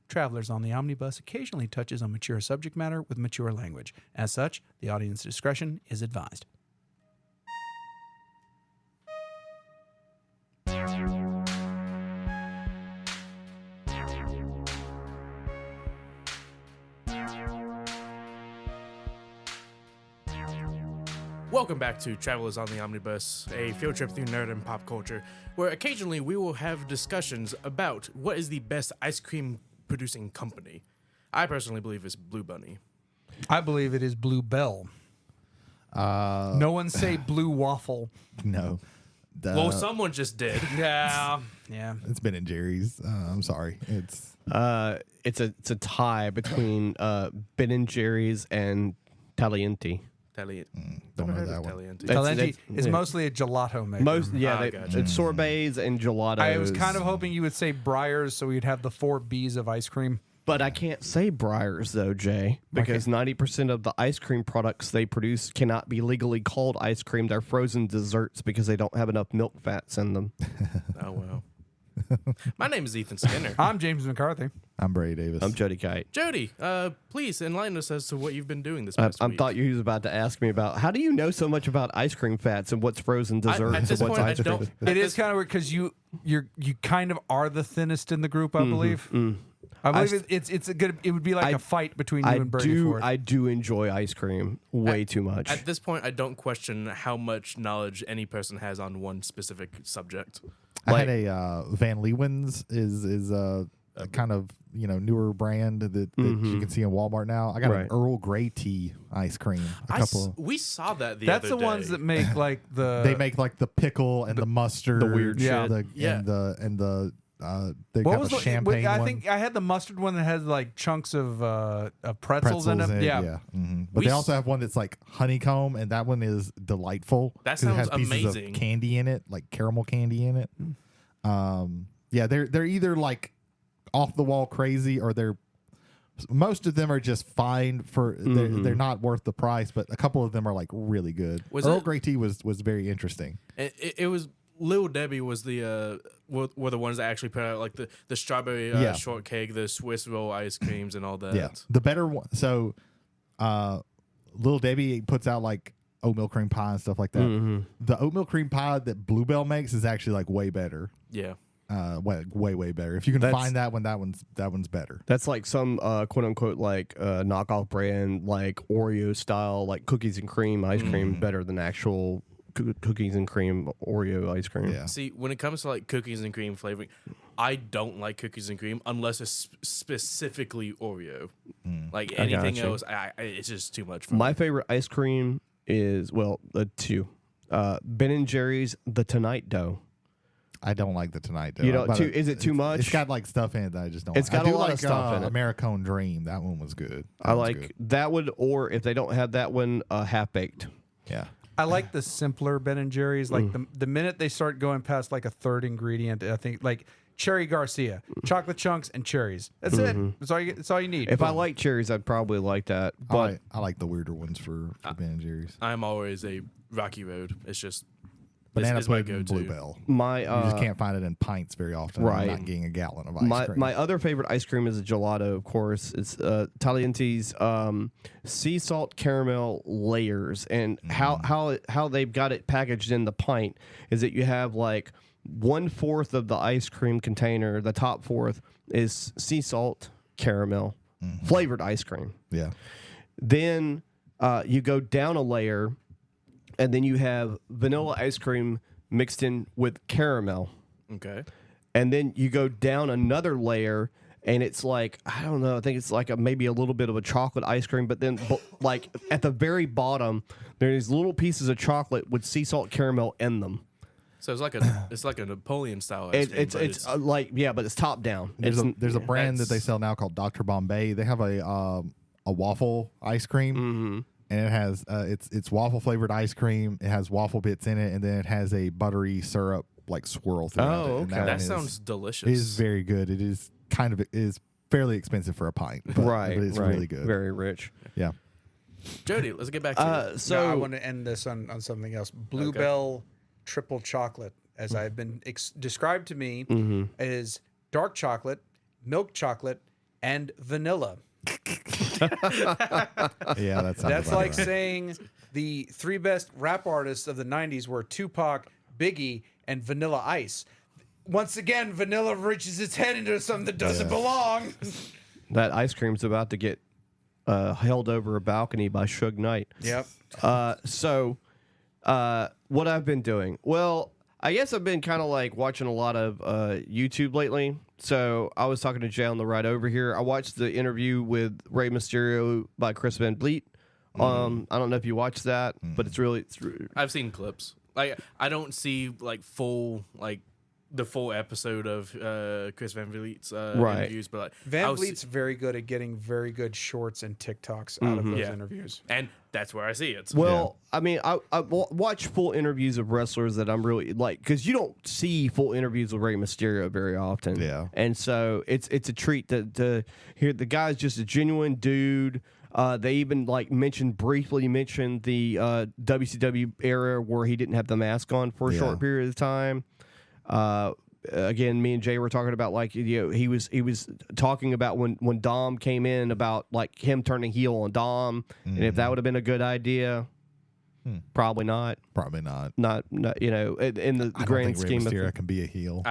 Travelers on the Omnibus occasionally touches on mature subject matter with mature language. As such, the audience discretion is advised. Welcome back to Travelers on the Omnibus, a field trip through nerd and pop culture, where occasionally we will have discussions about what is the best ice cream producing company. I personally believe it's Blue Bunny. I believe it is Blue Bell. No one say Blue Waffle. No. Well, someone just did. Yeah. It's Ben and Jerry's. I'm sorry. It's a tie between Ben and Jerry's and Talienti. Don't know that one. Talenti is mostly a gelato maker. It's sorbets and gelatos. I was kind of hoping you would say Breyers so we'd have the 4 B's of ice cream. But I can't say Breyers, though, Jay, because 90% of the ice cream products they produce cannot be legally called ice cream. They're frozen desserts because they don't have enough milk fats in them. Oh, wow. My name is Ethan Skinner. I'm James McCarthy. I'm Brady Davis. I'm Jody Kite. Jody, please enlighten us as to what you've been doing this past week. I thought you was about to ask me about how do you know so much about ice cream fats and what's frozen desserts at this and what's point, ice cream. It is kind of weird because you kind of are the thinnest in the group, I believe. I believe it would be like a fight between you and Brady Ford. I do enjoy ice cream way too much. At this point, I don't question how much knowledge any person has on one specific subject. I had a Van Leeuwen's is a kind of newer brand that you can see in Walmart now. I got an Earl Grey tea ice cream. We saw that That's other the day. ones that make like the. They make like the pickle and the mustard, the weird shit. and the they got the champagne I one. think I had the mustard one that has like chunks of pretzels in it. Yeah. But they also have one that's like honeycomb, and that one is delightful. That 'cause it sounds has pieces amazing. of candy in it, like caramel candy in it. They're either like off the wall crazy, or most of them are just fine for they're not worth the price, but a couple of them are like really good. Earl Grey tea was very interesting. It was. Little Debbie was were the ones that actually put out like the strawberry shortcake, the Swiss roll ice creams, and all that. Yeah, the better one. So, Little Debbie puts out like oatmeal cream pie and stuff like that. The oatmeal cream pie that Bluebell makes is actually like way better. Yeah. Way better. If you can find that one, that one's better. That's like some quote unquote like knockoff brand, like Oreo style, like cookies and cream ice cream, better than actual cookies and cream Oreo ice cream. Yeah. See, when it comes to like cookies and cream flavoring, I don't like cookies and cream unless it's specifically Oreo. Like anything else, it's just too much for me. My favorite ice cream is two. Ben and Jerry's the Tonight Dough. I don't like the Tonight Dough. You know, is it too much? It's got like stuff in it that I just don't. It's got I do a lot like, of stuff in it. Americone Dream. That one was good. I like that one, or if they don't have that one, half baked. Yeah. I like the simpler Ben and Jerry's. Like the minute they start going past like a third ingredient, I think like Cherry Garcia, chocolate chunks and cherries. That's it. That's all you need. If I like cherries, I'd probably like that. But I like the weirder ones for Ben and Jerry's. I'm always a Rocky Road. It's just Banana it's my pudding, go-to. Bluebell. you just can't find it in pints very often. Right. I'm not getting a gallon of ice cream. My other favorite ice cream is a gelato, of course. It's Talienti's sea salt caramel layers, and how they've got it packaged in the pint is that you have like 1/4 of the ice cream container. The top fourth is sea salt caramel flavored ice cream. Yeah. Then you go down a layer, and then you have vanilla ice cream mixed in with caramel. Okay. And then you go down another layer, and it's like, I don't know, I think it's like maybe a little bit of a chocolate ice cream, but then like at the very bottom, there's little pieces of chocolate with sea salt caramel in them. So it's like a Napoleon style ice cream. But it's top down. There's a brand that they sell now called Dr. Bombay. They have a waffle ice cream. And it has it's waffle flavored ice cream. It has waffle bits in it, and then it has a buttery syrup like swirl through it. Oh, okay. That sounds delicious. It is very good. It is fairly expensive for a pint, but it's really good. Very rich. Yeah. Jody, let's get back to it. I want to end this on something else. Bluebell triple chocolate, as I've been described to me, is dark chocolate, milk chocolate, and vanilla. Yeah, That's like saying the 3 best rap artists of the 90s were Tupac, Biggie, and Vanilla Ice. Once again, vanilla reaches its head into something that doesn't belong. That ice cream's about to get held over a balcony by Suge Knight. Yep. So, what I've been doing? Well, I guess I've been kind of like watching a lot of YouTube lately. So I was talking to Jay on the ride over here. I watched the interview with Rey Mysterio by Chris Van Vilet. I don't know if you watched that, but it's I've seen clips. Like I don't see like the full episode of Chris Van Vilet's interviews, but like, Van Vliet's very good at getting very good shorts and TikToks out of those interviews. And that's where I see it. Well, I mean, I watch full interviews of wrestlers that I'm really like, because you don't see full interviews with Rey Mysterio very often. Yeah. And so it's a treat to hear the guy's just a genuine dude. They even briefly mentioned the WCW era where he didn't have the mask on for a short period of time. Again, me and Jay were talking about he was talking about when Dom came in about like him turning heel on Dom, and if that would have been a good idea. Probably not. Probably not. Not in the grand scheme of Mysterio can be a heel.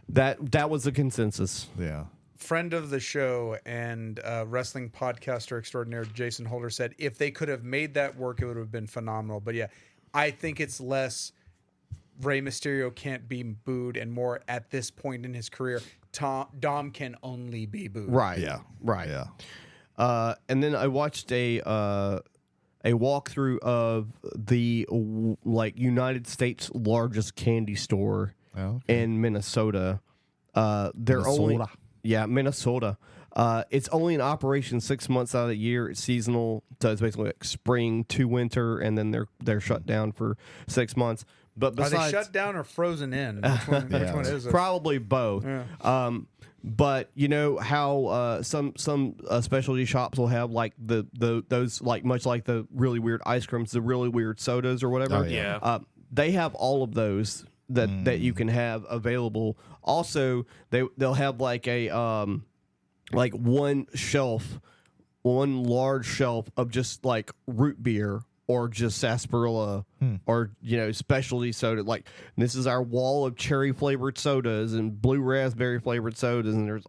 that was the consensus. Yeah. Friend of the show and wrestling podcaster extraordinaire Jason Holder said if they could have made that work, it would have been phenomenal. But yeah, I think it's less Rey Mysterio can't be booed and more at this point in his career, Dom can only be booed. Right. Yeah. Right. Yeah. And then I watched a walkthrough of the United States largest candy store in Minnesota. Minnesota. It's only in operation 6 months out of the year. It's seasonal, so it's basically like spring to winter, and then they're shut down for 6 months. But besides, are they shut down or frozen in? Which one is it? Probably both. Yeah. But you know how some specialty shops will have like those like much like the really weird ice creams, the really weird sodas or whatever. Oh, yeah. They have all of those that you can have available. Also, they'll have like a one large shelf of just like root beer or just sarsaparilla or specialty soda. Like this is our wall of cherry flavored sodas and blue raspberry flavored sodas, and there's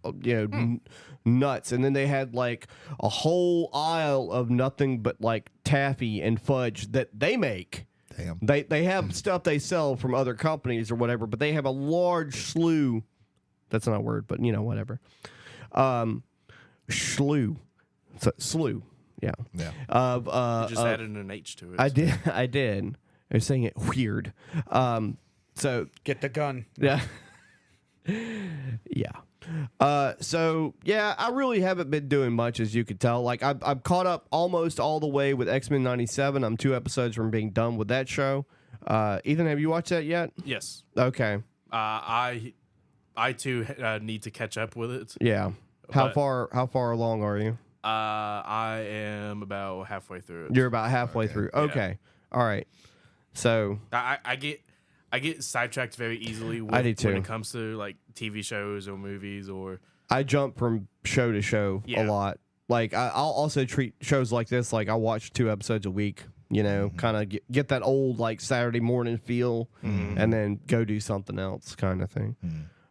nuts. And then they had like a whole aisle of nothing but like taffy and fudge that they make. Damn. They have stuff they sell from other companies or whatever, but they have a large slew. That's not a word, but whatever. Slew. Yeah. You just added an H to it. I did. I was saying it weird. So Get the gun. yeah. Yeah. So yeah, I really haven't been doing much, as you could tell. Like I've caught up almost all the way with X-Men 97. I'm 2 episodes from being done with that show. Ethan, have you watched that yet? Yes. Okay. I too need to catch up with it. Yeah. How far along are you? I am about halfway through it. You're about halfway through. Okay. All right. So I get sidetracked very easily I do too. when it comes to like TV shows or movies or I jump from show to show a lot. Like I'll also treat shows like this like I watch 2 episodes a week. Kind of get that old like Saturday morning feel, and then go do something else kind of thing.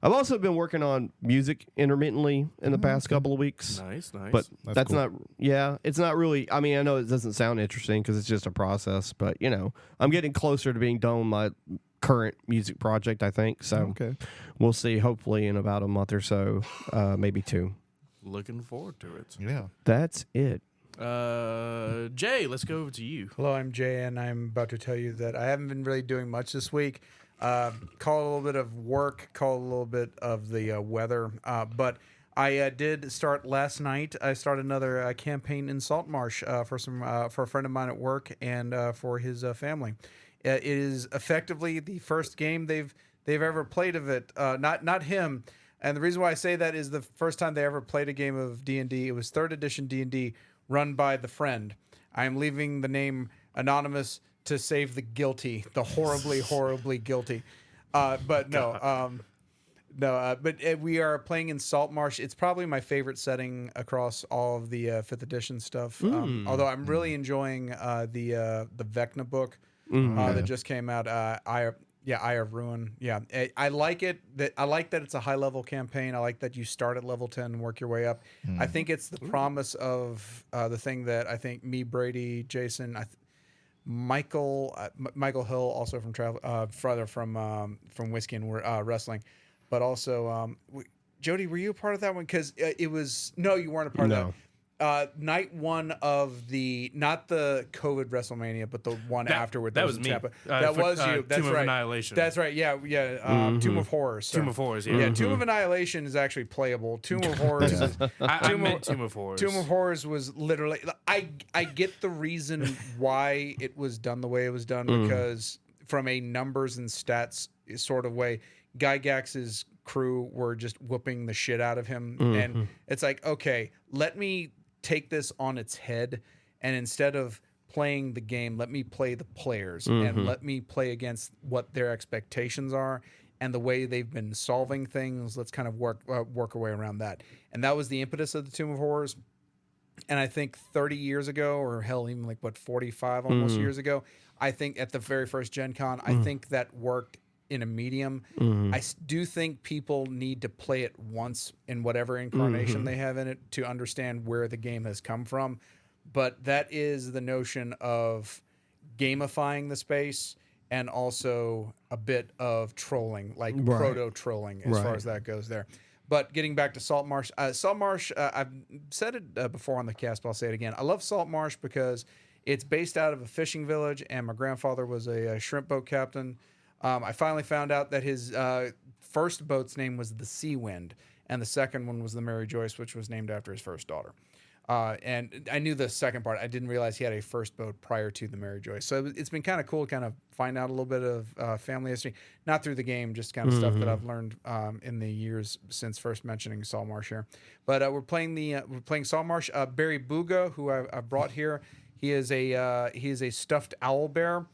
I've also been working on music intermittently in the past couple of weeks. Nice. But that's cool. not. Yeah, it's not really. I mean, I know it doesn't sound interesting because it's just a process, but I'm getting closer to being done with my current music project. I think so. Okay. We'll see. Hopefully, in about a month or so, maybe 2. Looking forward to it. Yeah. That's it. Jay, let's go over to you. Hello, I'm Jay, and I'm about to tell you that I haven't been really doing much this week. Call it a little bit of work, call it a little bit of the weather. But I did start last night. I started another campaign in Saltmarsh for a friend of mine at work and for his family. It is effectively the first game they've ever played of it. Not him. And the reason why I say that is the first time they ever played a game of D&D. It was 3rd edition D&D run by the friend. I am leaving the name anonymous to save the guilty, the horribly, horribly guilty. But no, No, but we are playing in Saltmarsh. It's probably my favorite setting across all of the 5th edition stuff. Although I'm really enjoying the Vecna book that just came out. Eye of Ruin. Yeah, I like it. I like that it's a high level campaign. I like that you start at level 10 and work your way up. I think it's the promise of the thing that I think me, Brady, Jason, Michael Hill, also from from Whiskey and Wrestling, but also Jody, were you a part of that one? Because it was you weren't a part of that. Night one of not the COVID WrestleMania, but the one afterward. That was me. Tampa. That was you. That's Tomb of right. Annihilation. That's right. Yeah. Tomb of Horrors. Tomb of Horrors. Yeah. Tomb of Annihilation is actually playable. Tomb of Horrors. I meant Tomb of Horrors. Tomb of Horrors was literally. I get the reason why it was done the way it was done because from a numbers and stats sort of way, Gygax's crew were just whooping the shit out of him, and it's like, okay, let me take this on its head, and instead of playing the game, let me play the players and let me play against what their expectations are and the way they've been solving things. Let's kind of work our way around that. And that was the impetus of the Tomb of Horrors. And I think 30 years ago, or hell, even 45 almost years ago, I think at the very first Gen Con, I think that worked in a medium. I do think people need to play it once in whatever incarnation they have in it to understand where the game has come from. But that is the notion of gamifying the space and also a bit of trolling, proto-trolling as far as that goes there. But getting back to Saltmarsh, I've said it before on the cast, but I'll say it again. I love Saltmarsh because it's based out of a fishing village, and my grandfather was a shrimp boat captain. I finally found out that his first boat's name was the Sea Wind, and the second one was the Mary Joyce, which was named after his first daughter. And I knew the second part. I didn't realize he had a first boat prior to the Mary Joyce. So it's been kind of cool to kind of find out a little bit of family history, not through the game, just kind of stuff that I've learned in the years since first mentioning Saltmarsh here. But we're playing Saltmarsh. Barry Booga, who I brought here, he is a stuffed owl bear.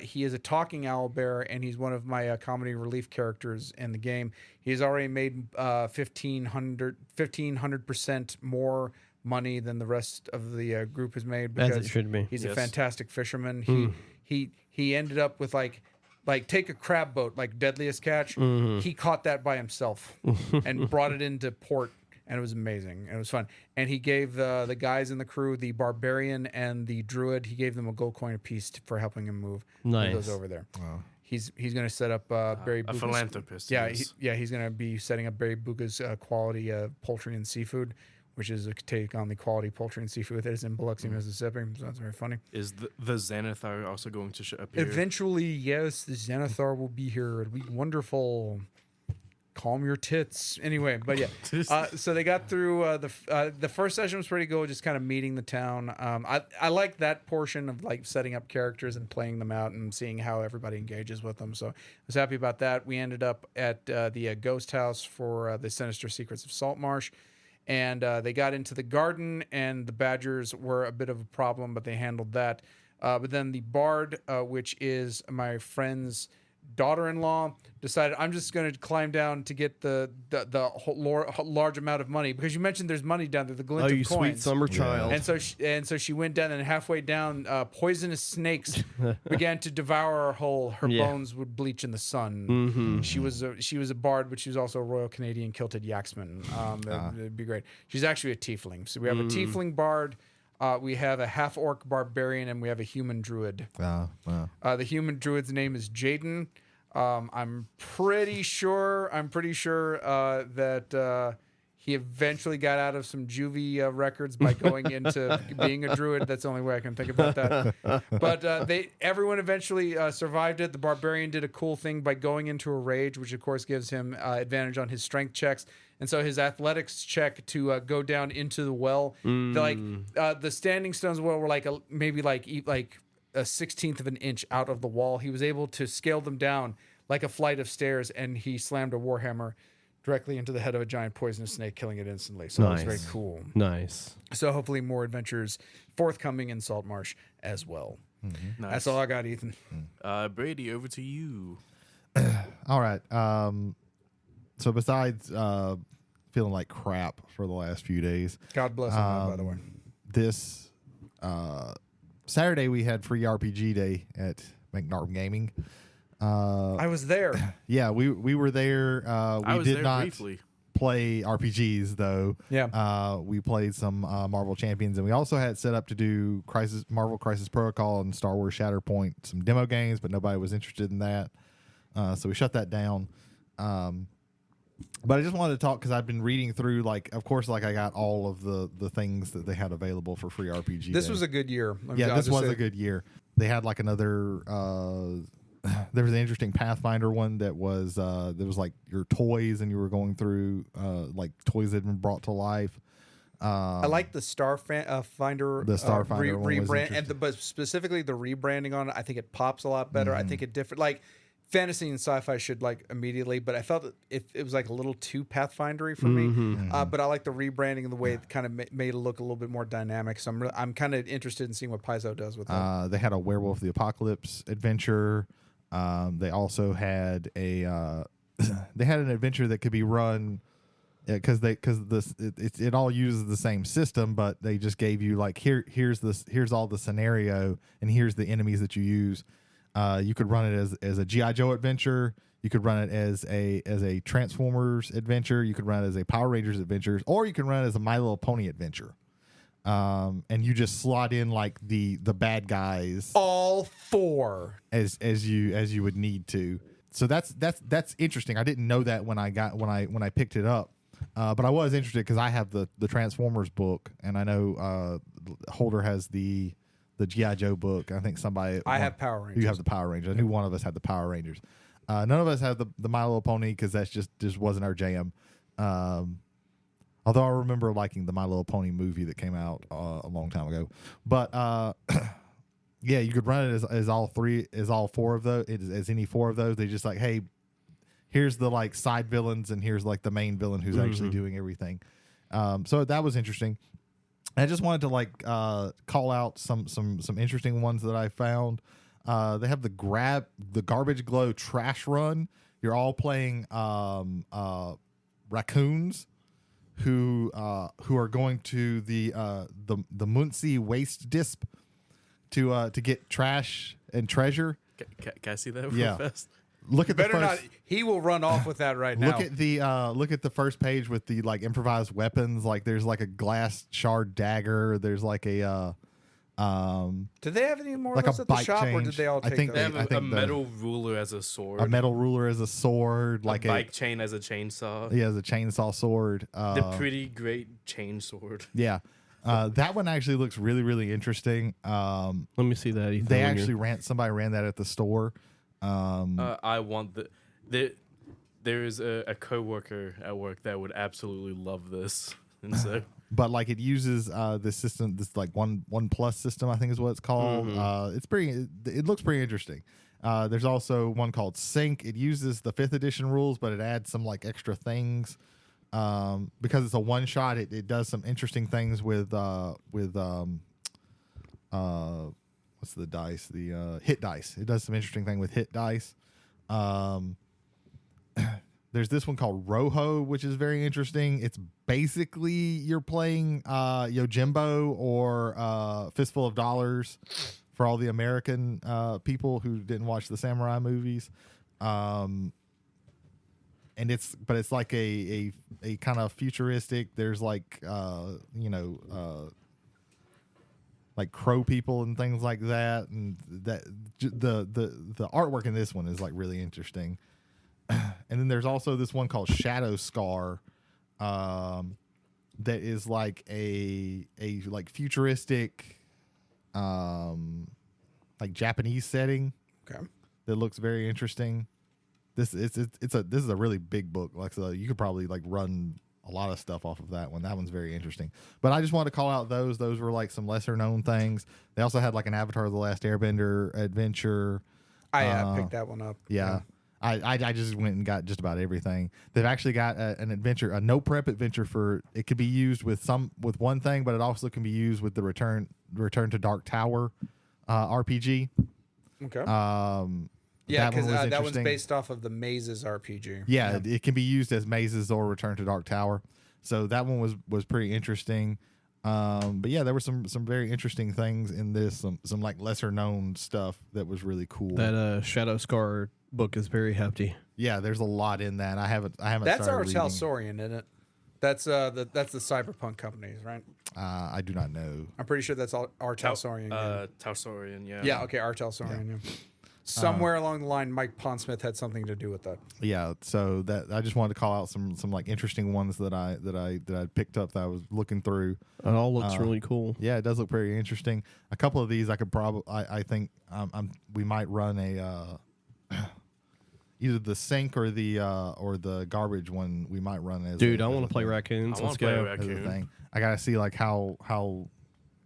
He is a talking owl bear, and he's one of my comedy relief characters in the game. He's already made 1,500% more money than the rest of the group has made because as it should be. He's a fantastic fisherman. He ended up with like take a crab boat like Deadliest Catch. He caught that by himself and brought it into port. And it was amazing. It was fun. And he gave the guys in the crew, the barbarian and the druid, he gave them a gold coin apiece for helping him move those over there. Wow. He's going to set up Barry Booga's, a philanthropist. Yeah, he's going to be setting up Barry Booga's quality poultry and seafood, which is a take on the quality poultry and seafood that is in Biloxi, Mississippi. So that's very funny. Is the Xanathar also going to appear? Eventually, yes, the Xanathar will be here. It'll be wonderful. Calm your tits. Anyway, but yeah. So they got through the first session was pretty good, just kind of meeting the town. I like that portion of like setting up characters and playing them out and seeing how everybody engages with them. So I was happy about that. We ended up at the ghost house for the Sinister Secrets of Saltmarsh. And they got into the garden, and the badgers were a bit of a problem, but they handled that. But then the bard, which is my friend's daughter-in-law, decided I'm just going to climb down to get the large amount of money, because you mentioned there's money down there, the glint of coins. Sweet summer child. And so she went down, and halfway down, poisonous snakes began to devour her whole. Her bones would bleach in the sun. She was a bard, but she was also a Royal Canadian Kilted Yaxman. It'd be great. She's actually a tiefling. So we have a tiefling bard. We have a half-orc barbarian, and we have a human druid. Wow. The human druid's name is Jaden. I'm pretty sure that he eventually got out of some juvie records by going into being a druid. That's the only way I can think about that. But everyone eventually survived it. The barbarian did a cool thing by going into a rage, which of course gives him advantage on his strength checks. And so his athletics check to go down into the well, the standing stones well were maybe a 16th of an inch out of the wall. He was able to scale them down like a flight of stairs, and he slammed a warhammer directly into the head of a giant poisonous snake, killing it instantly. So nice. That was very cool. Nice. So hopefully more adventures forthcoming in Saltmarsh as well. Mm-hmm. Nice. That's all I got, Ethan. Brady, over to you. All right. So besides feeling like crap for the last few days, God bless him, by the way. this Saturday we had free RPG day at McNarb Gaming. I was there. Yeah, we were there. I We was did there not briefly. play RPGs though. Yeah. We played some Marvel Champions, and we also had set up to do Marvel Crisis Protocol and Star Wars Shatterpoint, some demo games, but nobody was interested in that, so we shut that down. But I just wanted to talk because I've been reading through, like, of course, like I got all of the things that they had available for free RPG. This Day. was a good year. Yeah, this was a good year. They had like another. There was an interesting Pathfinder one that was like your toys, and you were going through like toys that had been brought to life. I like the Starfinder. The Starfinder one was rebrand, but specifically the rebranding on it. I think it pops a lot better. I think it different. Like fantasy and sci-fi should like immediately, but I felt it was like a little too Pathfindery for me. But I like the rebranding and the way it kind of made it look a little bit more dynamic. So I'm kind of interested in seeing what Paizo does with that. They had a Werewolf the Apocalypse adventure. They also had they had an adventure that could be run because it all uses the same system, but they just gave you like here's all the scenario, and here's the enemies that you use. You could run it as a G.I. Joe adventure. You could run it as a Transformers adventure. You could run it as a Power Rangers adventure, or you can run it as a My Little Pony adventure. And you just slot in like the bad guys, All four as you would need to. So that's interesting. I didn't know that when I picked it up, but I was interested because I have the Transformers book, and I know Holder has the G.I. Joe book. I think I have Power Rangers. You have the Power Rangers. I knew one of us had the Power Rangers. None of us have the My Little Pony because that's just wasn't our jam. Although I remember liking the My Little Pony movie that came out a long time ago. But yeah, you could run it as all four of those, as any four of those. They just like, hey, here's the like side villains, and here's like the main villain who's actually doing everything. So that was interesting. I just wanted to like call out some interesting ones that I found. They have the Garbage Glow Trash Run. You're all playing raccoons who are going to the Muncie Waste Disp to get trash and treasure. Can I see that real Yeah. fast? Look at the Better first. not. He will run off with that right now. Look at the first page with the like improvised weapons. Like there's like a glass shard dagger. There's like a Did they have any more like of those a at the bike shop, or change. did they all I take think They those? have I think a metal ruler as a sword. a metal ruler as a sword, like a bike chain as a chainsaw. as a chainsaw sword. The pretty great chain sword. Yeah. That one actually looks really, really interesting. Let me see that. Ethan, They when actually somebody ran that at the store. I want there is a coworker at work that would absolutely love this, and so But like it uses this system, this like one plus system, I think is what it's called. It looks pretty interesting. There's also one called Sync. It uses the 5th edition rules, but it adds some like extra things. Because it's a one shot, it does some interesting things with what's the dice? The hit dice. It does some interesting thing with hit dice. There's this one called Rojo, which is very interesting. It's basically you're playing Yojimbo or Fistful of Dollars for all the American people who didn't watch the samurai movies. And it's like a kind of futuristic. There's like like crow people and things like that, and that the artwork in this one is like really interesting. And then there's also this one called Shadow Scar, that is like a like futuristic, like Japanese setting. Okay. That looks very interesting. This is a really big book. Like so you could probably like run a lot of stuff off of that one. That one's very interesting. But I just wanted to call out those. Those were like some lesser known things. They also had like an Avatar of the Last Airbender adventure. I picked that one up. Yeah. I just went and got just about everything. They've actually got an adventure, a no prep adventure for it could be used with one thing, but it also can be used with the Return to Dark Tower RPG. Okay. Yeah, because was that one's interesting. based off of the Mazes RPG. Yeah, it can be used as mazes or Return to Dark Tower. So that one was pretty interesting. But yeah, there were some very interesting things in this. Some like lesser known stuff that was really cool. That Shadow Scar book is very hefty. Yeah, there's a lot in that. I haven't. That's started our reading. Talsorian, isn't it? That's the cyberpunk companies, right? I do not know. I'm pretty sure that's all our Talsorian. Talsorian, yeah. Yeah, okay, our Talsorian. Yeah. Somewhere along the line, Mike Pondsmith had something to do with that. Yeah, so that I just wanted to call out some like interesting ones that I picked up that I was looking through. It all looks really cool. Yeah, it does look pretty interesting. A couple of these I could probably I think we might run a either the sink or the garbage one. We might run as Dude, I want to play raccoons. I Let's wanna play go. as a Raccoon. thing. I gotta see like how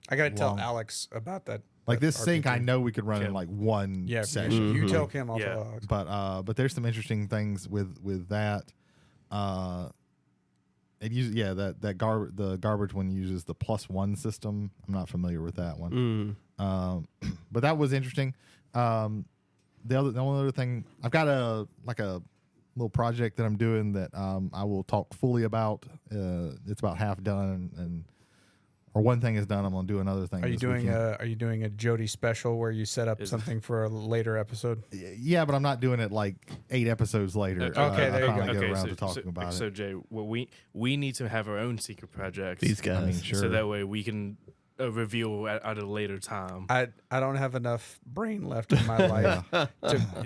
I got to tell Long. Alex about that. like that this sink. I RPG. know we could run in Kim. like one Yeah, session. you tell Kim, I'll Yeah. tell Alex. But there's some interesting things with that. It uses the garbage one uses the +1 system. I'm not familiar with that one. But that was interesting. The only other thing, I've got a little project that I'm doing that I will talk fully about. It's about half done, or one thing is done. I'm gonna do another thing. Are you this doing weekend. a Jody special where you set up something for a later episode? Yeah, but I'm not doing it like 8 episodes later. Okay, there you I finally go. get around to talking about it. So Jay, well, we need to have our own secret projects. These guys. I mean, sure. So that way we can reveal at a later time. I don't have enough brain left in my life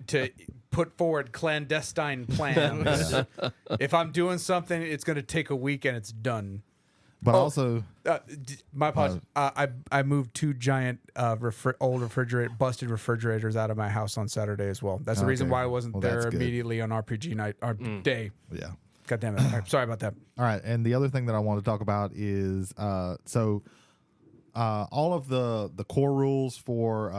to put forward clandestine plans. If I'm doing something, it's going to take a week and it's done. But also, My apologies. I moved 2 giant old busted refrigerators out of my house on Saturday as well. That's the reason Okay. why I wasn't Well, there that's good. immediately on RPG night or day. yeah. God damn it! All right, sorry about that. All right, and the other thing that I want to talk about is all of the core rules for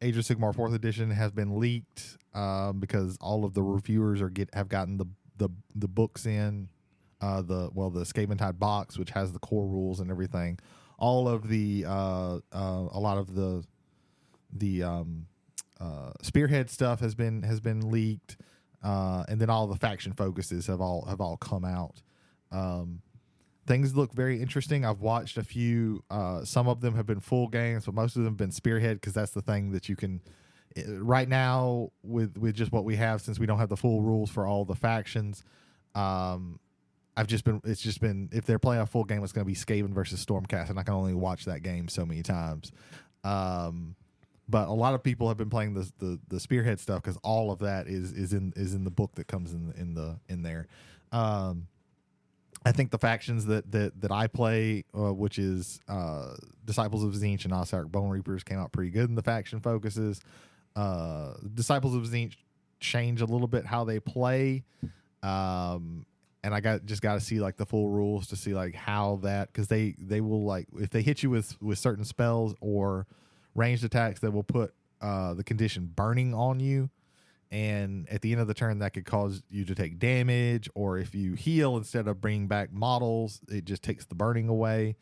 Age of Sigmar 4th edition has been leaked because all of the reviewers have gotten the books in the Skaven box, which has the core rules and everything. All of the a lot of the Spearhead stuff has been leaked, and then all the faction focuses have all come out. Things look very interesting. I've watched a few. Some of them have been full games, but most of them have been Spearhead because that's the thing that you can. Right now, with just what we have, since we don't have the full rules for all the factions, it's just been if they're playing a full game, it's going to be Skaven versus Stormcast, and I can only watch that game so many times. But a lot of people have been playing the Spearhead stuff because all of that is in the book that comes in there. I think the factions that I play, which is Disciples of Tzeentch and Nausicaä Bone Reapers, came out pretty good in the faction focuses. Disciples of Tzeentch change a little bit how they play, and I got to see like the full rules to see like how that, because they will, like, if they hit you with certain spells or ranged attacks, that will put the condition burning on you. And at the end of the turn, that could cause you to take damage, or if you heal instead of bringing back models, it just takes the burning away.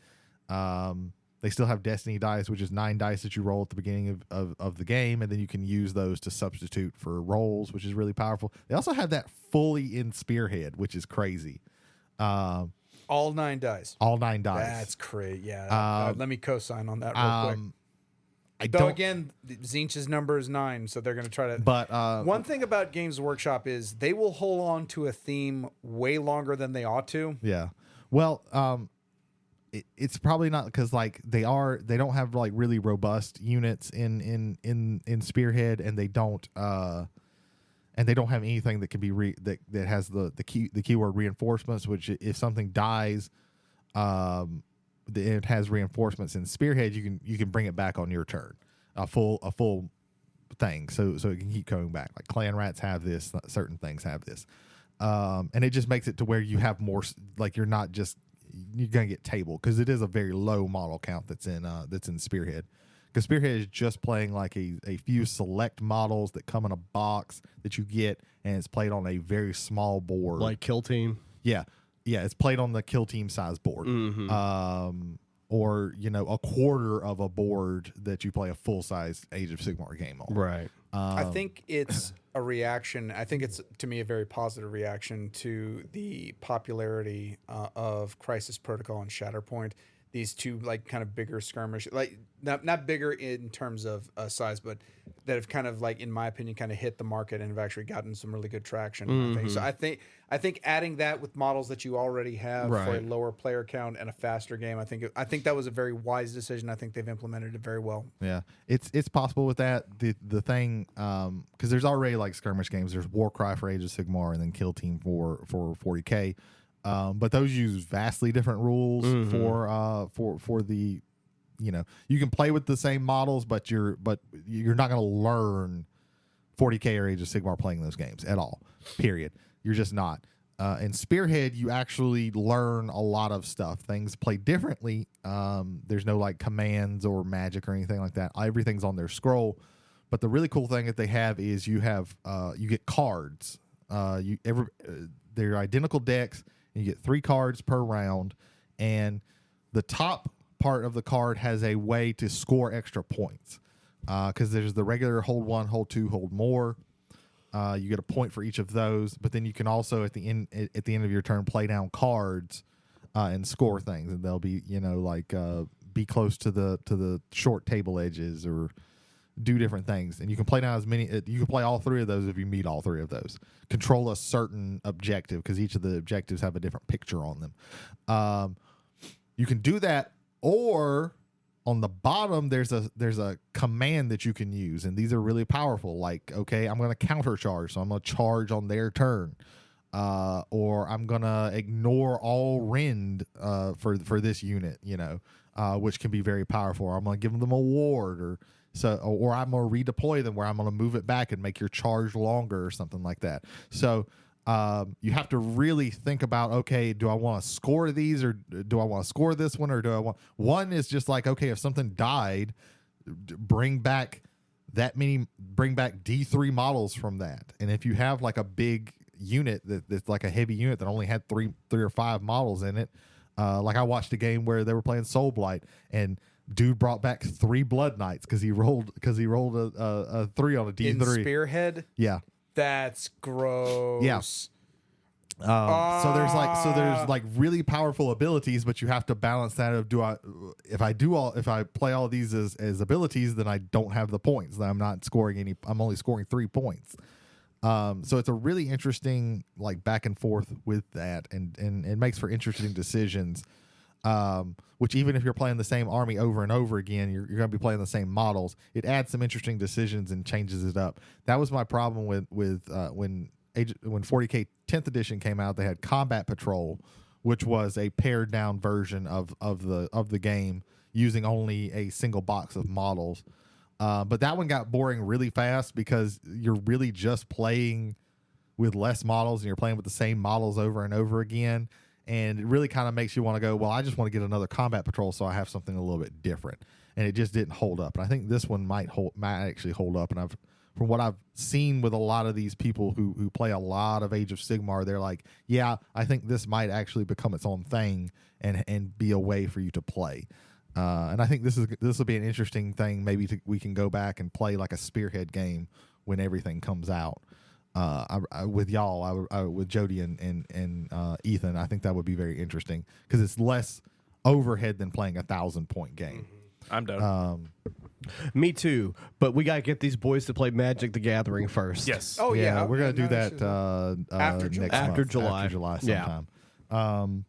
They still have Destiny dice, which is 9 dice that you roll at the beginning of the game, and then you can use those to substitute for rolls, which is really powerful. They also have that fully in Spearhead, which is crazy. All 9 dice. All 9 dice. That's crazy. Yeah. Let me co-sign on that real quick. I Though don't. again, Tzeentch's number is 9, so they're going to try to. But one thing about Games Workshop is they will hold on to a theme way longer than they ought to. Yeah. Well, it's probably not because like they don't have like really robust units in Spearhead, and they don't have anything that can be that has the keyword reinforcements, which if something dies, it has reinforcements. In Spearhead, you can bring it back on your turn, a full thing, so it can keep coming back. Like clan rats have this, certain things have this, and it just makes it to where you have more, like you're gonna get tabled because it is a very low model count that's in Spearhead. Because Spearhead is just playing like a few select models that come in a box that you get, and it's played on a very small board, Like Kill Team. Yeah, it's played on the Kill Team size board. Or a quarter of a board that you play a full size Age of Sigmar game on. Right. I think it's a reaction. I think it's, to me, a very positive reaction to the popularity of Crisis Protocol and Shatterpoint. These two like kind of bigger skirmish, like not bigger in terms of size, but that have kind of like, in my opinion, kind of hit the market and have actually gotten some really good traction. I think. So I think adding that with models that you already have for a Right. lower player count and a faster game, I think that was a very wise decision. I think they've implemented it very well. Yeah, it's possible with that. The thing, because there's already like skirmish games. There's Warcry for Age of Sigmar and then Kill Team for 40K. But those use vastly different rules for the, you can play with the same models, but you're not going to learn 40K or Age of Sigmar playing those games at all. Period. You're just not. In Spearhead, you actually learn a lot of stuff. Things play differently. There's no like commands or magic or anything like that. Everything's on their scroll. But the really cool thing that they have is you get cards. They're identical decks. You get 3 cards per round, and the top part of the card has a way to score extra points. Because there's the regular hold 1, hold 2, hold more. You get a point for each of those, but then you can also at the end of your turn play down cards and score things, and they'll be be close to the short table edges or do different things, and you can play down as many. You can play all 3 of those if you meet all 3 of those. Control a certain objective because each of the objectives have a different picture on them. You can do that, or on the bottom there's a command that you can use, and these are really powerful. Like, okay, I'm going to counter charge, so I'm going to charge on their turn, or I'm going to ignore all rend for this unit, which can be very powerful. Or I'm going to give them a ward, or I'm going to redeploy them where I'm going to move it back and make your charge longer or something like that. So you have to really think about, okay, do I want to score these, or do I want to score this one, or do I want one? Is just like, okay, if something died, bring back D3 models from that. And if you have like a big unit that's like a heavy unit that only had three or 5 models in it, like I watched a game where they were playing Soul Blight, and dude brought back 3 Blood Knights because he rolled a 3 on a D3. In Spearhead, Yeah. that's gross. Yeah. So there's like really powerful abilities, but you have to balance that of if I play all of these as abilities, then I don't have the points. Then I'm not scoring any. I'm only scoring 3 points. So it's a really interesting like back and forth with that, and it makes for interesting decisions. Which even if you're playing the same army over and over again, you're going to be playing the same models. It adds some interesting decisions and changes it up. That was my problem with when 40K 10th edition came out. They had Combat Patrol, which was a pared down version of the game using only a single box of models. But that one got boring really fast because you're really just playing with less models and you're playing with the same models over and over again. And it really kind of makes you want to go, well, I just want to get another Combat Patrol so I have something a little bit different. And it just didn't hold up. And I think this one might actually hold up. And from what I've seen with a lot of these people who play a lot of Age of Sigmar, they're like, yeah, I think this might actually become its own thing and be a way for you to play. And I think this will be an interesting thing. Maybe we can go back and play like a Spearhead game when everything comes out. With y'all, with Jody and Ethan, I think that would be very interesting because it's less overhead than playing 1,000-point game. I'm done. Me too, but we gotta get these boys to play Magic the Gathering first. Yes. Oh yeah, we're gonna do no, that after next July. month, After July. after July Yeah. sometime.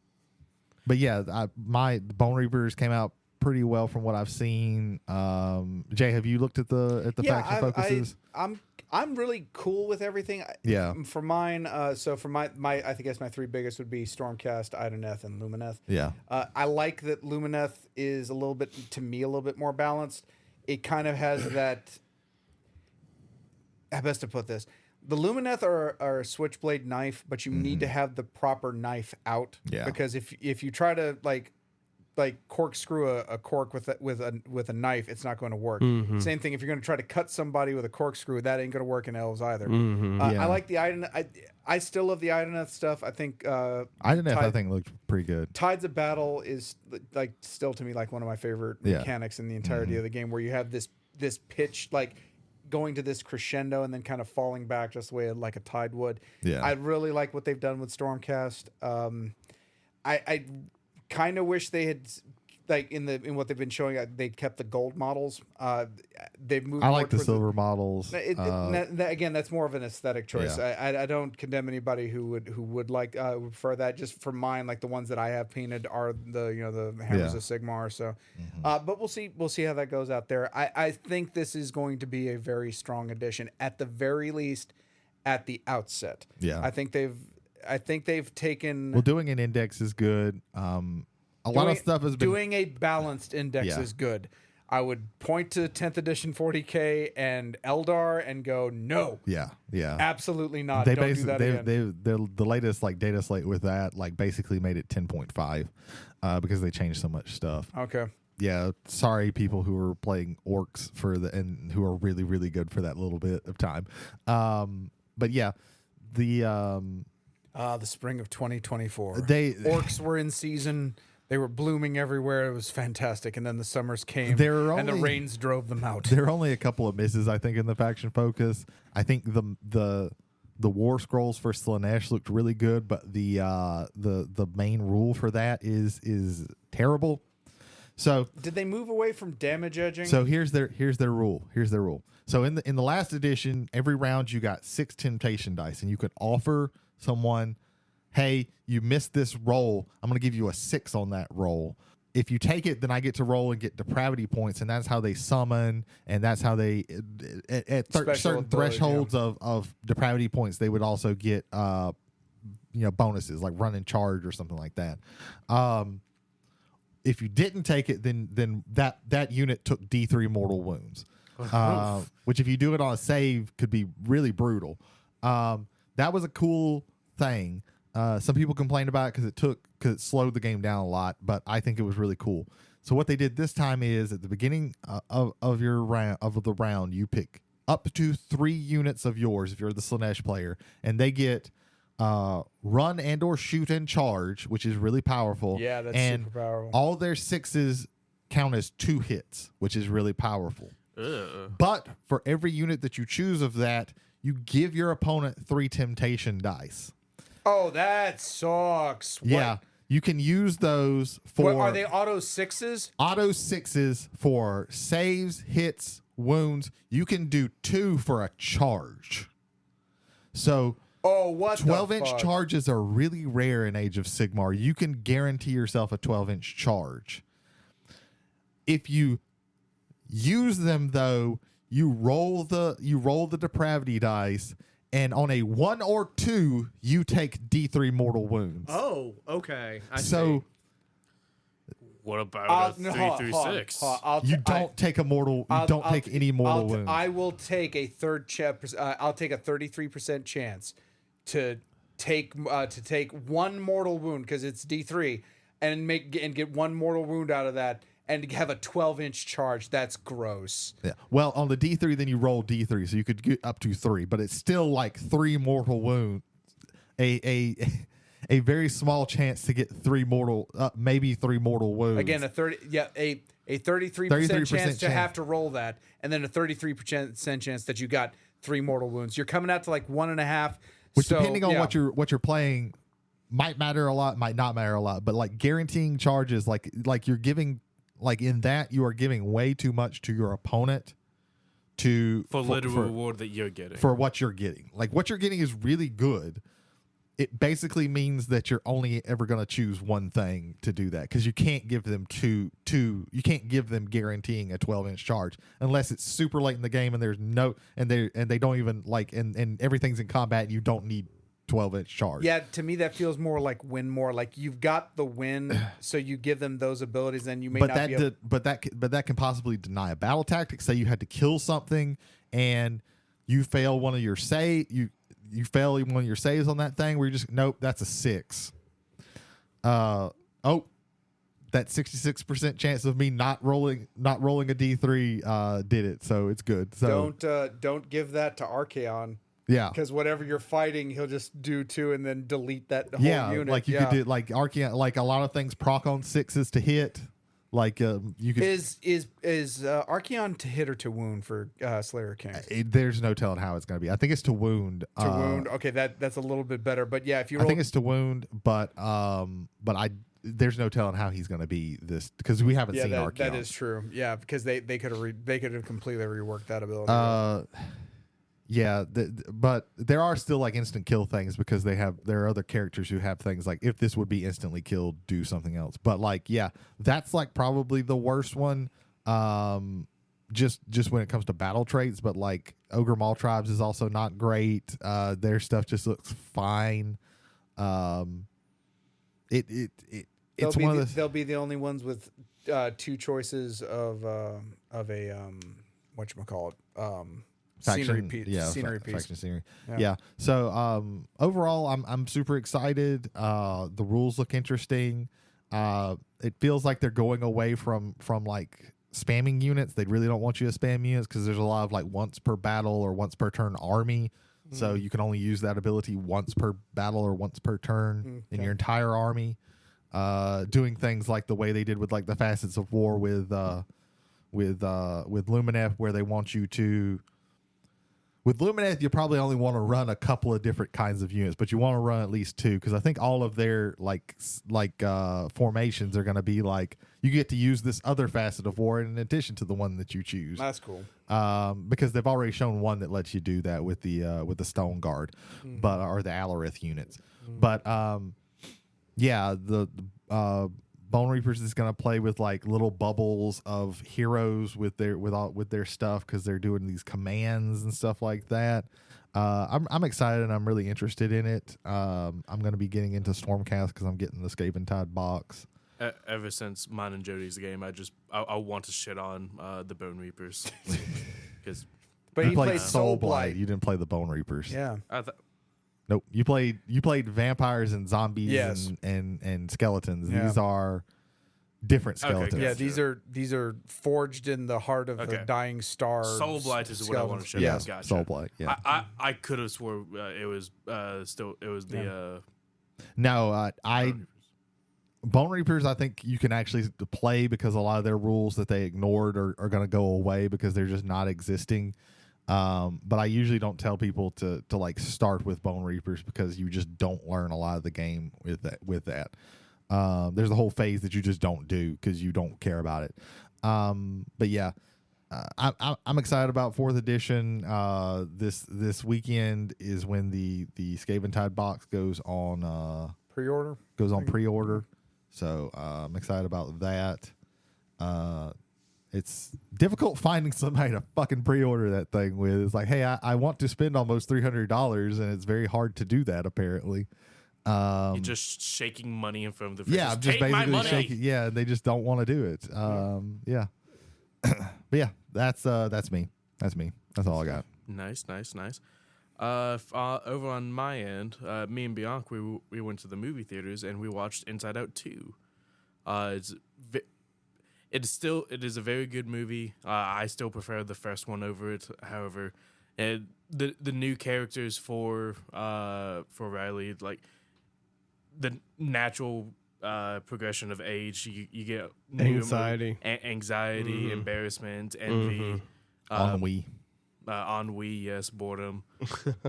But yeah, my Bone Reapers came out pretty well from what I've seen. Jay, have you looked at the faction focuses? I'm really cool with everything. Yeah. For mine, so for my I think my 3 biggest would be Stormcast, Idoneth, and Lumineth. Yeah. I like that Lumineth is a little bit more balanced. It kind of has that. How best to put this? The Lumineth are a switchblade knife, but you need to have the proper knife out. Yeah. Because if you try to like corkscrew a cork with a knife, it's not going to work. Same thing if you're going to try to cut somebody with a corkscrew, that ain't going to work in elves either. I like the Idoneth. I still love the Idoneth stuff. I think Idoneth I think looked pretty good. Tides of Battle is like still to me like one of my favorite mechanics in the entirety of the game, where you have this pitch like going to this crescendo and then kind of falling back just the way like a tide would. Yeah. I really like what they've done with Stormcast. I kind of wish they had, like in what they've been showing, they kept the gold models. They've moved. I more like the towards silver models. again, that's more of an aesthetic choice. Yeah. I don't condemn anybody who would like would prefer that. Just for mine, like the ones that I have painted are the Hammers of Sigmar. So, but we'll see how that goes out there. I think this is going to be a very strong addition at the very least at the outset. Yeah. I think they've taken. Well, doing an index is good. A lot of stuff has been doing a balanced index Yeah. is good. I would point to 10th edition 40K and Eldar and go, no, Yeah. absolutely not. They Don't do that again. the latest like data slate with that like basically made it 10.5 because they changed so much stuff. Okay. Yeah, sorry people who were playing orcs and who are really really good for that little bit of time. But yeah, the spring of 2024. Orcs were in season. They were blooming everywhere. It was fantastic. And then the summers came and the rains drove them out. There are only a couple of misses, I think, in the faction focus. I think the war scrolls for Slanesh looked really good, but the main rule for that is terrible. So did they move away from damage edging? So here's their rule. So in the last edition, every round you got 6 temptation dice, and you could offer someone, hey, you missed this roll. I'm going to give you a 6 on that roll. If you take it, then I get to roll and get depravity points, and that's how they summon, and that's how they at certain thresholds of depravity points, they would also get bonuses like run and charge or something like that. If you didn't take it, then that unit took D3 mortal wounds, which if you do it on a save could be really brutal. That was a cool thing. Some people complained about it because it slowed the game down a lot, but I think it was really cool. So what they did this time is at the beginning of the round, you pick up to 3 units of yours if you're the Slanesh player, and they get run and or shoot and charge, which is really powerful. Yeah, that's and super powerful. All their 6s count as 2 hits, which is really powerful. But for every unit that you choose of that, you give your opponent 3 temptation dice. Oh, that sucks. Yeah, you can use those for. What, are they auto 6s? Auto 6s for saves, hits, wounds. You can do 2 for a charge. So. Oh, what 12-inch charges are really rare in Age of Sigmar. You can guarantee yourself a 12-inch charge. If you use them, though, you roll the depravity dice, and on a 1 or 2, you take D3 mortal wounds. Oh, okay. I so see. What about a 3-6? You don't take a mortal. You don't take any mortal wounds. I will take a I'll take a 33% chance to take 1 mortal wound because it's D3 and get 1 mortal wound out of that and have a 12-inch charge. That's gross. Yeah. Well, on the D3, then you roll D3, so you could get up to 3, but it's still like 3 mortal wounds. A very small chance to get 3 mortal, maybe 3 mortal wounds. Again, a 33% chance to have to roll that, and then a 33% chance that you got 3 mortal wounds. You're coming out to like 1.5. Which, depending on what you're playing, might matter a lot, might not matter a lot. But like guaranteeing charges, like you're giving, like in that you are giving way too much to your opponent for reward that you're getting. For what you're getting, like what you're getting is really good. It basically means that you're only ever going to choose one thing to do that because you can't give them two. You can't give them guaranteeing a 12-inch charge unless it's super late in the game and there's no and they don't even like and everything's in combat. And you don't need 12-inch charge. Yeah, to me that feels more like win more. Like you've got the win, so you give them those abilities, and you may not be able. But that can possibly deny a battle tactic. Say you had to kill something and you fail one of your you fail one of your saves on that thing where you're just nope, that's a 6. That 66% chance of me not rolling a D3 did it, so it's good. So don't give that to Archaon. Yeah, because whatever you're fighting, he'll just do 2 and then delete that whole unit. Like you could do like Archaon, like a lot of things proc on 6s to hit. Like you could. Is Archeon to hit or to wound for Slayer King? There's no telling how it's going to be. I think it's to wound. To wound. Okay, that's a little bit better. But yeah, if you I think it's to wound, but there's no telling how he's going to be this because we haven't seen Archeon. That is true. Yeah, because they could have completely reworked that ability. Yeah, but there are still like instant kill things because there are other characters who have things like if this would be instantly killed, do something else. But like, yeah, that's like probably the worst one. Just when it comes to battle traits, but like Ogre Maul Tribes is also not great. Their stuff just looks fine. It's one of the. They'll be the only ones with two choices of a whatchamacallit, scenery piece. Yeah, scenery piece. Faction scenery. Yeah. So overall, I'm super excited. The rules look interesting. It feels like they're going away from like spamming units. They really don't want you to spam units because there's a lot of like once per battle or once per turn army. So you can only use that ability once per battle or once per turn in your entire army. Doing things like the way they did with like the Facets of War with Lumineth, where they want you to. With Lumineth, you probably only want to run a couple of different kinds of units, but you want to run at least two because I think all of their formations are going to be like you get to use this other Facet of War in addition to the one that you choose. That's cool. Because they've already shown one that lets you do that with the Stone Guard, or the Alarith units. But yeah, the Bone Reapers is going to play with like little bubbles of heroes with their stuff because they're doing these commands and stuff like that. I'm excited and I'm really interested in it. I'm going to be getting into Stormcast because I'm getting the Skaven Tide box. Ever since mine and Jody's game, I want to shit on the Bone Reapers because. But you he played Soul Blight. You didn't play the Bone Reapers. Yeah. Nope. You played vampires and zombies Yes. and skeletons. Yeah. These are different skeletons. Okay, Yeah, these are forged in the heart of the dying star. Soul Blight is what I want to show. Yeah, Gotcha. Soul Blight. Yeah. I could have swore it was the. No, Bone Reapers, I think you can actually play because a lot of their rules that they ignored are going to go away because they're just not existing. But I usually don't tell people to like start with Bone Reapers because you just don't learn a lot of the game with that. There's a whole phase that you just don't do because you don't care about it. But yeah, I'm excited about 4th edition. This weekend is when the Skaven Tide box goes on pre-order. So I'm excited about that. It's difficult finding somebody to fucking pre-order that thing with. It's like, hey, I want to spend almost $300, and it's very hard to do that, apparently. You're just shaking money in front of the faces. Yeah, I'm just Take my basically money. shaking. Yeah, they just don't want to do it. Yeah. But yeah, that's me. That's all I got. Nice. Over on my end, me and Bianca, we went to the movie theaters and we watched Inside Out 2. It is a very good movie. I still prefer the first one over it. However, the new characters for Riley, like the natural progression of age, you get Anxiety, embarrassment, envy, ennui, yes, boredom.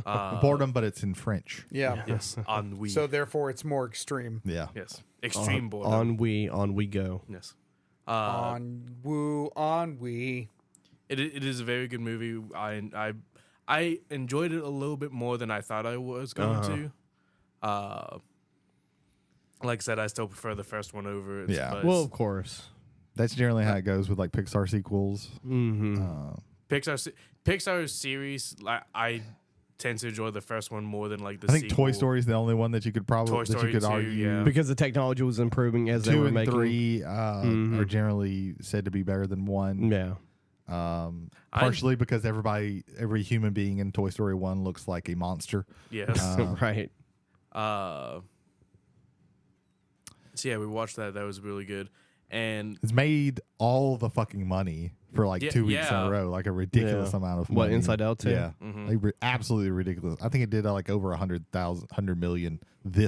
Boredom, but it's in French. Yeah. Yes, ennui. So therefore, it's more extreme. Yeah. Yes, extreme boredom. On we go. Yes. Ennui. It is a very good movie. I enjoyed it a little bit more than I thought I was going to. Like I said, I still prefer the first one over it. Yeah. but Well, of course. That's generally how it goes with like Pixar sequels. Pixar series, I tend to enjoy the first one more than like the I think sequel. Toy Story is the only one that you could Toy Story 2, argue. yeah. Because the technology was improving as they 2 were and making. 3 are generally said to be better than 1. Yeah. Partially because every human being in Toy Story 1 looks like a monster. Yes. Right. So yeah, we watched that. That was really good. And It's made all the fucking money for like 2 weeks in a row, like a ridiculous amount of money. What, Inside Out too? Yeah, absolutely ridiculous. I think it did like over 100 million the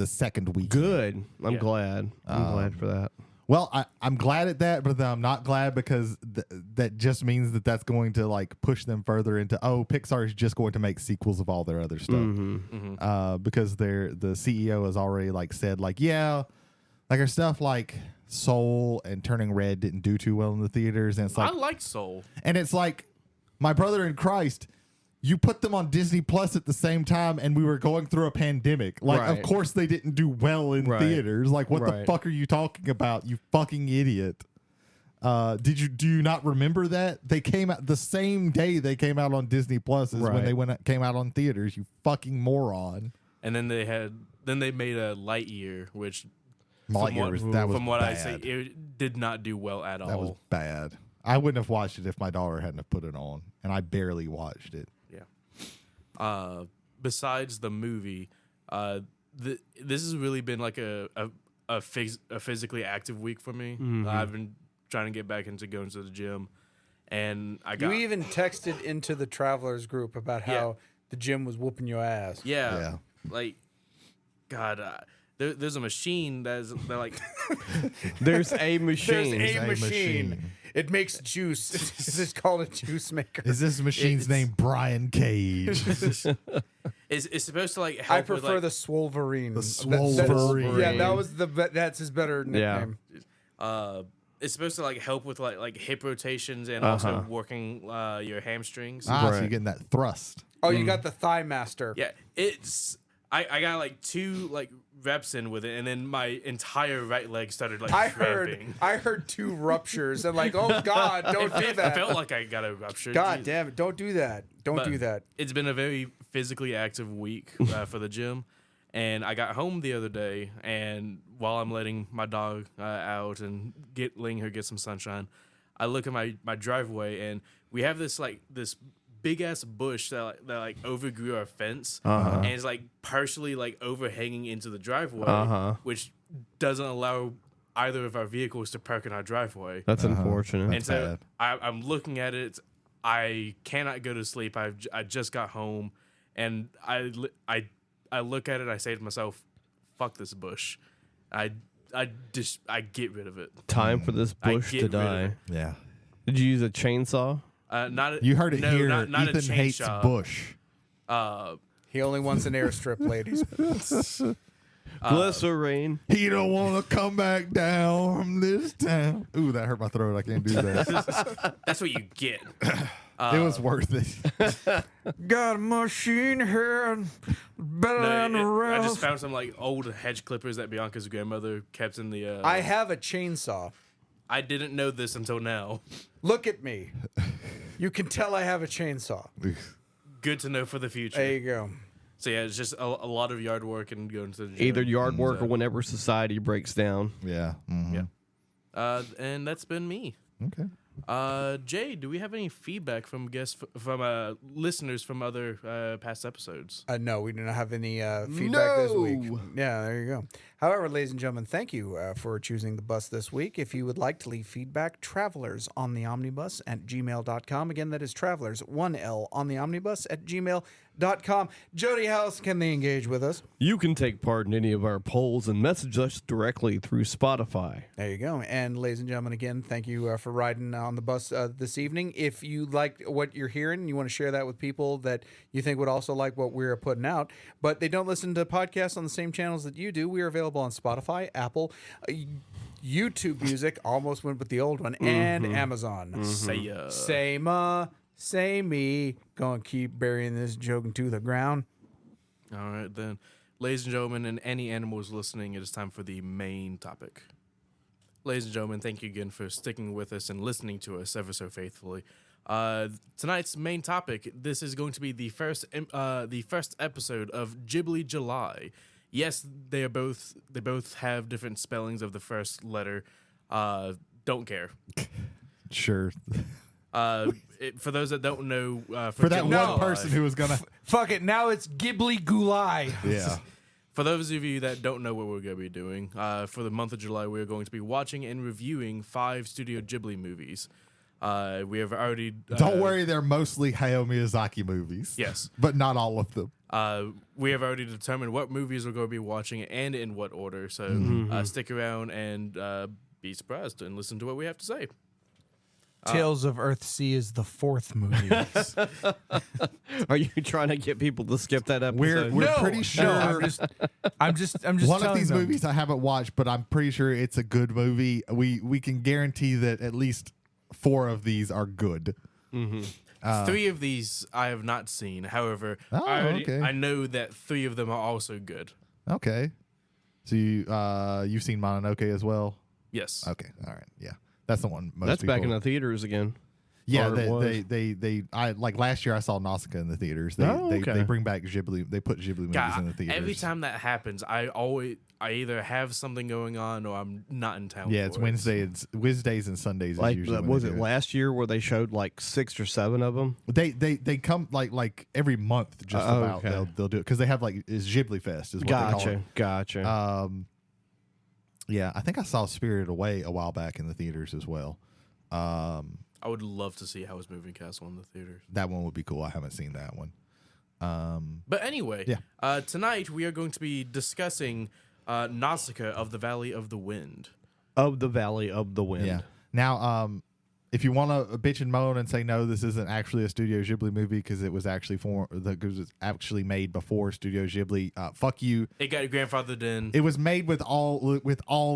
second week. Good. I'm Yeah. glad. I'm glad for that. Well, I'm glad at that, but then I'm not glad because that just means that that's going to like push them further into Pixar is just going to make sequels of all their other stuff. Because the CEO has already like said like like our stuff like Soul and Turning Red didn't do too well in the theaters, and it's like I like Soul, and it's like my brother in Christ. You put them on Disney Plus at the same time, and we were going through a pandemic. Like, of course they didn't do well in theaters. Like, what the fuck are you talking about, you fucking idiot? Do you not remember that? They came out the same day they came out on Disney Plus as when they came out on theaters, you fucking moron. And then they made a Lightyear, which from what I say, it did not do well at all. That was bad. I wouldn't have watched it if my daughter hadn't have put it on, and I barely watched it. Besides the movie, this has really been like a physically active week for me. I've been trying to get back into going to the gym, and you even texted into the Travelers group about how the gym was whooping your ass. Yeah. Like, God, there's a machine that like there's a machine. There's a machine. It makes juice. It's called a juice maker. Is this machine's name Brian Cage? It's supposed to like help. I prefer the Swolverine. The Swolverine. That's his better nickname. It's supposed to like help with like hip rotations and also working your hamstrings. So you're getting that thrust. Oh, you got the Thigh Master. Yeah, I got like 2 like reps in with it, and then my entire right leg started like cramping. I heard 2 ruptures, and like, oh God, don't do that. I felt like I got a rupture. God damn it, don't do that. Don't do that. It's been a very physically active week for the gym, and I got home the other day, and while I'm letting my dog out and letting her get some sunshine, I look at my driveway, and we have this big ass bush that overgrew our fence and is like partially like overhanging into the driveway, which doesn't allow either of our vehicles to park in our driveway. That's unfortunate. And so I'm looking at it. I cannot go to sleep. I just got home, and I look at it. I say to myself, "Fuck this bush." I get rid of it. Time for this bush to die. Yeah. Did you use a chainsaw? You heard it here. Not Ethan hates bush. He only wants an airstrip, ladies. Glycerine. He don't want to come back down from this town. Ooh, that hurt my throat. I can't do that. That's what you get. It was worth it. Got a machine here, better than the rest. I just found some like old hedge clippers that Bianca's grandmother kept in the. I have a chainsaw. I didn't know this until now. Look at me. You can tell I have a chainsaw. Good to know for the future. There you go. So yeah, it's just a lot of yard work and going to the gym. Either yard work or whenever society breaks down. Yeah. Mm-hmm. Yeah. And that's been me. Okay. Jay, do we have any feedback from guests from listeners from other past episodes? No, we do not have any feedback this week. Yeah, there you go. However, ladies and gentlemen, thank you for choosing the bus this week. If you would like to leave feedback, travelers on the omnibus at gmail.com. Again, that is travelers, 1L on the omnibus at gmail.com. Jody, how else can they engage with us? You can take part in any of our polls and message us directly through Spotify. There you go. And ladies and gentlemen, again, thank you for riding on the bus this evening. If you like what you're hearing and you want to share that with people that you think would also like what we're putting out, but they don't listen to podcasts on the same channels that you do, we are available on Spotify, Apple, YouTube Music, almost went with the old one, and Amazon. Say ma, say me. Gonna keep burying this joke into the ground. All right, then. Ladies and gentlemen, and any animals listening, it is time for the main topic. Ladies and gentlemen, thank you again for sticking with us and listening to us ever so faithfully. Tonight's main topic, this is going to be the first episode of Ghibli July. Yes, they both have different spellings of the first letter. Don't care. Sure. For those that don't know, for that Ghibli one person who was gonna fuck it. Now it's Ghibli Gulai. Yeah. For those of you that don't know what we're going to be doing, for the month of July, we're going to be watching and reviewing 5 Studio Ghibli movies. We have already... Don't worry, they're mostly Hayao Miyazaki movies. Yes. But not all of them. We have already determined what movies we're going to be watching and in what order. So stick around and be surprised and listen to what we have to say. Tales of Earthsea is the 4th movie. Are you trying to get people to skip that episode? We're pretty sure. I'm just One of these them. movies I haven't watched, but I'm pretty sure it's a good movie. We can guarantee that at least 4 of these are good. 3 of these I have not seen. However, okay. I know that 3 of them are also good. Okay. So you've seen Mononoke as well? Yes. Okay. All right. Yeah. That's the one most That's people... back in the theaters again. Yeah, Or it was. I like last year I saw Nausicaä in the theaters. They okay. they bring back Ghibli. They put Ghibli movies in the theaters. Every time that happens, I either have something going on or I'm not in town. Yeah, it's for it. Wednesdays and Sundays. Like, is usually when was they it do last year where they showed like 6 or 7 of them? They come like every month just about. okay. They'll do it because they have like it's Ghibli Fest is what they call it. Gotcha. Yeah, I think I saw Spirited Away a while back in the theaters as well. I would love to see Howl's Moving Castle in the theaters. That one would be cool. I haven't seen that one. But anyway, Yeah. Tonight we are going to be discussing Nausicaä of the Valley of the Wind. Of the Valley of the Wind. Yeah. Now, if you want to bitch and moan and say no, this isn't actually a Studio Ghibli movie because it was actually made before Studio Ghibli. Fuck you. It got grandfathered in. It was made with all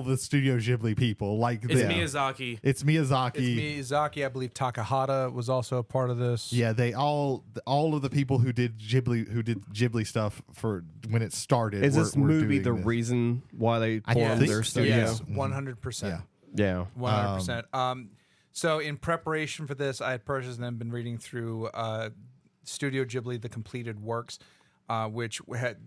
the Studio Ghibli people. Like It's Miyazaki. It's Miyazaki. It's Miyazaki. I believe Takahata was also a part of this. Yeah, they all of the people who did Ghibli stuff for when it started. Is this were movie doing the this. reason why they formed think their so, studio? Yes, 100%. Yeah. 100%. So in preparation for this, I had purchased and then been reading through Studio Ghibli, the completed works, which had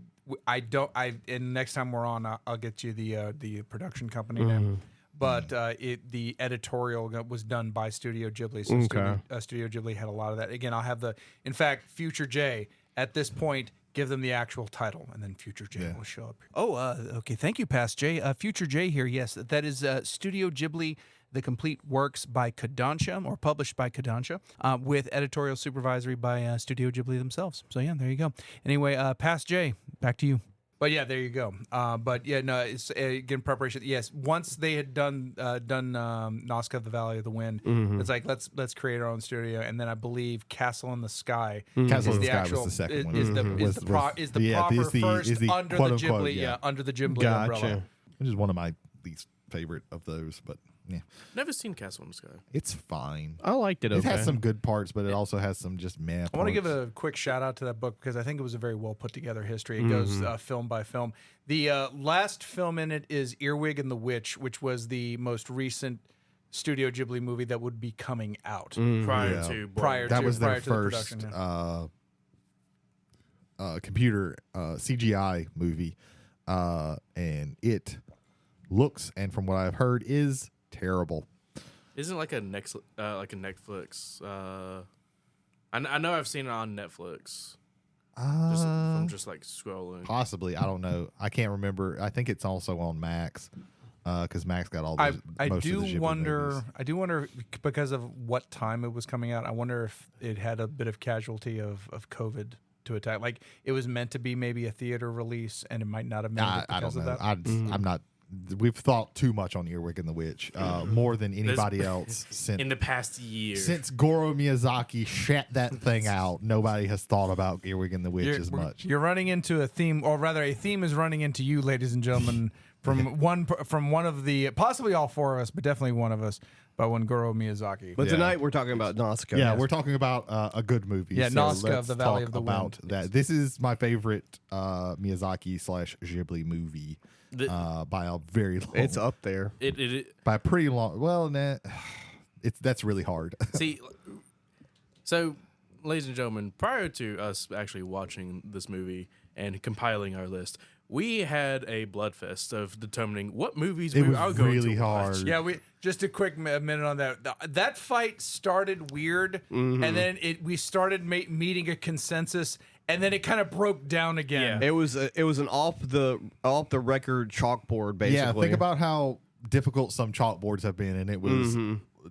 and next time we're on, I'll get you the production company name. But the editorial was done by Studio Ghibli, so Studio Ghibli had a lot of that. Again, I'll have in fact, Future J at this point. Give them the actual title, and then Future J will show up. Oh, okay. Thank you, Past J. Future J here. Yes, that is Studio Ghibli, the complete works by Kodansha, or published by Kodansha, with editorial supervisory by Studio Ghibli themselves. So, yeah, there you go. Anyway, Past J, back to you. But yeah, there you go. But yeah, no, it's again preparation. Yes, once they had done Nausicaä of the Valley of the Wind, it's like let's create our own studio, and then I believe Castle in the Sky. Castle is in the Sky actual, was the second one. Is the proper first under the Ghibli under the Ghibli umbrella. Which is one of my least favorite of those, but yeah, Never seen Castle in the Sky. it's fine. I liked it. It has some good parts, but it also has some just meh. I want to give a quick shout out to that book because I think it was a very well put together history. It goes film by film. The last film in it is Earwig and the Witch, which was the most recent Studio Ghibli movie that would be coming out Prior to that was their prior to the first production, computer CGI movie, and it looks and from what I've heard is terrible. Isn't it like a Netflix? I know I've seen it on Netflix. From just like scrolling. Possibly, I don't know. I can't remember. I think it's also on Max, because Max got all those. I most do of the Ghibli wonder. movies. I do wonder because of what time it was coming out. I wonder if it had a bit of casualty of COVID to attack. Like it was meant to be maybe a theater release, and it might not have been I because don't of know. that. I'm not. We've thought too much on Earwig and the Witch, more than anybody else since In the past year. since Goro Miyazaki shat that thing out. Nobody has thought about Earwig and the Witch as much. You're running into a theme, or rather, a theme is running into you, ladies and gentlemen, from one of the possibly all 4 of us, but definitely one of us, by one Goro Miyazaki. But Yeah. tonight we're talking about Nausicaä. Yeah, we're talking about a good movie. Yeah, so Nausicaä of let's the Valley talk of the about Wind. that. This is my favorite Miyazaki / Ghibli movie by a very long. It's up there. by a pretty long. Well, nah, that's really hard. See, so, ladies and gentlemen, prior to us actually watching this movie and compiling our list, we had a bloodfest of determining what movies It we was are going really to watch. hard. Yeah, we just a quick minute on that. That fight started weird, and then we started meeting a consensus, and then it kind of broke down again. Yeah. It was an off the record chalkboard basically. Yeah, think about how difficult some chalkboards have been, and it was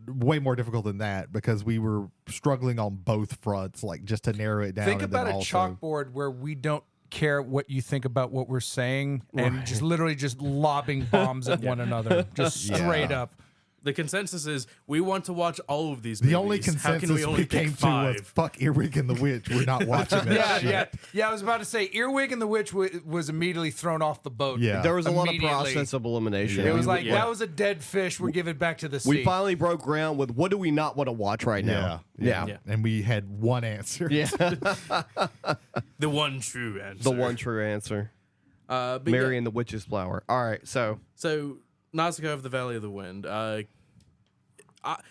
way more difficult than that because we were struggling on both fronts, like just to narrow it down. Think and then about a also, chalkboard where we don't care what you think about what we're saying, and just literally just lobbing bombs at one another, just straight up. The consensus is we want to watch all of these movies. The only How consensus can we only pick came to was 5? fuck Earwig and the Witch. We're not watching that shit. Yeah. I was about to say Earwig and the Witch was immediately thrown off the boat. Yeah. There was a lot of Immediately. process of elimination. It was We- like that was a dead fish. We're giving it back to the sea. we finally broke ground with what do we not want to watch right now? Yeah. And we had one answer. Yeah. The one true answer. The one true answer. But Mary yeah, and the Witch's Flower. All right, so Nausicaä of the Valley of the Wind. I want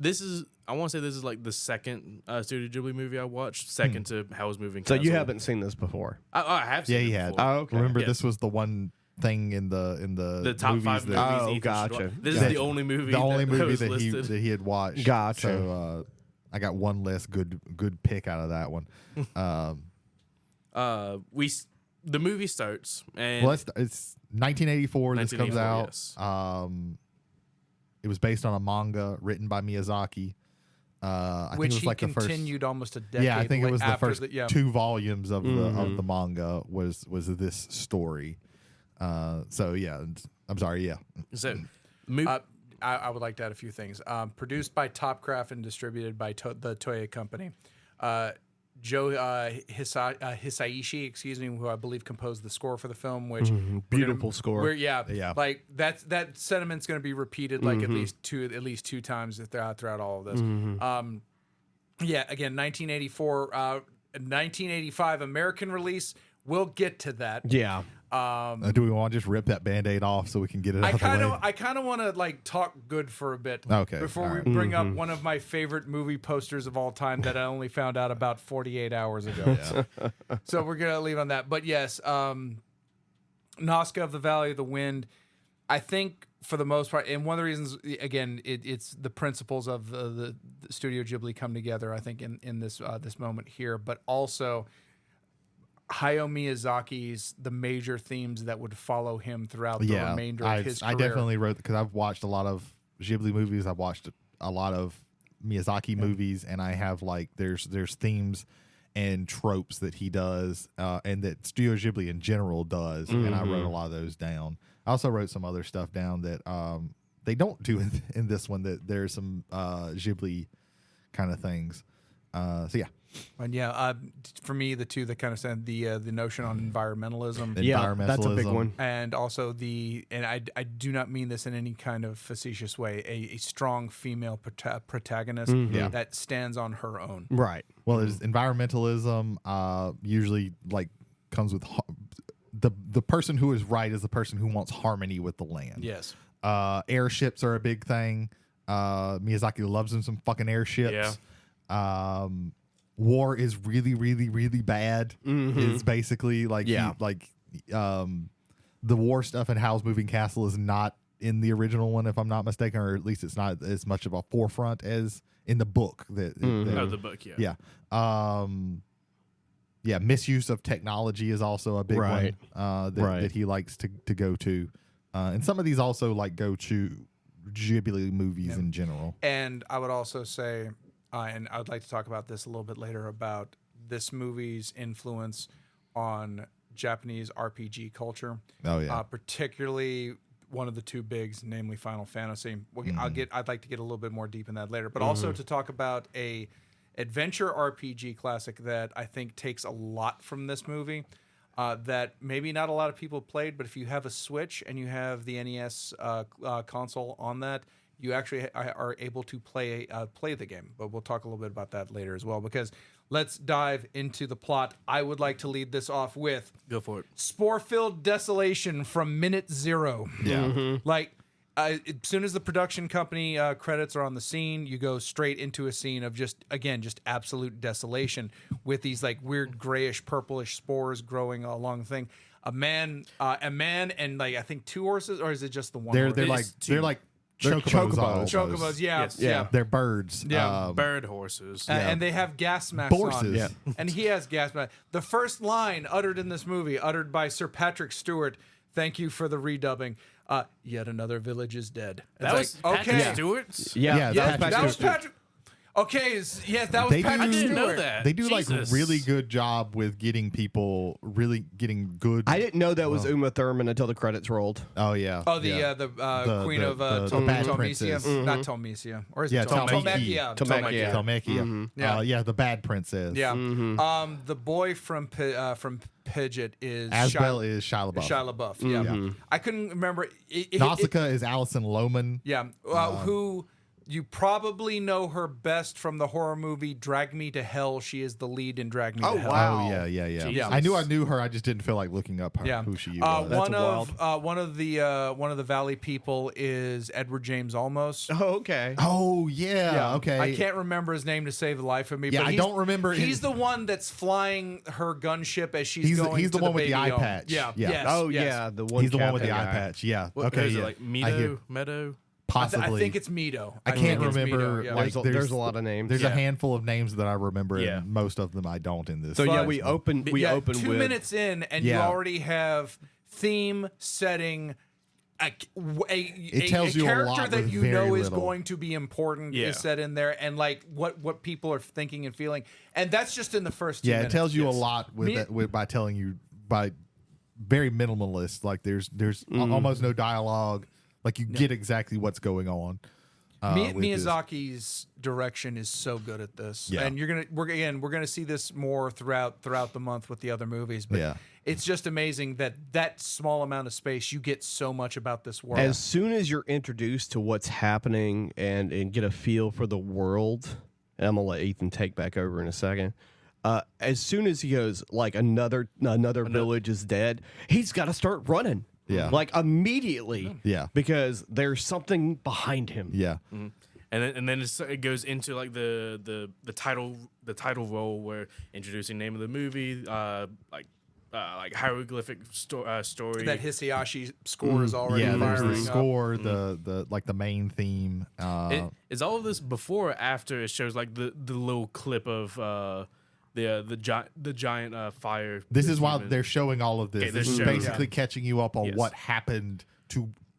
to say this is like the second Studio Ghibli movie I watched, second to Howl's Moving so Castle. you haven't seen this before. I have seen Yeah, it he had. before. Oh, okay. Remember, Yeah. this was the one thing in the The top movies 5 movies. that, Oh, Ethan should gotcha. watch. This Gotcha. is the only movie. the only movie was that listed. he had watched. Gotcha. So I got one less good pick out of that one. The movie starts and Well, it's 1984. This comes 1984, out. yes. It was based on a manga written by Miyazaki. I think which it was he like the first. continued almost a decade. Yeah, I think it was the after first yeah. 2 volumes of the manga was this story. So yeah, I'm sorry. Yeah, so movie. I would like to add a few things. Produced by Topcraft and distributed by the Toei Company. Hisaishi, excuse me, who I believe composed the score for the film, which Beautiful score. Yeah. like that sentiment's going to be repeated like at least two times throughout all of this. Yeah, again, 1984, 1985 American release. We'll get to that. Yeah. do we want to just rip that Band-Aid off so we can get it out of the way? I kind of want to like talk good for a bit. Okay, Before all we right. bring up one of my favorite movie posters of all time that I only found out about 48 hours ago. So we're gonna leave on that. But yes, Nausicaä of the Valley of the Wind. I think for the most part, and one of the reasons, again, it's the principles of the Studio Ghibli come together. I think in this this moment here, but also Hayao Miyazaki's the major themes that would follow him throughout the remainder of his career. I definitely wrote, because I've watched a lot of Ghibli movies. I've watched a lot of Miyazaki movies, and I have like there's themes and tropes that he does, and that Studio Ghibli in general does, and I wrote a lot of those down. I also wrote some other stuff down that they don't do in this one. That there's some Ghibli kind of things. So yeah. And yeah, for me, the two that kind of said the notion on environmentalism. Yeah, that's a big one. And also and I do not mean this in any kind of facetious way, a strong female protagonist that stands on her own. Right. Well, there's environmentalism. Usually, like comes with the person who is right is the person who wants harmony with the land. Yes. Airships are a big thing. Miyazaki loves him some fucking airships. Yeah. War is really, really, really bad. It's basically like the war stuff in Howl's Moving Castle is not in the original one, if I'm not mistaken, or at least it's not as much of a forefront as in the book. The book, yeah. Yeah. Misuse of technology is also a big one that he likes to go to, and some of these also like go to Ghibli movies in general. And I would also say, and I would like to talk about this a little bit later, about this movie's influence on Japanese RPG culture. Oh yeah. Particularly one of the two bigs, namely Final Fantasy. I'd like to get a little bit more deep in that later, but also to talk about a adventure RPG classic that I think takes a lot from this movie. That maybe not a lot of people played, but if you have a Switch and you have the NES console on that, you actually are able to play the game. But we'll talk a little bit about that later as well, because let's dive into the plot. I would like to lead this off with Go for it. Spore-filled desolation from minute zero. Yeah. Like, as soon as the production company credits are on the scene, you go straight into a scene of just absolute desolation with these like weird grayish, purplish spores growing along the thing. A man, and like I think two horses, or is it just the one? They're horse? like chocobos. almost. Chocobos, yeah. They're birds. Yeah. Bird horses. And they have gas masks Horses. on. Yeah. And he has gas masks. The first line uttered in this movie, uttered by Sir Patrick Stewart, thank you for the redubbing, yet another village is dead. It's That was like, Patrick okay. Stewart's? Yeah. Yeah, Yeah, Patrick that was Stewart. Patrick. Okay, yes, that was They Patrick do- I didn't know Stewart. that. They do like Jesus. really good job with getting people really getting good. I didn't know that was Uma Thurman until the credits rolled. Oh yeah. Oh, the yeah. Queen of the bad Tomesia, princess. not Tomesia, or is Yeah, it Tomeki. Tomeki? Tomeki. Yeah. Yeah, the bad princess. Yeah. The boy from Pidgeot is Asbel is Shia LaBeouf. Shia LaBeouf. Yeah. I couldn't remember. Nausicaa is Alison Lohman. Yeah. Who you probably know her best from the horror movie Drag Me to Hell. She is the lead in Drag Me to Hell. wow. Oh yeah. Jesus. I knew her. I just didn't feel like looking up her, Yeah. who she was. One of the Valley people is Edward James Olmos. Oh, okay. Oh yeah. Okay. I can't remember his name to save the life of me. Yeah, but I don't remember He's his- the one that's flying her gunship as she's He's the- going. he's the to one with the baby eye dome. patch. Yeah. Yeah. Yes, Oh yes. yeah, the one. He's the one with the eye captain guy. patch. Yeah. What, Okay. is Yeah. it like I hear- Meadow? possibly. I think it's Mito. I think can't it's remember. Mito, yeah. Like, There's a lot of names. There's Yeah. a handful of names that I remember, Yeah. and most of them I don't in this. So yeah, But- we open 2 with minutes in, and you Yeah. already have theme, setting. It tells you a character lot that with you very know is little. going to be important Yeah. is set in there, and like what people are thinking and feeling, and that's just in the first 2 yeah, minutes. it tells you Yes. a lot with, Me- that, by telling you by very minimalist. Like there's almost no dialogue. Like you get exactly what's going on. with this. Miyazaki's direction is so good at this, Yeah. and we're gonna see this more throughout the month with the other movies. But Yeah. it's just amazing that small amount of space you get so much about this world. as soon as you're introduced to what's happening and get a feel for the world, and I'm gonna let Ethan take back over in a second. As soon as he goes like another village is dead, he's got to start running. Yeah. like immediately. Yeah. because there's something behind him. Yeah. And then it goes into like the title role where introducing name of the movie, like hieroglyphic story. that Hisayashi score is already Yeah, there's firing the up. score, the like the main theme. Is all of this before or after it shows like the little clip of the giant fire? This is why human? they're showing all of this. Okay, This they're is showing- basically catching you up on Yes. what happened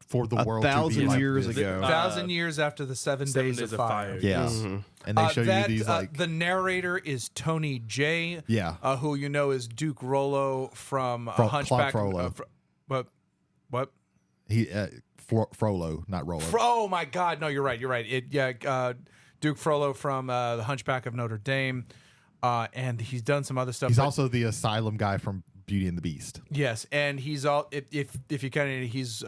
for the world to be 1,000 like years this. ago. 1,000 years after the 7 days of fire. Yeah, and they show that, you these like the narrator is Tony J. Yeah. Who you know is Duke Rollo from Clark Hunchback. Frollo. What? he Frollo, not Rollo. Oh my God! No, you're right. You're right. Duke Frollo from the Hunchback of Notre Dame, and he's done some other stuff. He's but- also the asylum guy from Beauty and the Beast. yes, and he's all if you kind of he's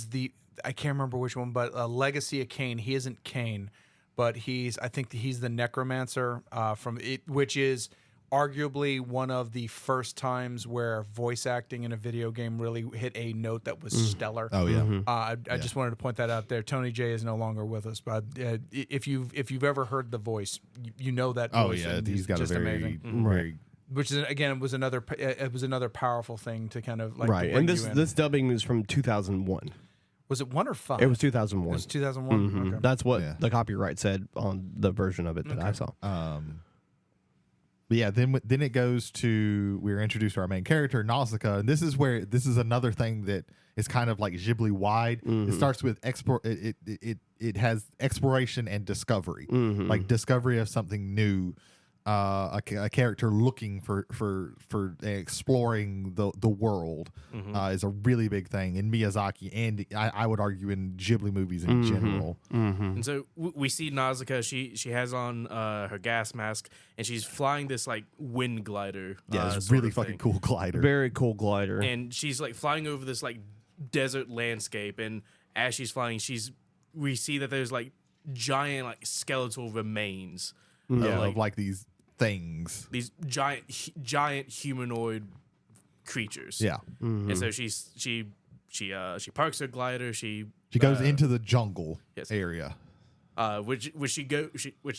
the I can't remember which one, but Legacy of Kain. He isn't Kain, but I think he's the necromancer from it, which is arguably one of the first times where voice acting in a video game really hit a note that was stellar. Oh yeah, I just wanted to point that out there. Tony J is no longer with us, but if you've ever heard the voice, you know that. oh voice, yeah. and He's got a just very, amazing. very Which is again it was another powerful thing to kind of like Right, to bring and this you in. this dubbing is from 2001. Was it 1 or 5? It was It 2001. was 2001. Okay. That's what Yeah. the copyright said on the version of it that I saw. But yeah, then it goes to we're introduced to our main character Nausicaa, and this is another thing that is kind of like Ghibli wide. It starts with it has exploration and discovery, like discovery of something new. A character looking for exploring the world is a really big thing in Miyazaki, and I would argue in Ghibli movies in general. And so we see Nausicaa. She has on her gas mask, and she's flying this like wind glider. Yeah, it's sort really of fucking thing. cool glider. Very cool glider. And she's like flying over this like desert landscape. And as she's flying, we see that there's like giant like skeletal remains. Of like these things. These giant humanoid creatures. Yeah, And so she parks her glider. She goes into the jungle yes. area. which she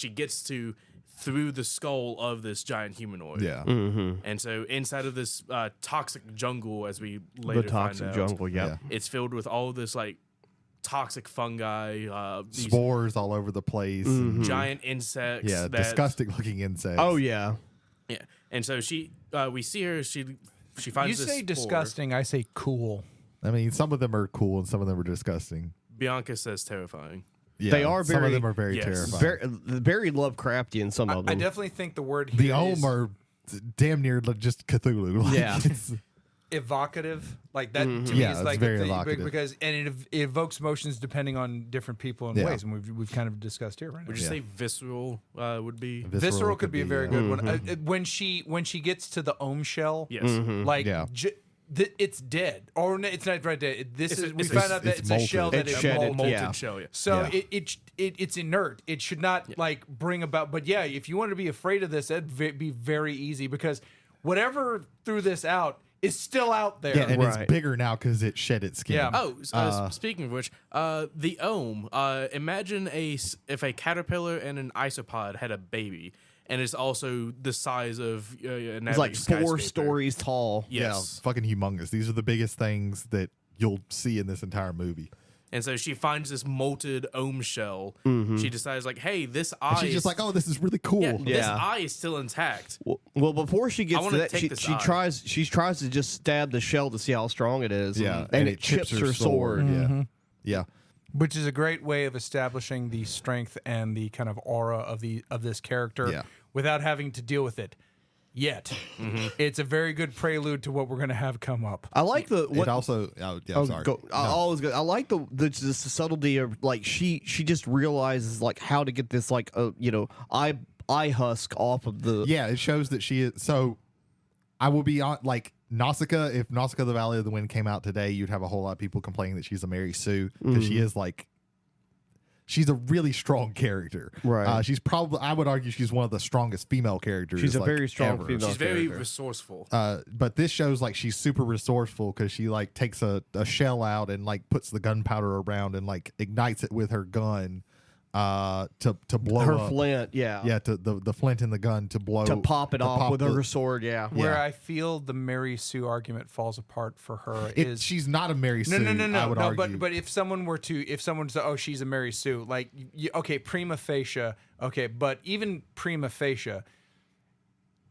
gets to through the skull of this giant humanoid. Yeah. And so inside of this toxic jungle, as we later the toxic find out, jungle, yeah. it's filled with all this like toxic fungi, these Spores all over the place. and- giant insects. Yeah, that, disgusting looking insects. Oh yeah. Yeah, and so we see her. She finds You this say spore. disgusting, I say cool. I mean, some of them are cool and some of them are disgusting. Bianca says terrifying. Yeah, They are some very- of them are very Yes. terrifying. Very Lovecraftian. Some of I them. definitely think the word The here is Ohm are damn near just Cthulhu. Like, Yeah. it's- evocative. Like that to me Yeah, is it's like very the thing, evocative. because it evokes emotions depending on different people and Yeah. ways, and we've kind of discussed here right now. Would you say visceral would be? Visceral could be a very yeah. good one. When she gets to the Ohm shell, Yes. like Yeah. it's dead, or it's not right dead. This It's- is we it's- found out that it's it's a shell molted. that It's is shedded, molted. yeah. Shell, yeah. So Yeah. it's inert. It should not like bring about. But yeah, if you want to be afraid of this, that'd be very easy, because whatever threw this out is still out there. Yeah, and Right. it's bigger now because it shed its skin. Yeah. Oh, speaking of which, the Ohm. Imagine if a caterpillar and an isopod had a baby, and it's also the size of an It's like average 4 skyscraper. stories tall. Yes. Yeah, fucking humongous. These are the biggest things that you'll see in this entire movie. And so she finds this molted Ohm shell. She decides, like, hey, this eye. And she's is- just like, oh, this is really cool. yeah, this Yeah. eye is still intact. Well, before she gets to wanna that, take this she eye. tries to just stab the shell to see how strong it is. Yeah, and it chips her sword. Yeah, yeah. Which is a great way of establishing the strength and the kind of aura of this character Yeah. without having to deal with it yet. It's a very good prelude to what we're going to have come up. I like the what. It also, oh, yeah, sorry. I like the subtlety of like she just realizes like how to get this like eye husk off of the Yeah, it shows that she is. So I will be on like Nausicaä. If Nausicaä the Valley of the Wind came out today, you'd have a whole lot of people complaining that she's a Mary Sue, because she is like, she's a really strong character. Right. She's probably, I would argue, she's one of the strongest female characters. She's a like, very strong ever. female. She's very character. resourceful. But this shows like she's super resourceful, because she like takes a shell out and like puts the gunpowder around and like ignites it with her gun to blow her up. flint. Yeah. Yeah, to the flint in the gun to blow, To pop it off pop with the- her sword. Yeah. Where Yeah. I feel the Mary Sue argument falls apart for her It, is she's not a Mary Sue. no, I would argue. but if someone said, oh, she's a Mary Sue, like, okay, prima facie, okay, but even prima facie,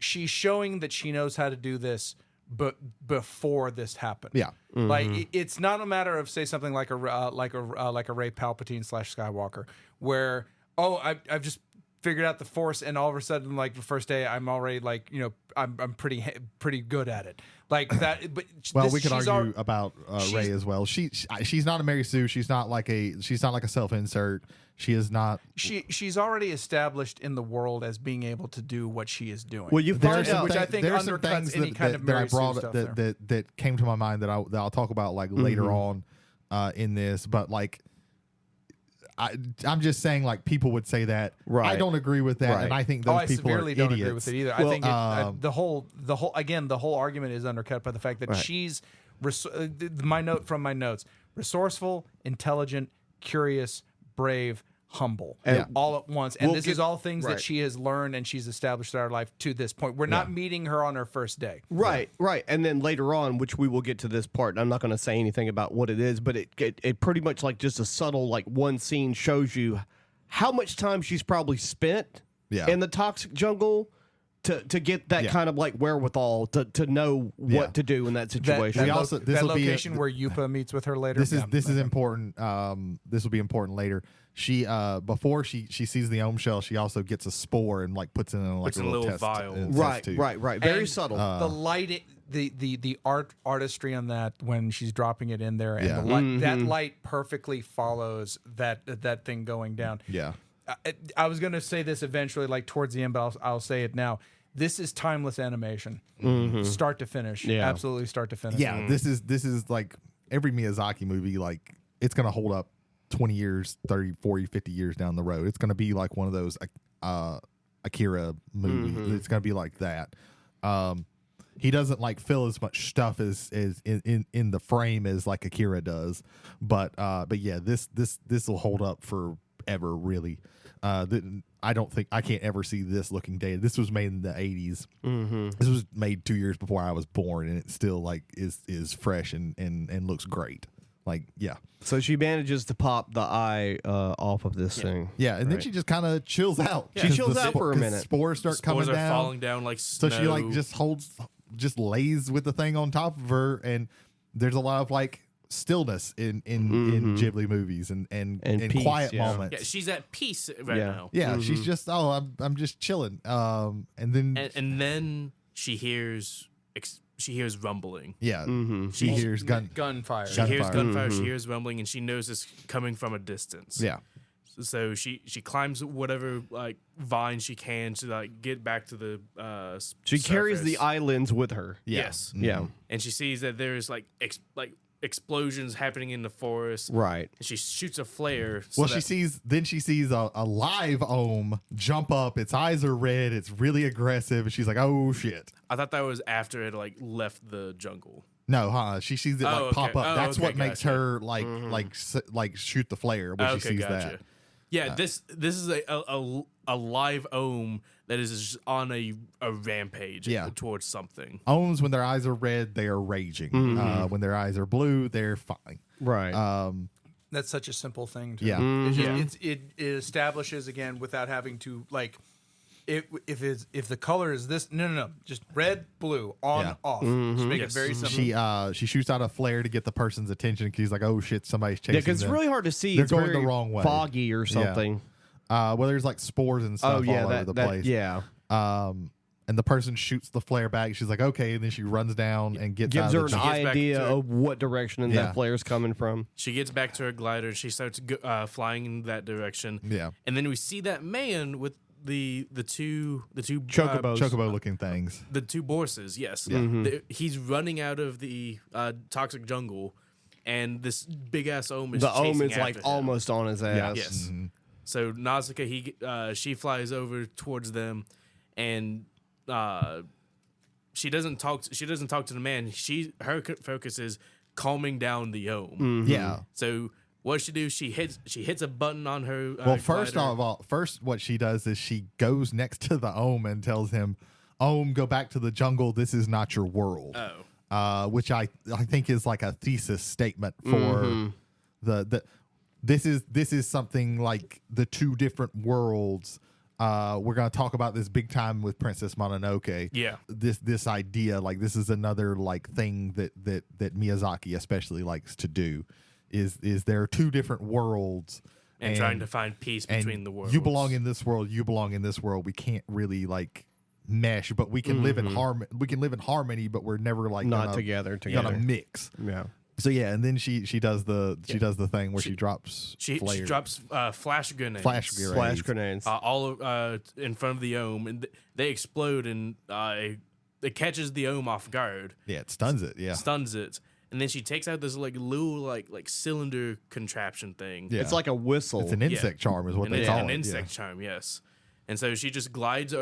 she's showing that she knows how to do this, but before this happened. Yeah. Like it's not a matter of say something like a Ray Palpatine / Skywalker, where I've just figured out the Force, and all of a sudden, like the first day, I'm already like I'm pretty good at it, like that. But Well, we could she's argue about Ray she's- as well. She's not a Mary Sue. She's not like a self-insert. She is not. She's already established in the world as being able to do what she is doing. Well, you There are find some out. which I things- think there are some undercuts things any kind of that I Mary Sue brought stuff that came to my mind that I'll talk about like later on in this. But like, I'm just saying, like, people would say that. Right. I don't agree with that, Right. and I think those I people severely are don't idiots. agree with it either. Well, I think the whole argument is undercut by the fact that Right. she's my notes: resourceful, intelligent, curious, brave, humble, And all at once. And we'll this get- is all things right. that she has learned and she's established in our life to this point. We're not meeting her on her first day. Right, right. And then later on, which we will get to this part, and I'm not going to say anything about what it is, but it pretty much like just a subtle, like one scene shows you how much time she's probably spent Yeah. in the toxic jungle to get that Yeah. kind of like wherewithal to know what Yeah. to do in that situation. We also- this that will be a- location where Yupa meets with her later. This is Yeah. important. This will be important later. She before she sees the Ohm shell, she also gets a spore and like puts it in like Puts a in a little little test, vial. test Right, tube. right. Very And subtle. The light, the artistry on that when she's dropping it in there, and Yeah. the light, that light perfectly follows that thing going down. Yeah. I was gonna say this eventually, like towards the end, but I'll say it now. This is timeless animation, start to finish. Yeah. Absolutely, start to finish. Yeah, this is like every Miyazaki movie, like it's going to hold up 20 years, 30, 40, 50 years down the road. It's going to be like one of those Akira movies. It's going to be like that. He doesn't like fill as much stuff as in the frame as like Akira does. But yeah, this will hold up forever, really. I can't ever see this looking dated. This was made in the 80s. This was made 2 years before I was born, and it still like is fresh and looks great. Like, yeah. So she manages to pop the eye off of this thing. Yeah, and then she just kind of chills out. Yeah. She 'Cause chills the out for a 'cause minute. Spores start Spores coming are down. falling down like snow. So she like just lays with the thing on top of her, and there's a lot of like stillness in Ghibli movies and peace, quiet yeah. moments. Yeah, she's at peace right now. Yeah, she's just I'm just chilling. And then she hears rumbling. she hears gunfire. She hears gunfire. She hears rumbling, and she knows it's coming from a distance. Yeah. So she climbs whatever like vine she can to like get back to the. She carries surface. the islands with her. Yes. Yeah. And she sees that there's like explosions happening in the forest. Right. And she shoots a flare. Well, she sees a live ohm jump up. Its eyes are red. It's really aggressive, and she's like, "Oh shit!" I thought that was after it like left the jungle. No, she sees it like pop up. That's what makes gotcha. her like shoot the flare when she sees that. Yeah, this is a live ohm that is just on a rampage towards something. Ohms, when their eyes are red, they are raging. When their eyes are blue, they're fine. Right. That's such a simple thing. Yeah. It establishes again without having to like. If the color is this, no, just red, blue, on, off. Just make it very simple. She shoots out a flare to get the person's attention because he's like, oh shit, somebody's chasing them. Yeah, because it's really hard to see. They're It's going very the wrong way. foggy or something. Well, there's like spores and stuff all over the place. Yeah. And the person shoots the flare back. She's like, okay, and then she runs down and gets Gives out her of an the back idea to- of what direction that flare's coming from. She gets back to her glider. She starts flying in that direction. Yeah. And then we see that man with the two Chocobos. chocobo looking things. the two horses. Yes. He's running out of the toxic jungle, and this big ass ohm is The chasing ohm is after like him. almost on his ass. Yes. So Nausicaä, she flies over towards them, and she doesn't talk to the man. Her focus is calming down the ohm. Yeah. So what she do? She hits a button on her. Well, first glider. first what she does is she goes next to the ohm and tells him, "Ohm, go back to the jungle. This is not your world." Which I think is like a thesis statement for the this is something like the two different worlds. We're gonna talk about this big time with Princess Mononoke. Yeah. This idea, like this is another like thing that Miyazaki especially likes to do, is there are two different worlds and trying to find peace between the worlds. You belong in this world. You belong in this world. We can't really like mesh, but we can live in harmony. We can live in harmony, but we're never like Not gonna, together. Gonna mix. Yeah. So yeah, and then she does the thing where she drops She drops flash grenades. Flash grenades. Flash grenades. All in front of the ohm, and they explode, and it catches the ohm off guard. Yeah, it stuns it. Yeah. Stuns it, and then she takes out this like little like cylinder contraption thing. Yeah. It's like a whistle. It's an insect charm, is what they call it. An insect charm, yes. And so she just glides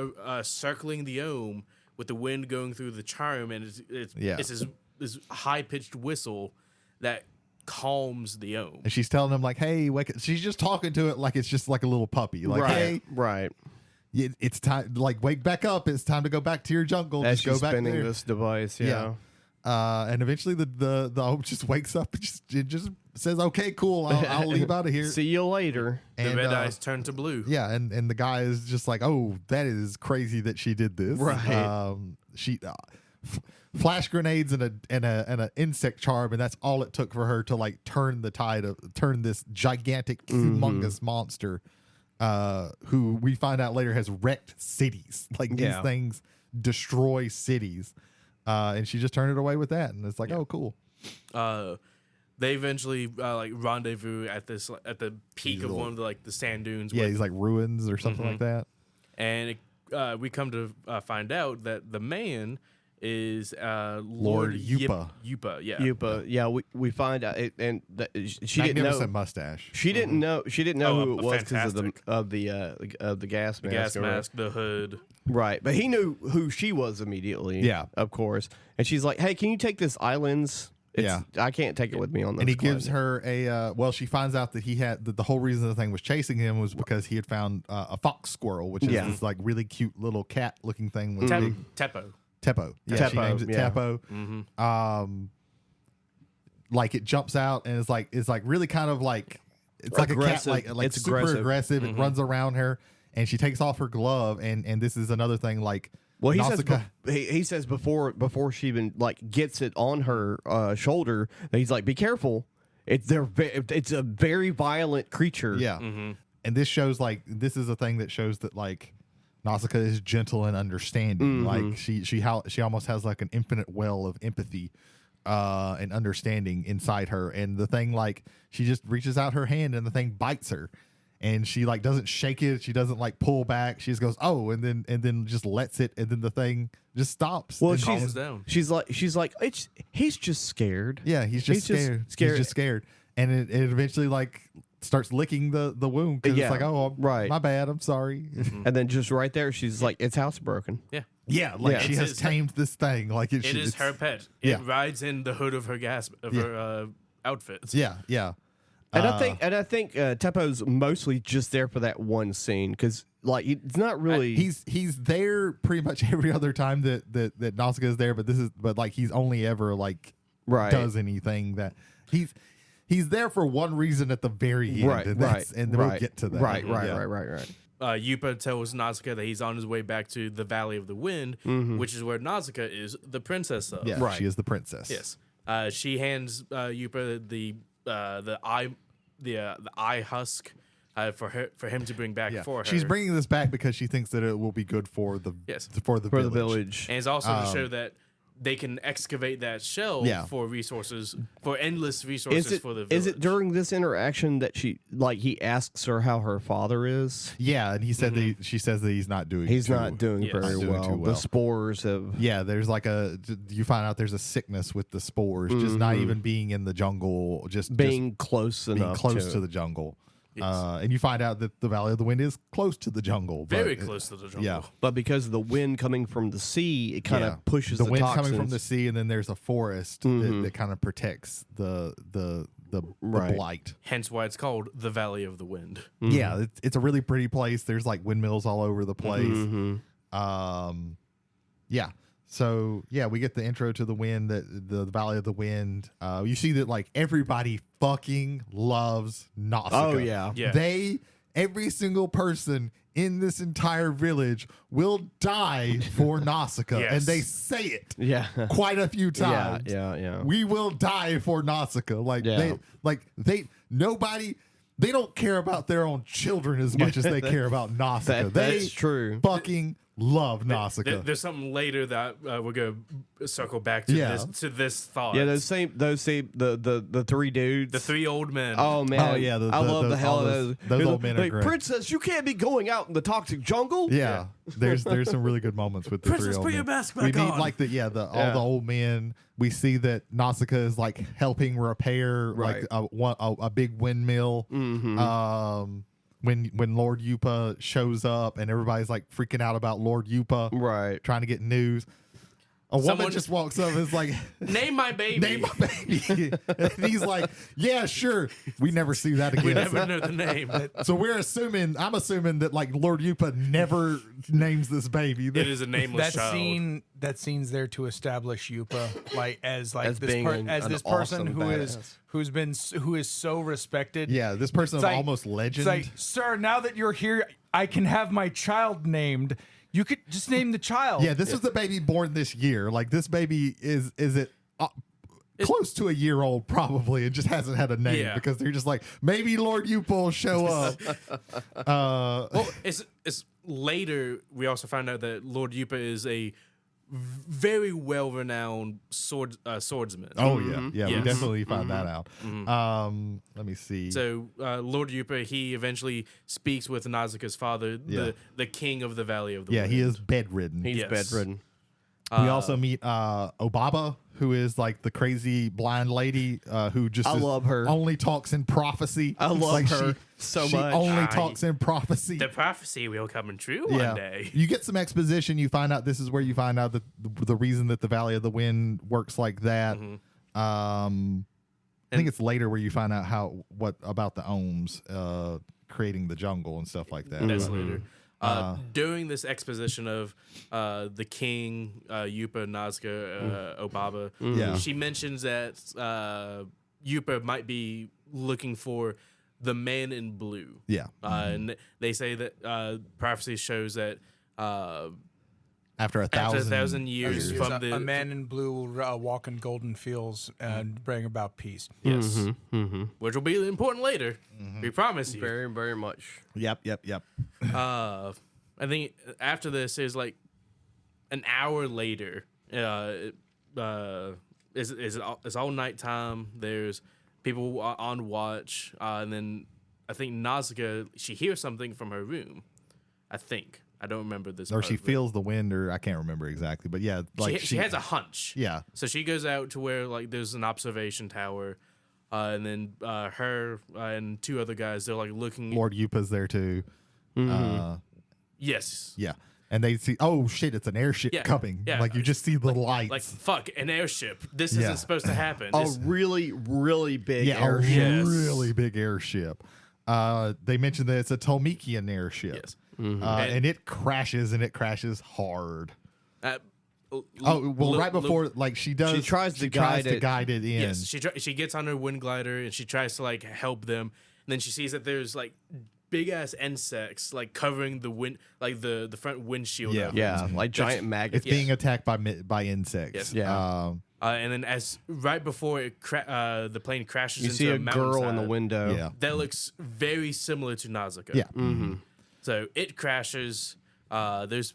circling the ohm with the wind going through the charm, and it's this high pitched whistle that calms the ohm. And she's telling him like, "Hey, wake!" She's just talking to it like it's just like a little puppy. Like, "Hey, Right. it's time. Like, wake back up. It's time to go back to your jungle. As Just go she's back spinning there." this device. Yeah. And eventually the ohm just wakes up and it just says, "Okay, cool. I'll leave out of here." See you later. The And, red eyes turn to blue. Yeah, and the guy is just like, "Oh, that is crazy that she did this." Right. She flash grenades and an insect charm, and that's all it took for her to like turn this gigantic, humongous monster, who we find out later has wrecked cities. Like these things destroy cities, and she just turned it away with that, and it's like, oh, cool. They eventually like rendezvous at the peak of one of the sand dunes. Yeah, these like ruins or something like that. And we come to find out that the man is Lord Yupa. Yupa, yeah. Yupa. Yeah, we find out, and she didn't Magnificent know. mustache. She didn't know. She didn't know who it was because fantastic. of the gas mask. The gas mask, the hood. Right, but he knew who she was immediately. Yeah. of course. And she's like, "Hey, can you take this islands? I can't take it with me on this." And he gives her a she finds out that he had that the whole reason the thing was chasing him was because he had found a fox squirrel, which is this like really cute little cat looking thing with big Teppo. Yeah, she names it yeah. Teppo. Like it jumps out and it's like really kind of like it's like Aggressive. a cat, like It's super aggressive. aggressive. It runs around her and she takes off her glove and this is another thing like Well, he Nausicaä- says he says before she even like gets it on her shoulder, that he's like, "Be careful! It's a very violent creature." Yeah. And this shows like this is a thing that shows that like Nausicaä is gentle and understanding. Like she almost has like an infinite well of empathy and understanding inside her. And the thing like she just reaches out her hand and the thing bites her. And she like doesn't shake it. She doesn't like pull back. She just goes, "Oh," and then just lets it, and then the thing just stops. Well, And calms down. She's like, he's just scared. yeah, he's just scared. He's just scared, and it eventually like starts licking the wound because Yeah, it's like, "Oh, right. my bad. I'm sorry." And then just right there, she's like, "It's housebroken." Yeah. Yeah, like Yeah. she It's- has it's- tamed this thing. Like It is her pet. It yeah. rides in the hood of her her outfit. Yeah, yeah. And I think Teppo's mostly just there for that one scene because like it's not really. He's there pretty much every other time that Nausicaä is there, but like he's only ever like Right. does anything that he's there for one reason at the very end, Right, and right, and then we'll get to that. Right. Yupa tells Nausicaä that he's on his way back to the Valley of the Wind, which is where Nausicaä is the princess of. Yeah, Right. she is the princess. Yes. She hands Yupa the eye husk for him to bring back Yeah. for her. She's bringing this back because she thinks that it will be good for the Yes. for the For village. the village. and it's also to show that they can excavate that shell Yeah. for resources, for endless resources for the village. Is it during this interaction that he asks her how her father is? Yeah, and he said that she says that he's not doing. He's too- not doing Yes. very Not doing well. too well. The spores have. Yeah, there's like you find out there's a sickness with the spores, just not even being in the jungle, just Being close being enough close to the jungle. And you find out that the Valley of the Wind is close to the jungle. very but close to the jungle? Yeah. But because of the wind coming from the sea, it kind Yeah. of pushes the wind's toxins. coming from the sea, and then there's a forest that kind of protects the Right. blight. Hence why it's called the Valley of the Wind. Yeah, it's a really pretty place. There's like windmills all over the place. Yeah. So yeah, we get the intro to the wind, the Valley of the Wind. You see that like everybody fucking loves Nausicaä. Oh, yeah. Yeah. Every single person in this entire village will die for Nausicaä, Yes. and they say it Yeah. quite a few times. Yeah. We will die for Nausicaä. They don't care about their own children as much as they care about Nausicaä. That's true. Fucking love Nausicaä. There's something later that we're gonna circle back to Yeah. this thought. Yeah, those the three dudes. the three old men. Oh man! Oh, yeah, I love the hell all of those those. old men are Like, great. Princess, you can't be going out in the toxic jungle. Yeah, there's some really good moments with the Princess, three old put men. your mask We back meet on. like all the old men. We see that Nausicaä is like helping repair Right. like a big windmill. When Lord Yupa shows up and everybody's like freaking out about Lord Yupa, Right. trying to get news. A woman Someone- just walks up and is like, Name my baby. "Name my baby," and he's like, "Yeah, sure." We never see that again. We never know the name. So I'm assuming that like Lord Yupa never names this baby. It is a nameless child. That scene's there to establish Yupa as As this being an this person awesome who is so respected. Yeah, this person It's of like- almost It's legend. like, sir, now that you're here, I can have my child named. You could just name the child. yeah, this was the baby born this year. Like this baby is it close to a year old probably, and just hasn't had a name Yeah. because they're just like maybe Lord Yupa will show up. Well, it's later we also found out that Lord Yupa is a very well-renowned swordsman. Oh yeah, we Yes. definitely found that out. Let me see. So Lord Yupa, he eventually speaks with Nausicaa's father, Yeah. the king of the Valley of the yeah, Wind. he is bedridden. He's Yes. bedridden. We also meet Obaba, who is like the crazy blind lady who just I love her. only talks in prophecy. I love Like, her so she much. only talks in prophecy. The prophecy will come true one day. You get some exposition. You find out this is where you find out that the reason that the Valley of the Wind works like that. I think it's later where you find out what about the Ohms creating the jungle and stuff like that. That's But- later. During this exposition of the king, Yupa, Nausicaa, Obaba, Yeah. she mentions that Yupa might be looking for the man in blue. Yeah. And they say that prophecy shows that After a After thousand, 1,000 years Because from the a man in blue will walk in golden fields and bring about peace. yes, which will be important later. We promise you. Very, very much. Yep. I think after this is like an hour later. It's all nighttime. There's people on watch, and then I think Nausicaä, she hears something from her room. I don't remember this. Or part she of it. feels the wind, or I can't remember exactly, but yeah, like She has a hunch. yeah, So she goes out to where like there's an observation tower, and then her and two other guys, they're like looking. Lord Yupa's there too. Yes. Yeah, and they see, oh shit, it's an airship Yeah, coming. yeah. Like you just see the lights. Like fuck, an airship. This Yeah. isn't supposed to happen. A This- really, really big yeah, airship. Yes. a really big airship. They mentioned that it's a Tolmekian airship. yes. And it crashes, and it crashes hard. Uh, Oh well, right before like she does, She tries to guide it. guide it in. Yes, she gets on her wind glider and she tries to like help them. And then she sees that there's like big ass insects like covering the wind, like the front windshield. Yeah. of it. Yeah, like giant maggots. It's being attacked by insects. Yes. Yeah. And then as right before the plane crashes You into see a girl in the mountainside, window. Yeah. that looks very similar to Nausicaä. Yeah. So it crashes. There's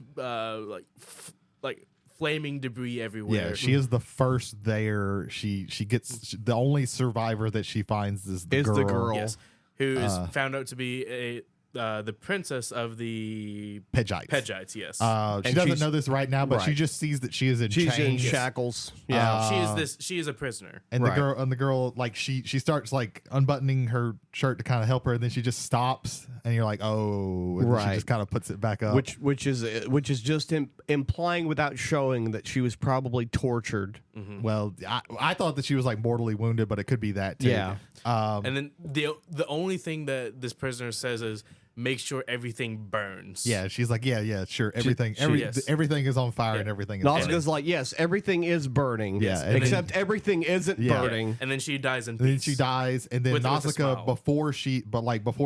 like flaming debris everywhere. Yeah, she is the first there. She gets the only survivor that she finds is the girl. Yes, who is found out to be the princess of the Pedgites. Pedgites. Yes, She And doesn't she's- know this right now, but she right. just sees that she is in She's in chains. shackles. Yeah. she is a prisoner. And Right. the girl like she starts like unbuttoning her shirt to kind of help her, and then she just stops, and you're like, oh, and then she Right. just kind of puts it back up. which is just implying without showing that she was probably tortured. well, I thought that she was like mortally wounded, but it could be that too. Yeah. And then the only thing that this prisoner says is make sure everything burns. Yeah, she's like, yeah, sure, everything, yes. everything is on fire and everything is. Nausicaa's like, yes, everything is burning. Yeah, and except everything isn't Yeah. burning. And then she dies in And then peace. she dies, and then With a Nausicaa smile. before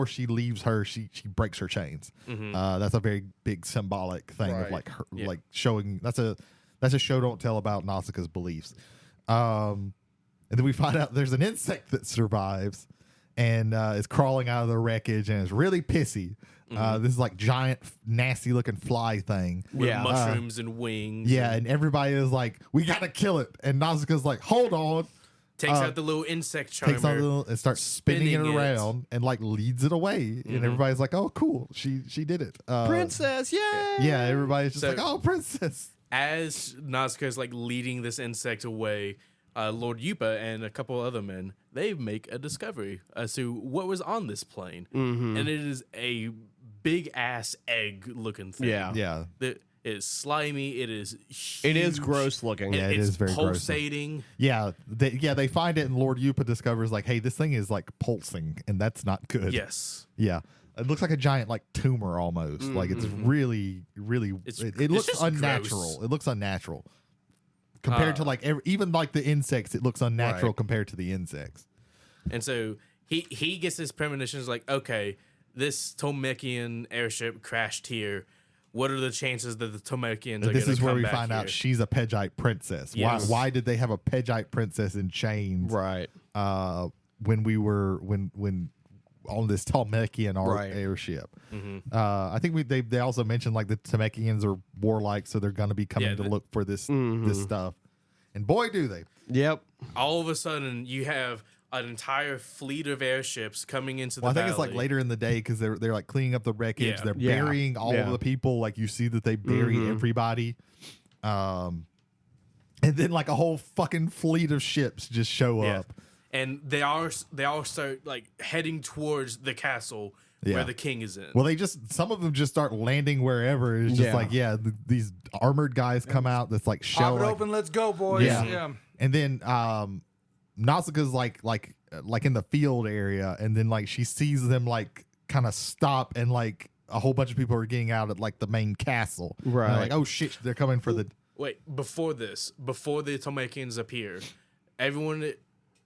she leaves her, she breaks her chains. That's a very big symbolic thing of Right. like her, Yeah. like showing that's a show don't tell about Nausicaa's beliefs. And then we find out there's an insect that survives and is crawling out of the wreckage and is really pissy. This is like giant, nasty looking fly thing. with Yeah. mushrooms and wings. Yeah, and everybody is like, "We gotta kill it," and Nausicaa's like, "Hold on." Takes out the little insect charmer. Takes on the little and starts spinning it spinning it. around and like leads it away, and everybody's like, "Oh, cool, she did it." Princess, yay! Yeah, everybody's just So- like, "Oh, princess." As Nausicaa is like leading this insect away, Lord Yupa and a couple other men, they make a discovery as to what was on this plane, and it is a big ass egg looking thing. Yeah. Yeah, It is slimy. It is huge. It is gross looking. Yeah, it it's is very gross. pulsating. yeah, they find it, and Lord Yupa discovers like, "Hey, this thing is like pulsing, and that's not good." Yes. Yeah. It looks like a giant like tumor almost. Like it's really, really. It's It looks just unnatural. gross. It looks unnatural compared to like even like the insects. It looks unnatural Right. compared to the insects. And so he gets his premonitions like, okay, this Tolmekian airship crashed here. What are the chances that the Tolmekians are going to come back This is where we find out here? she's a Pedgite princess. Yes. Why did they have a Pedgite princess in chains? Right. When we were when on this Tolmekian Right. airship. I think they also mentioned like the Tolmekians are warlike, so they're going to be coming Yeah, to the- look for this stuff. And boy, do they! Yep. All of a sudden, you have an entire fleet of airships coming into the Well, I think it's like valley. later in the day because they're like cleaning up the wreckage. Yeah. They're Yeah. burying all Yeah. of the people. Like you see that they bury everybody. And then like a whole fucking fleet of ships just show Yeah. up. And they all start like heading towards the castle Yeah. where the king is in. Well, some of them just start landing wherever. It's just Yeah. like, these armored guys come out that's like Pop shell. it Like, open, let's go, boys. Yeah. Yeah. and then Nausicaa's like in the field area, and then like she sees them like kind of stop, and like a whole bunch of people are getting out at like the main castle. And they're Right. like, oh shit, they're coming for the. Wait, before the Tolmekians appear, everyone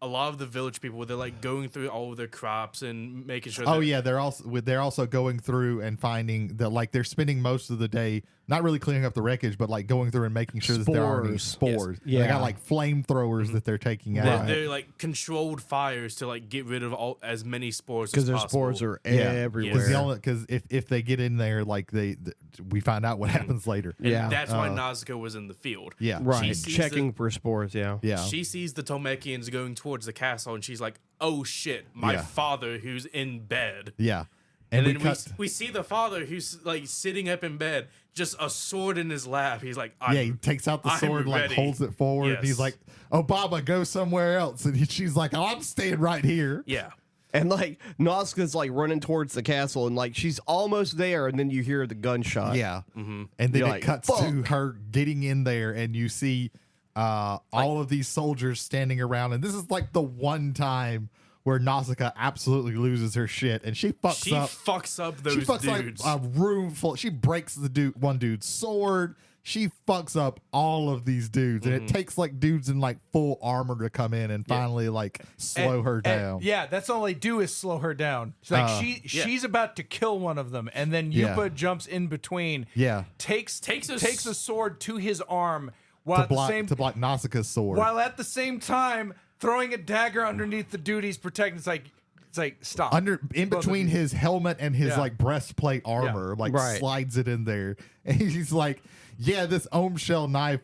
a lot of the village people, they're like going through all of their crops and making sure. Oh yeah, they're also going through and finding that like they're spending most of the day not really cleaning up the wreckage, but like going through and making sure that there aren't any spores. Yes. They got like flamethrowers that they're taking out. They're like controlled fires to like get rid of as many spores because as their possible. spores are Yeah. everywhere. Because if they get in there, like we find out what happens later. And Yeah. that's why Nausicaä was in the field. Yeah, Right, sees checking for spores. Yeah, yeah, She sees the Tolmekians going towards the castle, and she's like, "Oh shit, my Yeah. father who's in bed." yeah. And we then cut. we see the father who's like sitting up in bed, just a sword in his lap. He's like, Yeah, he takes out the I'm sword, like ready. holds it forward. And he's Yes. like, "Obama, go somewhere else." And she's like, "Oh, I'm staying right here." Yeah. and like Nausicaä's like running towards the castle, and like she's almost there, and then you hear the gunshot. Yeah. Mm-hmm. And then You're it like, cuts to her getting in there, and you see all of these soldiers standing around. And this is like the one time where Nausicaä absolutely loses her shit, and she fucks up. those She fucks dudes. like a room full. She breaks one dude's sword. She fucks up all of these dudes, and it takes like dudes in like full armor to come in and finally like slow her down. Yeah, that's all they do is slow her down. It's like she's about to kill one of them, and then Yeah. Yupa jumps in between. Yeah. takes Takes a a sword to his arm while at to block Nausicaa's sword. while at the same time throwing a dagger underneath the dude he's protecting. It's like stop. In Both of between you. his helmet and his Yeah. like breastplate armor, like Right. slides it in there, and he's like, "Yeah, this ohm shell knife,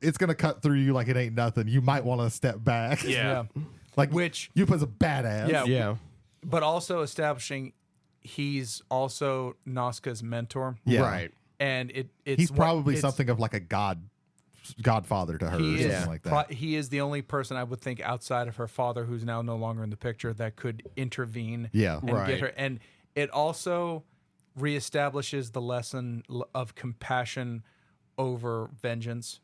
it's gonna cut through you like it ain't nothing. You might want to step back." Yeah. like Which- Yupa's a badass. Yeah. yeah. But also establishing he's also Nausicaä's mentor. Yeah. Right. And it's He's probably it's- something of like a godfather to her, or He something is, like that. he is the only person I would think outside of her father, who's now no longer in the picture, that could intervene Yeah. and Right. get her. And it also reestablishes the lesson of compassion over vengeance,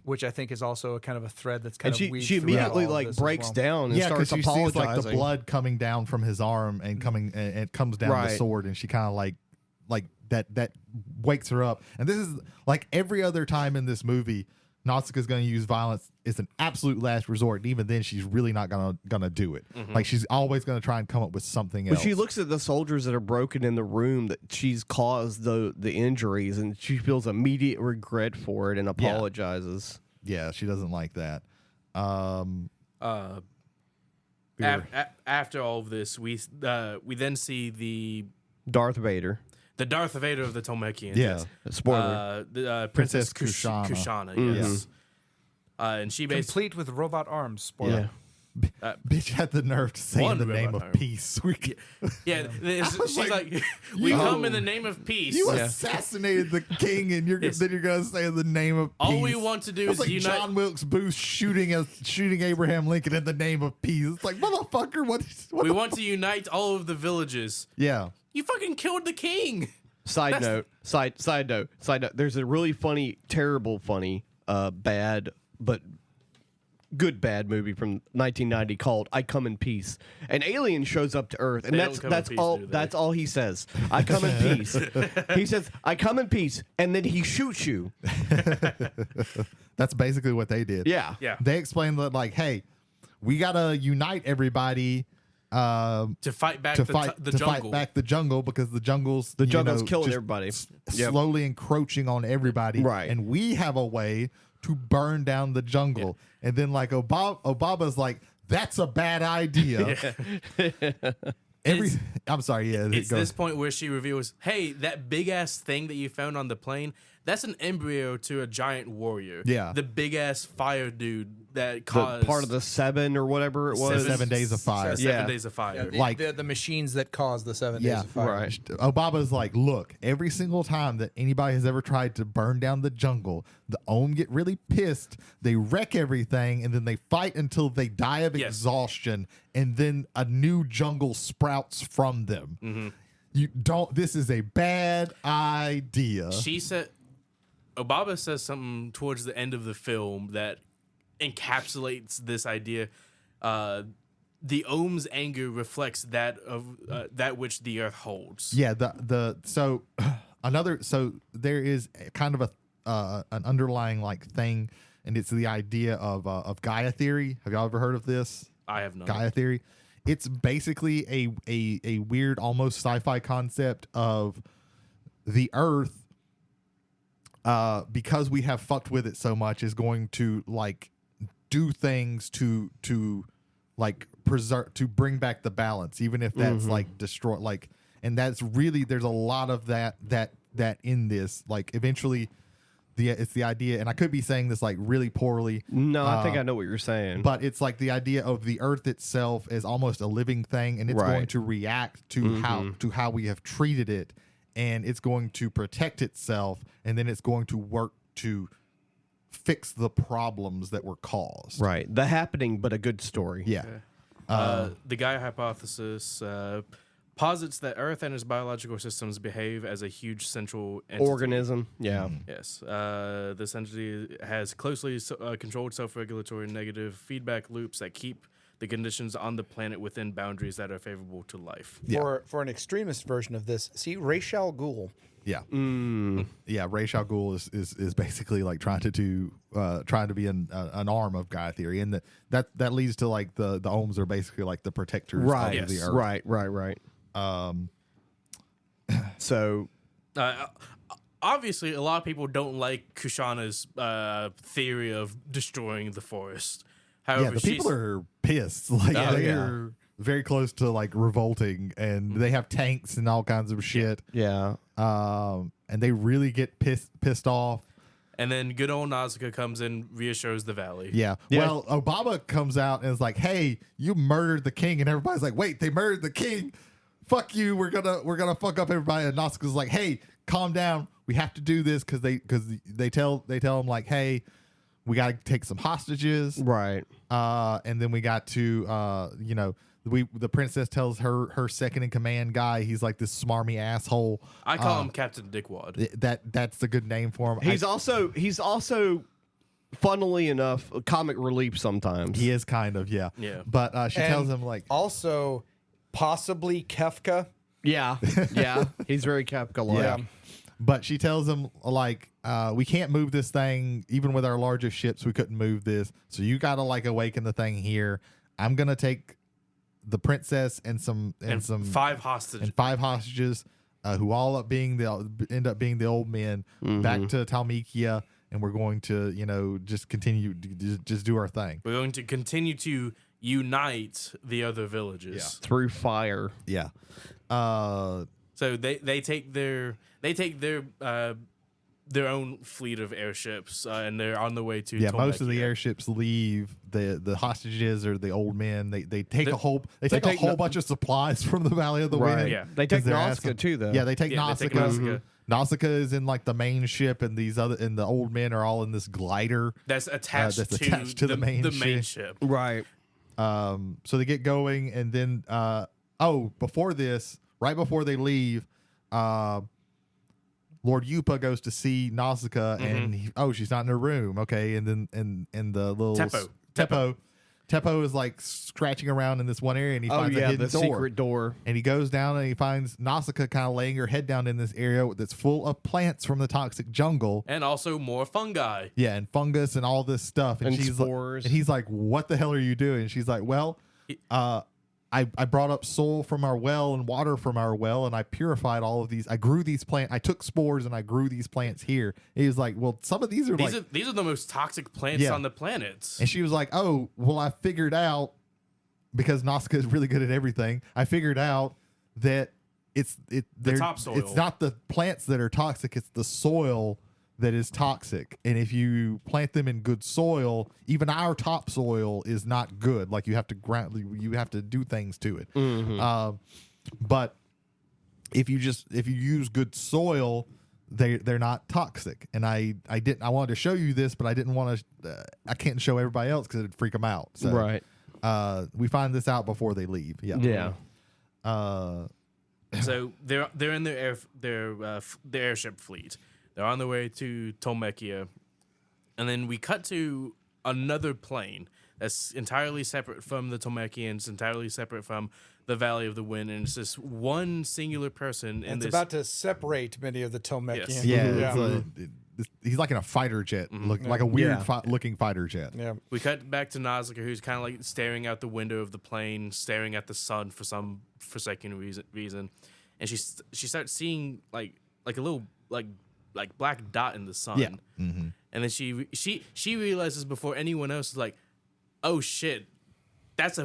which I think is also a kind of a thread that's kind And of weaved she throughout immediately all of like this as breaks well. down and Yeah, because starts she sees apologizing. like the blood coming down from his arm and coming and it comes down the Right. sword, and she kind of like that wakes her up. And this is like every other time in this movie, Nausicaa's going to use violence. It's an absolute last resort, and even then, she's really not gonna do it. Like she's always going to try and come up with something else. But she looks at the soldiers that are broken in the room that she's caused the injuries, and she feels immediate regret for it and apologizes. Yeah, she doesn't like that. After all of this, we then see the Darth Vader. Darth Vader of the Tolmekians. Yeah. Spoiler. Princess Kushana. Kushana, yes. And she basically Complete with robot arms. yeah. Spoiler. Bitch had the nerve to say in One the name robot of arm. peace. she's like, we come in the name of peace. You assassinated the king, and then you're gonna say in the name of peace. All we want to do It's is like unite. John Wilkes Booth shooting Abraham Lincoln in the name of peace. It's like, motherfucker, what We want to unite all of the villages. Yeah. You fucking killed the king. Side note. There's a really funny, terrible funny, bad, but good bad movie from 1990 called "I Come in Peace." An alien shows up to Earth, and They don't come in that's peace, all. do they? That's all he says. "I come in peace." He says, "I come in peace," and then he shoots you. That's basically what they did. Yeah. Yeah. They explained that, like, hey, we gotta unite everybody To fight back to the fight jungle. back the jungle, because the jungle's jungle's killing just everybody. slowly encroaching on everybody. Right. And we have a way to burn down the jungle. And then like Obama's like, that's a bad idea. I'm sorry, yeah. It's this point where she reveals, hey, that big ass thing that you found on the plane, that's an embryo to a giant warrior. Yeah. The big ass fire dude that The caused part of the 7 or whatever it was. 7 days of fire. Seven Yeah. days of fire. Like- the machines that cause the 7 Yeah, days of fire. Right. Obama's like, look, every single time that anybody has ever tried to burn down the jungle, the Ohm get really pissed, they wreck everything, and then they fight until they die of Yes. exhaustion, and then a new jungle sprouts from them. You don't. This is a bad idea. She said, Obama says something towards the end of the film that encapsulates this idea. The Ohm's anger reflects that of that which the earth holds. Yeah, so there is kind of an underlying like thing, and it's the idea of Gaia theory. Have y'all ever heard of this? I have none. Gaia theory. It's basically a weird, almost sci-fi concept of the Earth, because we have fucked with it so much, is going to like do things to like preserve, to bring back the balance, even if that's like destroy, like, and that's really, there's a lot of that in this. Like eventually, it's the idea, and I could be saying this like really poorly. No, I think I know what you're saying. But it's like the idea of the Earth itself as almost a living thing, and it's going to react to how we have treated it, and it's going to protect itself, and then it's going to work to fix the problems that were caused. Right. The happening, but a good story. Yeah. The Gaia hypothesis posits that Earth and its biological systems behave as a huge central entity. Organism. Yeah. Yes. This entity has closely controlled self-regulatory negative feedback loops that keep the conditions on the planet within boundaries that are favorable to life. Yeah. For an extremist version of this, see Ra's al Ghul. Yeah. Yeah. Ra's al Ghul is basically like trying to be an arm of Gaia theory, and that leads to like the Ohms are basically like the protectors of the Earth. Right. So obviously, a lot of people don't like Kushana's theory of destroying the forest. However, Yeah, the people are pissed. Like they're very close to like revolting, and they have tanks and all kinds of shit. yeah. And they really get pissed off. And then good old Nausicaä comes in, reassures the valley. Yeah. Well, Obama comes out and is like, "Hey, you murdered the king," and everybody's like, "Wait, they murdered the king? Fuck you! We're gonna fuck up everybody." And Nausicaä's like, "Hey, calm down. We have to do this because they tell him like, hey, we got to take some hostages, Right. and then we got to the princess tells her second in command guy, he's like this smarmy asshole. I call him Captain Dickwad. That's the good name for him. He's also funnily enough a comic relief sometimes. He is kind of, yeah. But she tells him like also possibly Kefka. Yeah. He's very Kafka-like. Yeah. But she tells him like we can't move this thing even with our largest ships. We couldn't move this, so you got to like awaken the thing here. I'm gonna take the princess and some 5 hostages who all end up being the old men back to Talmekia, and we're going to just continue just do our thing. We're going to continue to unite the other villages Through fire. Yeah. So they take their own fleet of airships and they're on the way to Most of the Tolmekia. airships leave. The hostages are the old men. They take a whole bunch of supplies from the Valley of the Wind. Yeah. They take 'cause they're Nausicaä asking- too, though. Yeah, they take Yeah, Nausicaä. they take Nausicaä. Nausicaa is in like the main ship, and the old men are all in this glider That's attached, to the main ship. Right. So they get going, and then before this, right before they leave, Lord Yupa goes to see Nausicaa, and she's not in her room. Okay, and then and the little Teppo is like scratching around in this one area, and he finds a hidden the secret door. And he goes down and he finds Nausicaa kind of laying her head down in this area that's full of plants from the toxic jungle. And also more fungi. Yeah, and fungus and all this stuff. And she's spores. And he's like, "What the hell are you doing?" And she's like, "Well, I brought up soil from our well and water from our well, and I purified all of these. I grew these plants. I took spores and I grew these plants here." And he was like, "Well, some of these are These are the most toxic plants on the planet. And she was like, "Oh, well, I figured out, because Nausicaa is really good at everything. I figured out that the topsoil. It's not the plants that are toxic; it's the soil that is toxic. And if you plant them in good soil, even our topsoil is not good. Like you have to do things to it. But if you use good soil, they're not toxic. And I wanted to show you this, but I didn't want to. I can't show everybody else because it'd freak them out. So, Right. We find this out before they leave. Yeah. So they're in their airship fleet. They're on their way to Tolmekia, and then we cut to another plane that's entirely separate from the Tolmekians, entirely separate from the Valley of the Wind, and it's this one singular person. And it's about to separate many of the Tolmekians. Yes. Yeah, he's like in a fighter jet, like a weird looking fighter jet. Yeah. We cut back to Nausicaä, who's kind of like staring out the window of the plane, staring at the sun for some forsaken reason, and she starts seeing like a little like black dot in the sun. Yeah. Mm-hmm. And then she realizes before anyone else is like, oh shit, that's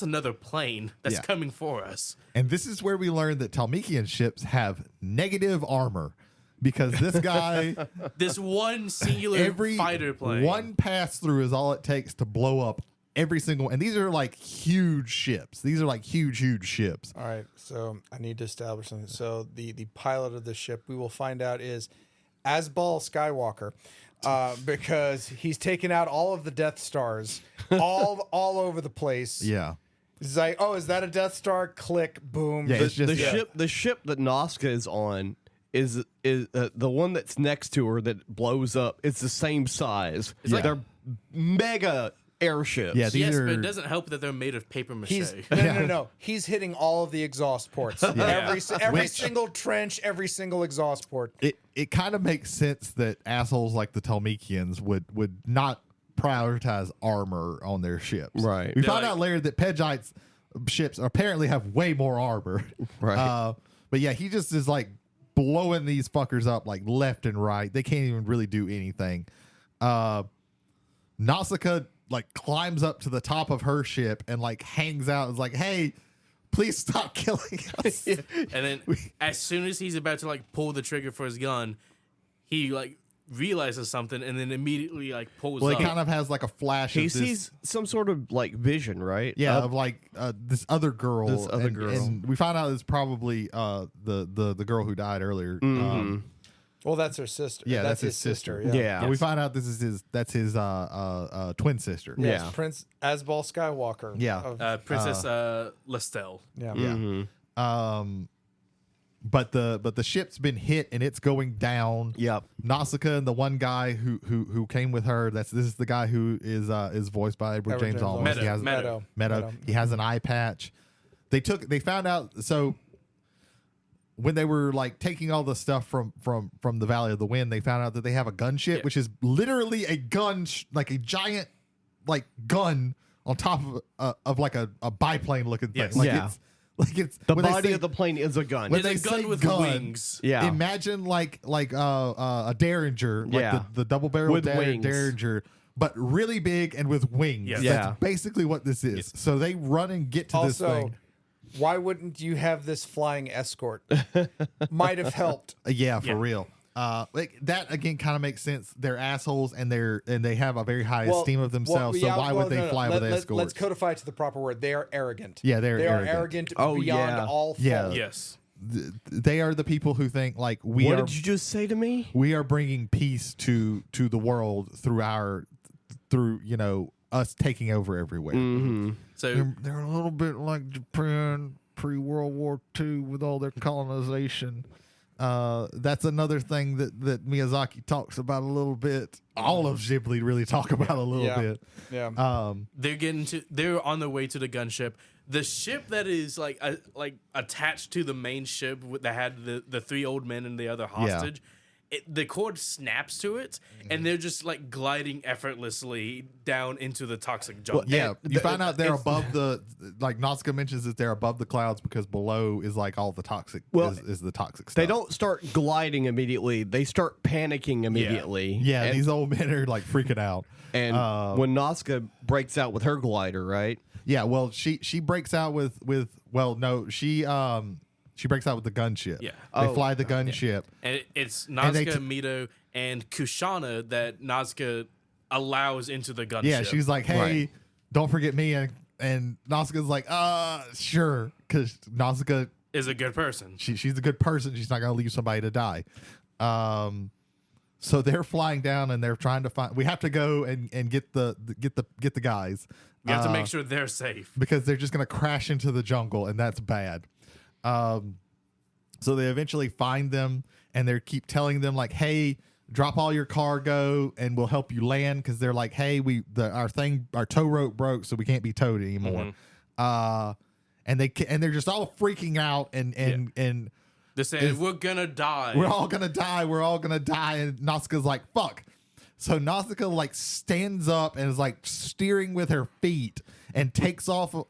another plane that's coming for us. And this is where we learn that Talmekian ships have negative armor, because this guy, this one singular fighter plane, one pass through is all it takes to blow up every single. And these are like huge ships. These are like huge ships. All right, so I need to establish something. So the pilot of the ship, we will find out, is Asbal Skywalker, because he's taken out all of the Death Stars, all over the place. Yeah. He's like, oh, is that a Death Star? Click, boom. Yeah, it's just the ship that Nausicaä is on is the one that's next to her that blows up. It's the same size. It's like they're mega airships. Yeah, these yes, are, but it doesn't help that they're made of paper mache. No. He's hitting all of the exhaust ports. Every single trench, every single exhaust port. It kind of makes sense that assholes like the Talmekians would not prioritize armor on their ships. Right. We found out later that Pedgites ships apparently have way more armor. Right. But yeah, he just is like blowing these fuckers up like left and right. They can't even really do anything. Nausicaä like climbs up to the top of her ship and like hangs out and is like, hey, please stop killing us. And then as soon as he's about to like pull the trigger for his gun, he like realizes something and then immediately like pulls Well, up. he kind of has like a flash. He of this, sees some sort of like vision, right? yeah, of like this other girl. And we find out it's probably the girl who died earlier. Well, that's her sister. Yeah, that's his sister. sister. Yeah. And we find out this is his twin sister. Yes, Yeah. Prince Asbal Skywalker. Yeah. Princess Lestel. Yeah. Yeah. But the ship's been hit and it's going down. Yep. Nausicaä and the one guy who came with her. This is the guy who is voiced by Edward James Olmos. He has Meadow. He has an eye patch. They found out. So when they were like taking all the stuff from the Valley of the Wind, they found out that they have a gunship, which is literally a gun, like a giant like gun on top of like a biplane looking thing. Yes. Like Yeah. it's The body of the plane is a gun. when It's they a gun say with gun, wings. Yeah. Imagine like a Derringer, like Yeah. the double barrel With wings. Derringer, but really big and with wings. Yes. Yeah. That's basically what this is. So they run and get to this Also, thing. why wouldn't you have this flying escort? Might have helped. Yeah, for real. Like that again kind of makes sense. They're assholes and they have a very high esteem of themselves. So why would they fly with escorts? Let's codify it to the proper word. They are arrogant. Yeah, they are arrogant beyond all fault. Yeah. Yes. They are the people who think like What did you just say to me? we are bringing peace to the world through us taking over everywhere. So They're a little bit like Japan pre-World War II with all their colonization. That's another thing that Miyazaki talks about a little bit. All of Ghibli really talk about a little bit. Yeah. they're on their way to the gunship. The ship that is like attached to the main ship that had the three old men and the other hostage. The cord snaps to it, and they're just like gliding effortlessly down into the toxic jungle. Yeah, you find out they're above the like Nausicaä mentions that they're above the clouds because below is like all the toxic is the toxic stuff. They don't start gliding immediately. They start panicking immediately. Yeah, And, these old men are like freaking out. and when Nausicaä breaks out with her glider, right? Yeah, well, she breaks out with she breaks out with the gunship. Yeah. They fly the gunship. And it's And they Nausicaä, Mito, and Kushana that Nausicaä allows into the gunship. Yeah, she's like, hey, Right. don't forget me. And Nausicaa's like, sure. Because Nausicaä, is a good person. she's a good person. She's not going to leave somebody to die. So they're flying down and they're trying to find. We have to go and get the guys. You have to make sure they're safe. Because they're just going to crash into the jungle, and that's bad. So they eventually find them, and they keep telling them like, "Hey, drop all your cargo, and we'll help you land." Because they're like, "Hey, our tow rope broke, so we can't be towed anymore." And they're just all freaking out, and They're saying, we're gonna die. We're all gonna die. We're all gonna die. And Nausicaa's like, fuck. So Nausicaa like stands up and is like steering with her feet and takes off her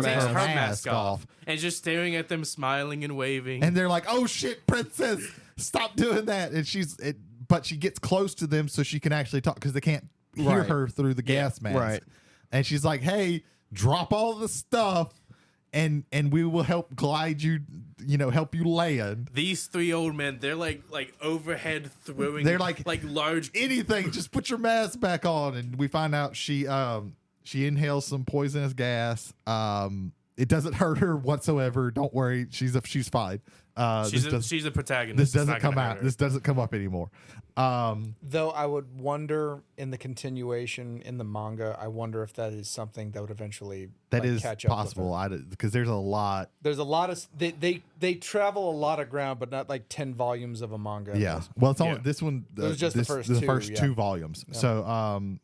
mask off. And just staring at them, smiling and waving. And they're like, oh shit, princess, stop doing that. And but she gets close to them so she can actually talk because they can't hear her through the gas mask. Right. And she's like, hey, drop all the stuff and we will help glide you, help you land. These three old men, they're like overhead throwing. They're like large anything. Just put your mask back on. And we find out she inhales some poisonous gas. It doesn't hurt her whatsoever. Don't worry, she's fine. She's a protagonist. This doesn't come out. This doesn't come up anymore. Though I would wonder in the continuation in the manga, I wonder if that is something that would eventually catch up possible. Because there's a lot. There's a lot of they travel a lot of ground, but not like 10 volumes of a manga. Yeah. Well, it's only this one. It was just the first two volumes. Yeah. So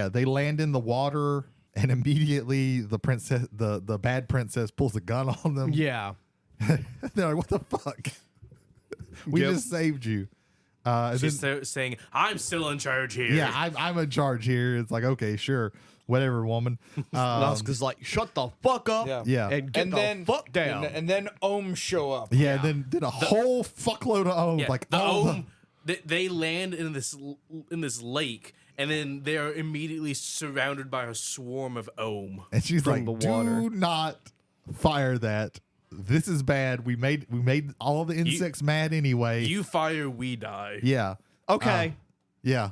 they land in the water, and immediately the princess, the bad princess, pulls a gun on them. Yeah. They're like, what the fuck? We just saved you. She's saying, I'm still in charge here. Yeah, I'm in charge here. It's like, okay, sure. Whatever, woman. Nausicaa's like, shut the fuck up. Yeah. And get the fuck down. And then Ohm show up. Yeah, then a whole fuckload of Ohm. Yeah, like the Ohm, they land in this lake, and then they're immediately surrounded by a swarm of Ohm. And she's from like, the water. do not fire that. This is bad. We made all the insects mad anyway. You fire, we die. Yeah. Okay. Yeah.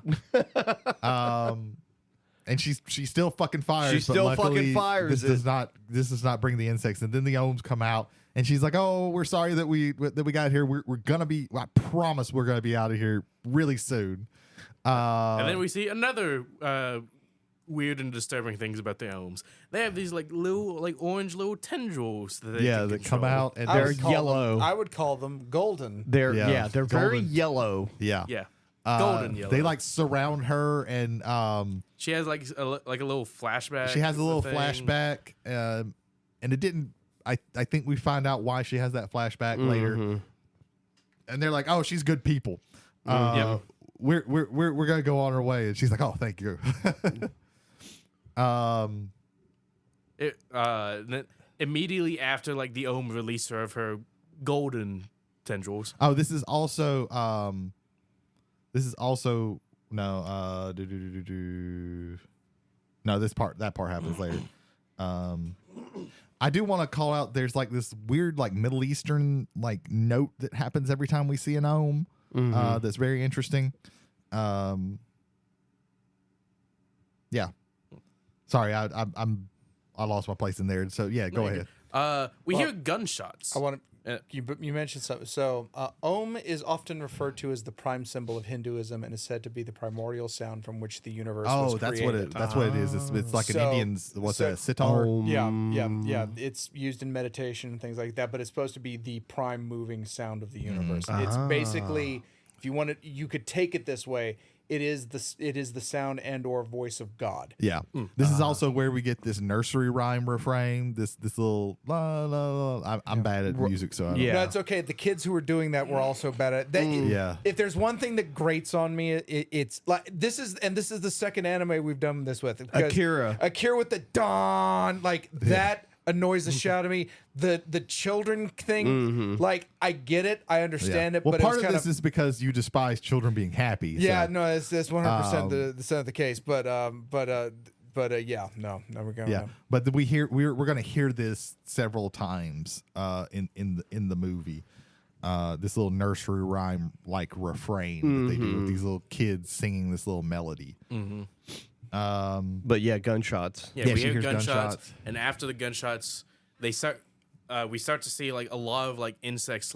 And she still fucking fires. She but still luckily, fucking fires This does not bring the insects. And then the Ohms come out, and she's like, "Oh, we're sorry that we got here. We're gonna be. I promise we're gonna be out of here really soon." And then we see another weird and disturbing things about the Ohms. They have these little orange little tendrils that that come out, and they're yellow. I would call them golden. They're Yeah, they're very golden. yellow. Yeah. Golden yellow. They surround her, and she has a little flashback. she has a little flashback, and it didn't. I think we find out why she has that flashback later, and they're like, "Oh, she's good people. We're gonna go on our way." And she's like, "Oh, thank you." Then immediately after the Ohm released her of her golden tendrils. Oh, this is also no no, that part happens later. I do want to call out there's this weird Middle Eastern note that happens every time we see an Ohm. That's very interesting. Yeah. Sorry, I lost my place in there. So yeah, go ahead. We hear gunshots. I want to. You mentioned something. So, Om is often referred to as the prime symbol of Hinduism and is said to be the primordial sound from which the universe was created. That's what it is. It's like an Indian's sitar. Yeah. It's used in meditation and things like that, but it's supposed to be the prime moving sound of the universe. It's basically, if you want it, you could take it this way. It is the sound and or voice of God. Yeah. This is also where we get this nursery rhyme refrain. This little la la la. I'm bad at music, so I don't No, it's okay. The kids who were doing that were also bad at that. If there's one thing that grates on me, it's this is the second anime we've done this with. Akira with the dawn that annoys the shit out of me. The children thing, I get it, I understand it, well, but part it's of this is because you despise children being happy. Yeah, so. no, it's 100% the case, but we're going. Yeah, but we're gonna hear this several times in the movie. This little nursery rhyme refrain that they do with these little kids singing this little melody. But yeah, gunshots. Yeah, we hear gunshots, and after the gunshots, we start to see a lot of insects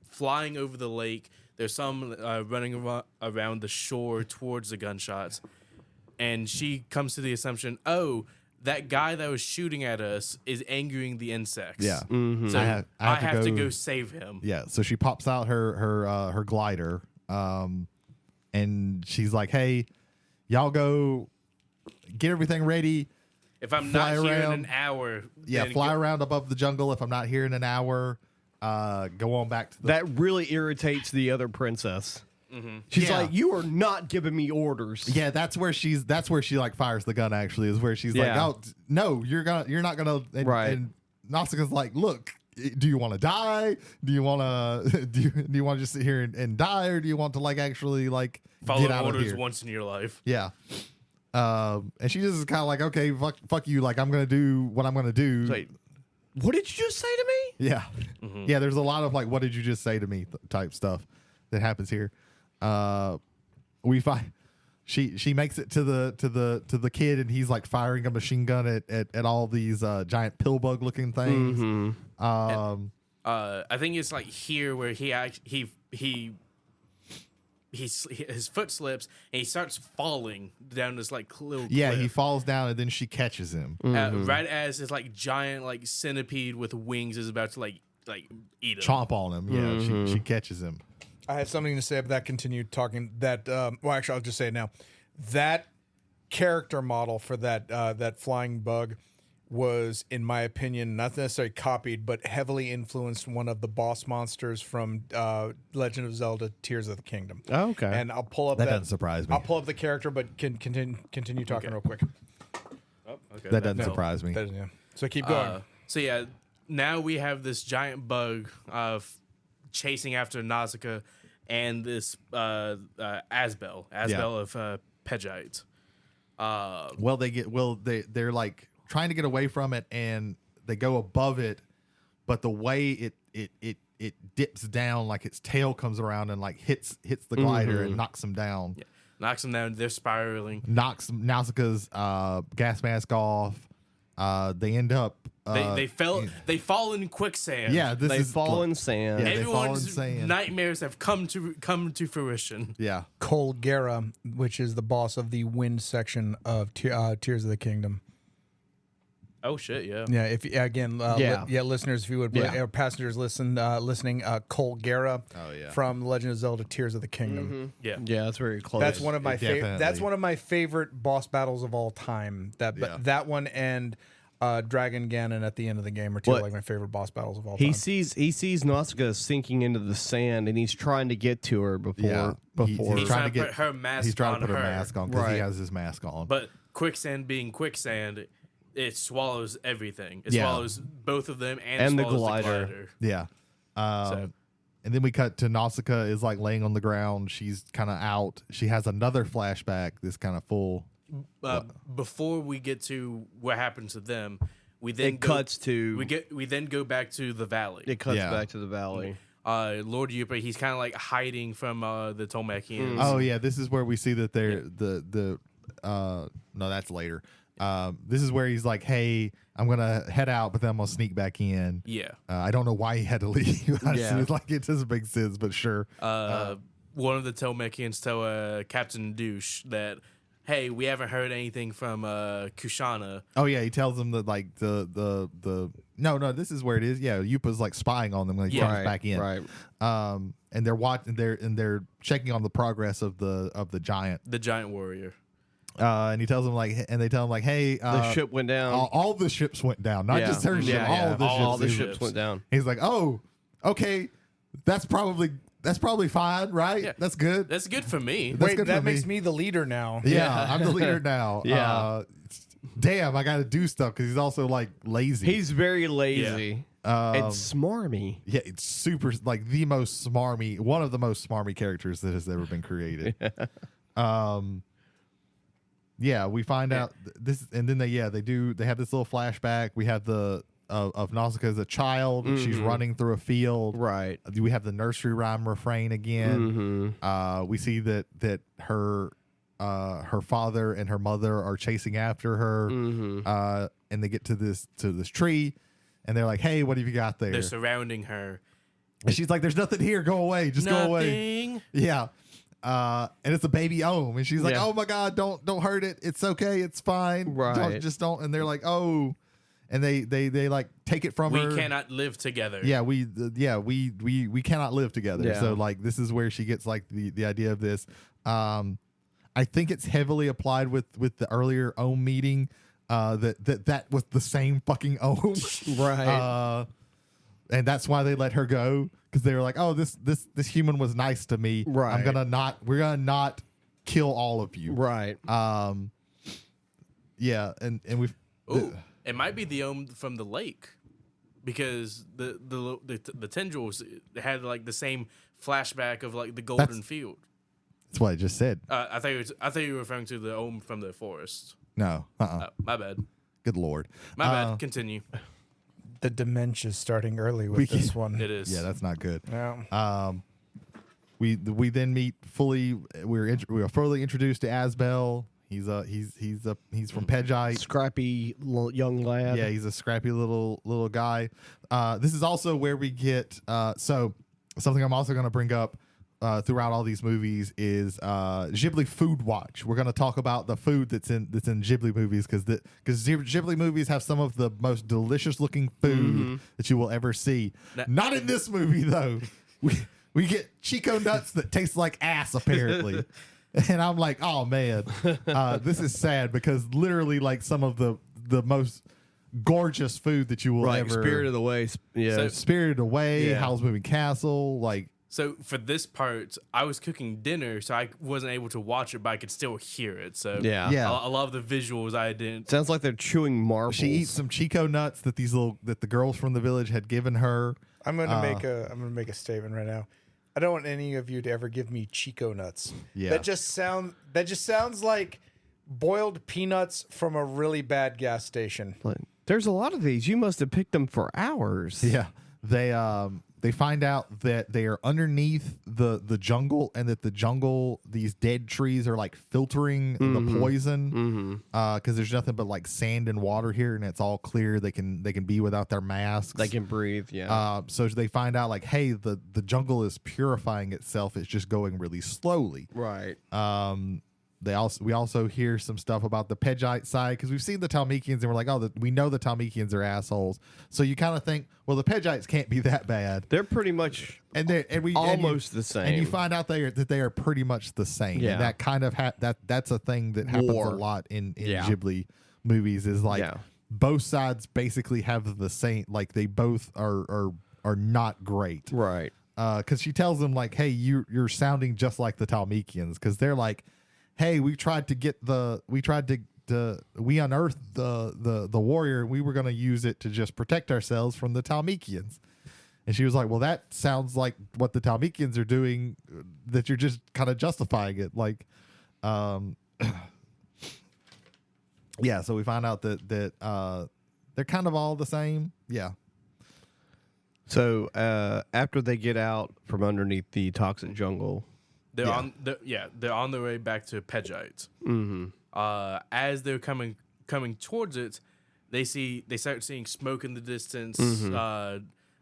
flying over the lake. There's some running around the shore towards the gunshots, and she comes to the assumption, oh, that guy that was shooting at us is angering the insects. Yeah, so I have to go save him. Yeah, so she pops out her glider, and she's like, "Hey, y'all go." Get everything ready. If I'm not here in an hour, fly around above the jungle. If I'm not here in an hour, go on back to the That really irritates the other princess. She's Yeah. like, you are not giving me orders. Yeah, that's where she like fires the gun. Actually, is where she's like, Yeah. "Oh no, you're not gonna." And, Right. And Nausicaa's like, "Look, do you want to die? Do you want to do you want to just sit here and die, or do you want to like actually like Follow get out of orders here?" once in your life. Yeah. And she just is kind of like, "Okay, fuck you. Like I'm gonna do what I'm gonna do." Wait, what did you just say to me? Yeah. Yeah, there's a lot of like, "What did you just say to me?" Type stuff that happens here. We find she makes it to the kid, and he's like firing a machine gun at all these giant pill bug looking things. I think it's like here where his foot slips and he starts falling down this like little Yeah, cliff. he falls down, and then she catches him. Right as this like giant like centipede with wings is about to like eat him. Chomp on him. Yeah, she catches him. I had something to say about that. Continued talking. That well, actually, I'll just say it now. That character model for that flying bug was, in my opinion, not necessarily copied, but heavily influenced one of the boss monsters from Legend of Zelda: Tears of the Kingdom. Oh, okay. And I'll pull up That doesn't surprise me. I'll pull up the character, but continue talking real quick. Oh, okay. That doesn't fell. surprise me. That is, yeah. So keep going. So yeah, now we have this giant bug chasing after Nausicaä and this Asbel of Pegite. They're like trying to get away from it, and they go above it, but the way it dips down, like its tail comes around and like hits the glider and knocks him down. Yeah. Knocks them down. They're spiraling. Knocks Nausicaa's gas mask off. They end up. They fall in quicksand. Yeah, They fall in sand. Yeah, they fall in Everyone's sand. nightmares have come to fruition. Yeah. Colgera, which is the boss of the wind section of Tears of the Kingdom. Oh shit! Yeah. Yeah, if again, listeners, if you would, Yeah. or passengers listening, Colgera, yeah. from Legend of Zelda: Tears of the Kingdom. Yeah. Yeah, that's very close. That's one of my Definitely. That's one of my favorite boss battles of all time. That one and Dragon Ganon at the end of the game are two of like my favorite boss battles of all time. He sees Nausicaä sinking into the sand, and he's trying to get to her before. He's trying to put her mask He's trying on to put her. her mask on because he Right. has his mask on. But quicksand being quicksand, it swallows everything. It Yeah. swallows both of them and And the swallows glider. Yeah. So- And then we cut to Nausicaa is like laying on the ground. She's kind of out. She has another flashback. This kind of full. Before we get to what happens to them, we then It cuts to. we then go back to the valley. It cuts Yeah. back to the valley. Lord Yupa, he's kind of like hiding from the Tolmekians. Oh yeah, this is where we see that they're no, that's later. This is where he's like, "Hey, I'm gonna head out, but then I'm gonna sneak back in." Yeah. I don't know why he had to leave. Yeah. Like it doesn't make sense, but sure. One of the Tolmekians tell Captain Douche that, hey, we haven't heard anything from Kushana. Oh yeah, he tells them that like the no, this is where it is. Yeah, Yupa's like spying on them when he comes back in. Right. And they're watching. They're checking on the progress of the giant. The giant warrior. And he tells them like, and they tell him like, hey, The ship went down. all the ships went down, not just her ship. All the ships. ships went down. He's like, oh, okay, that's probably fine, right? Yeah. That's good. That's good for me. That's Wait, good that for makes me. me the leader now. Yeah, I'm the leader now. Yeah. Damn, I got to do stuff because he's also like lazy. He's very lazy. It's smarmy. Yeah, it's super like the most smarmy, one of the most smarmy characters that has ever been created. Yeah, we find out this, and then they have this little flashback. We have the of Nausicaa as a child. She's running through a field. Right. We have the nursery rhyme refrain again. We see that her father and her mother are chasing after her, and they get to this tree, and they're like, "Hey, what have you got there?" They're surrounding her. And she's like, "There's nothing here. Go away. Just go away." Nothing. Yeah. And it's a baby Ohm, and she's like, Yeah. "Oh my God, don't hurt it. It's okay. It's fine. Right. Just don't." And they're like, "Oh," and they like take it from her. We cannot live together. Yeah, we cannot live together. Yeah. So like, this is where she gets like the idea of this. I think it's heavily applied with the earlier Ohm meeting. That was the same fucking Ohm. Right. and that's why they let her go, because they were like, oh, this human was nice to me. Right. We're gonna not kill all of you. Right. Yeah, and we've. Ooh, it might be the from the lake, because the tendrils had like the same flashback of like the golden field. That's what I just said. I thought you were referring to the Ohm from the forest. No. My bad. Good Lord. My bad. Continue. The dementia's starting early with this one. It is. Yeah, that's not good. No. We then meet fully. We are fully introduced to Asbel. He's from Pejite. Scrappy young lad. Yeah, he's a scrappy little guy. This is also where we get so something I'm also going to bring up throughout all these movies is Ghibli Food Watch. We're going to talk about the food that's in Ghibli movies because Ghibli movies have some of the most delicious looking food that you will ever see. Not in this movie though. We get Chico nuts that taste like ass apparently. And I'm like, oh man, this is sad because literally like some of the most gorgeous food that you will ever. Spirited Away. Yeah. So- Spirited Away, Yeah. Howl's Moving Castle, like. So for this part, I was cooking dinner, so I wasn't able to watch it, but I could still hear it. So Yeah. Yeah. a lot of the visuals I didn't. Sounds like they're chewing marbles. She eats some Chico nuts that the girls from the village had given her. I'm gonna make a statement right now. I don't want any of you to ever give me Chico nuts. Yeah. That just sounds like boiled peanuts from a really bad gas station. Like, there's a lot of these. You must have picked them for hours. Yeah, they find out that they are underneath the jungle, and that the jungle, these dead trees are like filtering the poison because there's nothing but like sand and water here, and it's all clear. They can be without their masks. They can breathe. Yeah. So they find out like, hey, the jungle is purifying itself. It's just going really slowly. Right. We also hear some stuff about the Pejite side because we've seen the Talmekians and we're like, oh, we know the Talmekians are assholes. So you kind of think, well, the Pejites can't be that bad, They're pretty much almost the same. and you find out that they are pretty much the same. Yeah. And that kind of that's a thing that happens War. a lot in Yeah. Ghibli movies is like Yeah. both sides basically have the same, like they both are not great. Right. Because she tells them like, hey, you're sounding just like the Talmekians, because they're like, hey, we unearthed the warrior. We were going to use it to just protect ourselves from the Talmekians. And she was like, well, that sounds like what the Talmekians are doing, that you're just kind of justifying it. Like, yeah, so we find out that they're kind of all the same. Yeah. So after they get out from underneath the toxic jungle, They're on their way back to Pejite. As they're coming towards it, they start seeing smoke in the distance,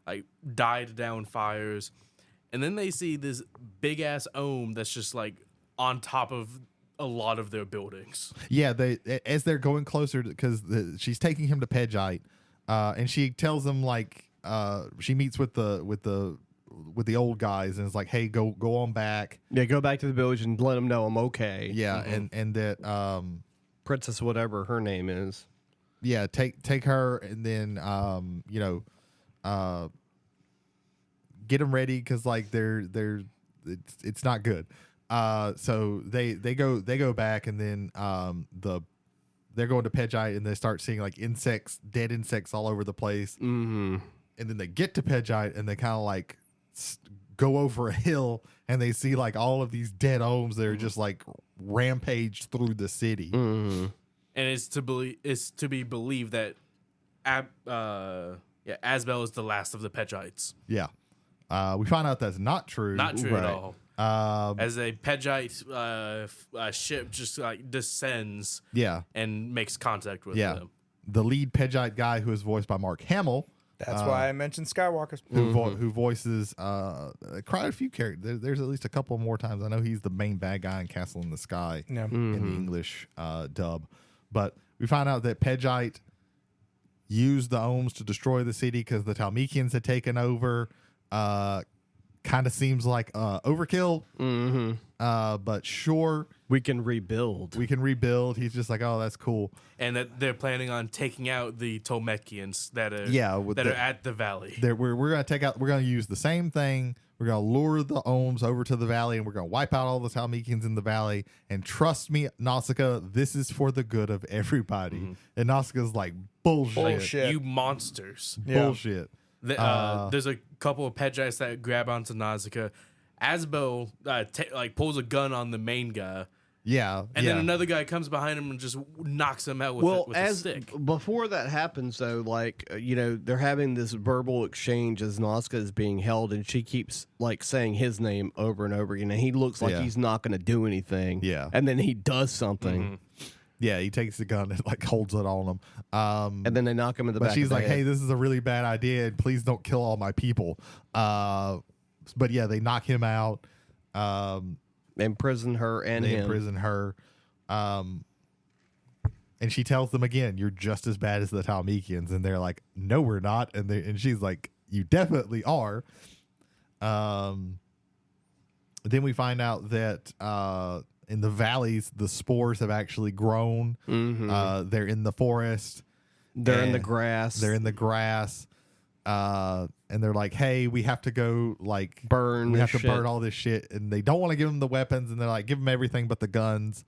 like died down fires, and then they see this big ass Ohm that's just like on top of a lot of their buildings. Yeah, as they're going closer, because she's taking him to Pejite, and she tells them like she meets with the old guys and is like, hey, go on back. yeah, go back to the village and let them know I'm okay. Yeah, and that Princess, whatever her name is. yeah, take her and then get them ready because like it's not good. So they go back and then they're going to Pejite and they start seeing like dead insects all over the place. And then they get to Pejite and they kind of like go over a hill and they see like all of these dead Ohms that are just like rampaged through the city. And it's to be believed that Asbel is the last of the Pejites. Yeah. We find out that's not true. Not true at Right. all. As a Pejite ship just like descends Yeah. and makes contact with Yeah. them. The lead Pejite guy, who is voiced by Mark Hamill, That's why I mentioned Skywalkers. who voices quite a few characters. There's at least a couple more times. I know he's the main bad guy in Castle in the Sky Yeah. in the English dub. But we find out that Pejite used the Ohms to destroy the city because the Talmekians had taken over. kind of seems like overkill. But sure, We can rebuild. we can rebuild. He's just like, oh, that's cool. And that they're planning on taking out the Tolmekians that are with are at the valley. We're gonna take out. We're gonna use the same thing. We're gonna lure the Ohms over to the valley, and we're gonna wipe out all the Talmekians in the valley. And trust me, Nausicaa, this is for the good of everybody. And Nausicaa's like, bullshit. Like, you monsters. Bullshit. There's a couple of Pedgites that grab onto Nausicaa. Asbel pulls a gun on the main guy. Yeah. And then another guy comes behind him and just knocks him out with a stick. Before that happens, though, they're having this verbal exchange as Nausicaa is being held, and she keeps saying his name over and over again, and he looks like he's not going to do anything. Yeah. And then he does something. Yeah, he takes the gun and holds it on him. And then they knock him in the back. But she's of the like, head. hey, this is a really bad idea, and please don't kill all my people. But yeah, they knock him out. Imprison her and they him. imprison her. And she tells them again, you're just as bad as the Talmekians. And they're like, no, we're not. And she's like, you definitely are. Then we find out that in the valleys, the spores have actually grown. They're in the forest. They're in the grass. They're in the grass. And they're like, hey, we have to go burn. We have to shit. burn all this shit. And they don't want to give them the weapons. And they're like, give them everything but the guns.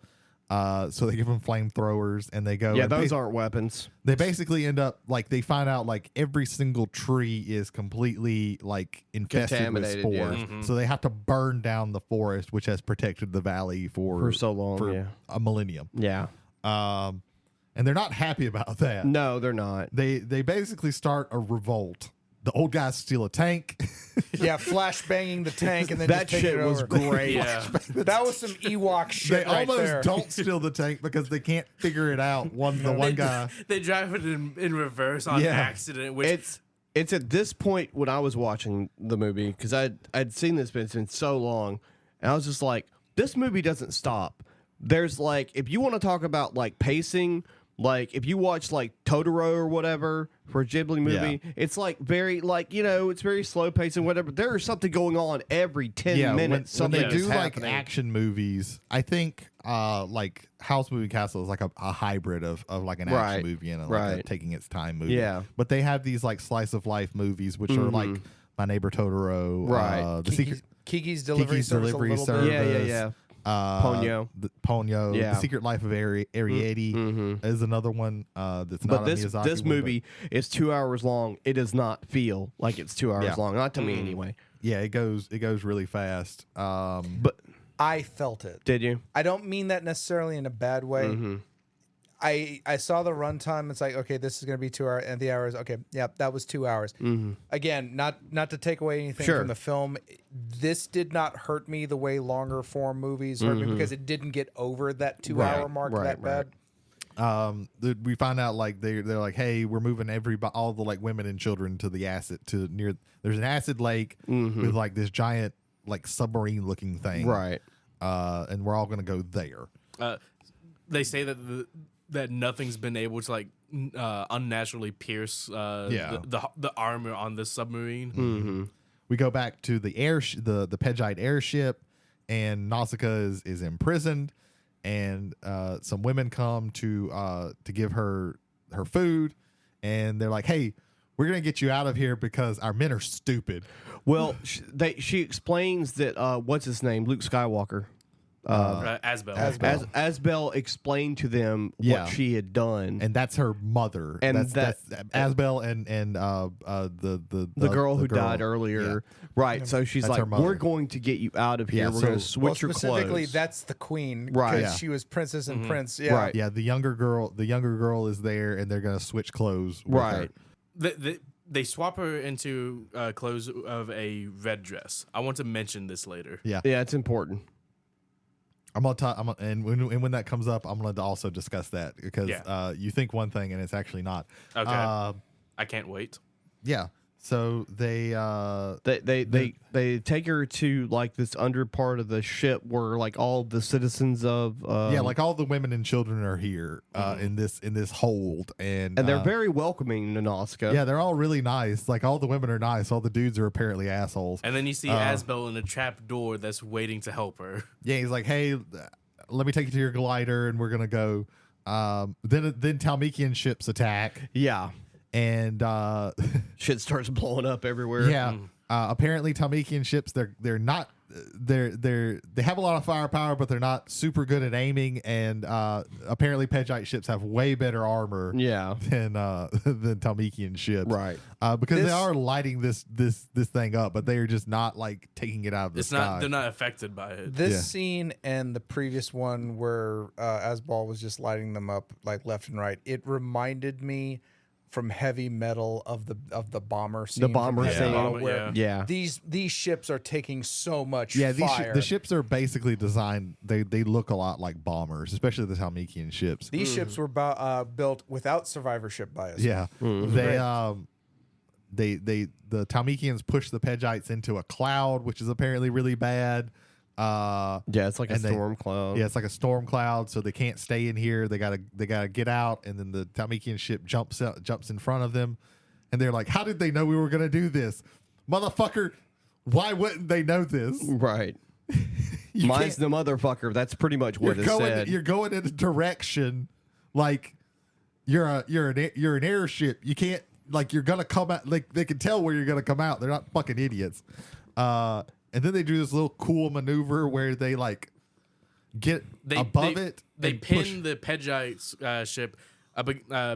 So they give them flamethrowers and they go. Yeah, and those aren't weapons. They basically end up they find out every single tree is completely infested with Contaminated, spores. yeah. So they have to burn down the forest, which has protected the valley for so long, for a millennium. Yeah. And they're not happy about that. No, they're not. They basically start a revolt. The old guys steal a tank. Yeah, flash banging the tank and then That just taking shit it was over. great. Yeah. That was some Ewok They shit right almost there. don't steal the tank because they can't figure it out. The one guy. They drive it in reverse on accident. Which It's at this point when I was watching the movie, because I'd seen this, but it's been so long, and I was just like, this movie doesn't stop. There's if you want to talk about pacing, if you watch Totoro or whatever for a Ghibli movie, it's very it's very slow pacing, whatever. There is something going on every 10 minutes. When they something do is happening. action movies, I think House Moving Castle is a hybrid of an action Right. movie and a Right. taking its time movie. Yeah. But they have these slice of life movies, which are My Neighbor Totoro, Right. the Secret Kiki's Delivery Kiki's Service. Delivery a little Service. bit. Yeah. Ponyo. Ponyo. Yeah. The Secret Life of Ariadne is another one that's not But a this Miyazaki one, movie is 2 hours long. It does not feel like it's 2 hours Yeah. long. Not to me anyway. Yeah, it goes really fast. But I felt it. did you? I don't mean that necessarily in a bad way. I saw the runtime. It's like, okay, this is going to be 2 hours, and the hours. Okay, yeah, that was 2 hours. Again, not to take away anything Sure. from the film. This did not hurt me the way longer form movies hurt me because it didn't get over that 2 hour mark that bad. We find out they're like, hey, we're moving all the women and children to the acid there's an acid lake with this giant submarine looking thing, Right. And we're all gonna go there. they say that nothing's been able to unnaturally pierce the armor on this submarine. We go back to the the Pedgite airship, and Nausicaa is imprisoned, and some women come to give her food, and they're like, hey, we're gonna get you out of here because our men are stupid. Well, she explains that what's his name, Luke Skywalker. Asbel. Asbel explained to them Yeah. what she had done, And that's her mother. And that's Asbel and the girl who died earlier. Yeah. Right. So she's That's her like, mother. we're going to get you out of here. Yeah, We're so- going to switch your Specifically, clothes. that's the queen, Right. because Yeah. she was princess and prince. Yeah, Right. Yeah, the younger girl is there, and they're gonna switch clothes. With Right. her. They swap her into clothes of a red dress. I want to mention this later. Yeah. Yeah, it's important. I'm gonna talk. And when that comes up, I'm gonna also discuss that because Yeah. you think one thing and it's actually not. Okay. I can't wait. Yeah. So they They take her to like this under part of the ship where like all the citizens of like all the women and children are here in this hold, and they're very welcoming to Nausicaä. yeah, they're all really nice. Like all the women are nice, all the dudes are apparently assholes. And then you see Asbel in a trap door that's waiting to help her. Yeah, he's like, hey, let me take you to your glider, and we're gonna go. Then Talmekian ships attack, Yeah. and Shit starts blowing up everywhere. yeah. Apparently, Talmekian ships they have a lot of firepower, but they're not super good at aiming. And apparently, Pejite ships have way better armor. Yeah. Than Talmekian ships, Right. Because they are lighting this thing up, but they are just not like taking it out of the sky. They're not affected by it. This scene and the previous one where Asbal was just lighting them up like left and right, it reminded me from Heavy Metal of the bomber scene. The bomber from Heavy scene. Metal, Yeah. where Yeah. these ships are taking so much Yeah, fire. the ships are basically designed. They look a lot like bombers, especially the Talmekian ships. These ships were built without survivorship bias. Yeah, the Talmekians push the Pejites into a cloud, which is apparently really bad. Yeah, it's like a and they- storm cloud. Yeah, it's like a storm cloud, so they can't stay in here. They gotta get out, and then the Talmekian ship jumps in front of them, and they're like, "How did they know we were gonna do this, motherfucker? Why wouldn't they know this?" Right. You Mine's can't- the motherfucker. That's pretty much what it said. You're going in a direction like you're an airship. You can't like you're gonna come out like they can tell where you're gonna come out. They're not fucking idiots. And then they do this little cool maneuver where they like get above it. They and pin push- the Pejite ship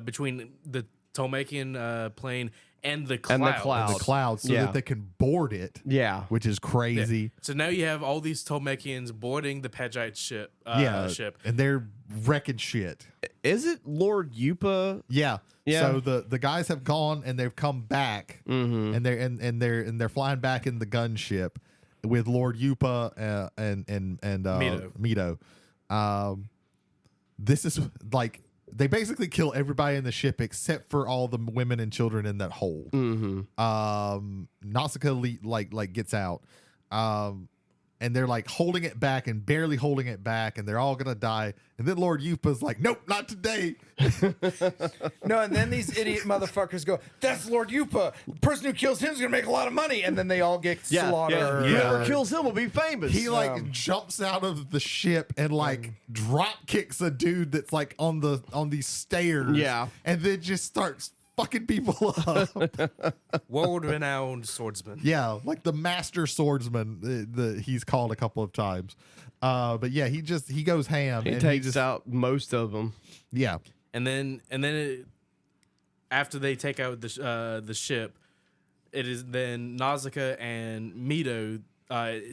between the Tolmekian plane and the cloud. And the cloud. the cloud so Yeah. that they can board it. Yeah. Which is crazy. So now you have all these Tolmekians boarding the Pejite ship. Ship. And they're wrecking shit. Is it Lord Yupa? Yeah. Yeah. So the guys have gone and they've come back, and they're flying back in the gunship with Lord Yupa and Mito. This is like they basically kill everybody in the ship except for all the women and children in that hold. Nausicaä gets out. And they're like holding it back and barely holding it back, and they're all gonna die. And then Lord Yupa's like, "Nope, not today." No, and then these idiot motherfuckers go, "That's Lord Yupa. The person who kills him is gonna make a lot of money." And then they all get slaughtered. Whoever kills him will be famous. He like jumps out of the ship and like drop kicks a dude that's like on these stairs. Yeah. And then just starts fucking people up. World-renowned swordsman. Yeah, like the master swordsman. He's called a couple of times. But yeah, he goes ham. he and takes out most of them. Yeah. And then after they take out the ship, it is then Nausicaä and Mito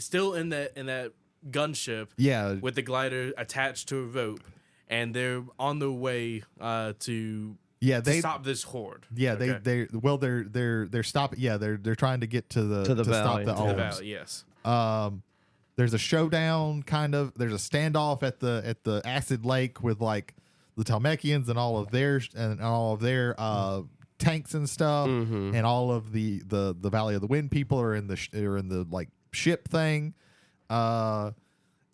still in that gunship. Yeah. With the glider attached to a rope, and they're on their way to stop this horde. Yeah, Okay. they're stopping. Yeah, they're trying to get to the valley. stop the To the Olms. valley, yes. There's a showdown, kind of. There's a standoff at the acid lake with like the Talmekians and all of their tanks and stuff, and all of the Valley of the Wind people are in the like ship thing.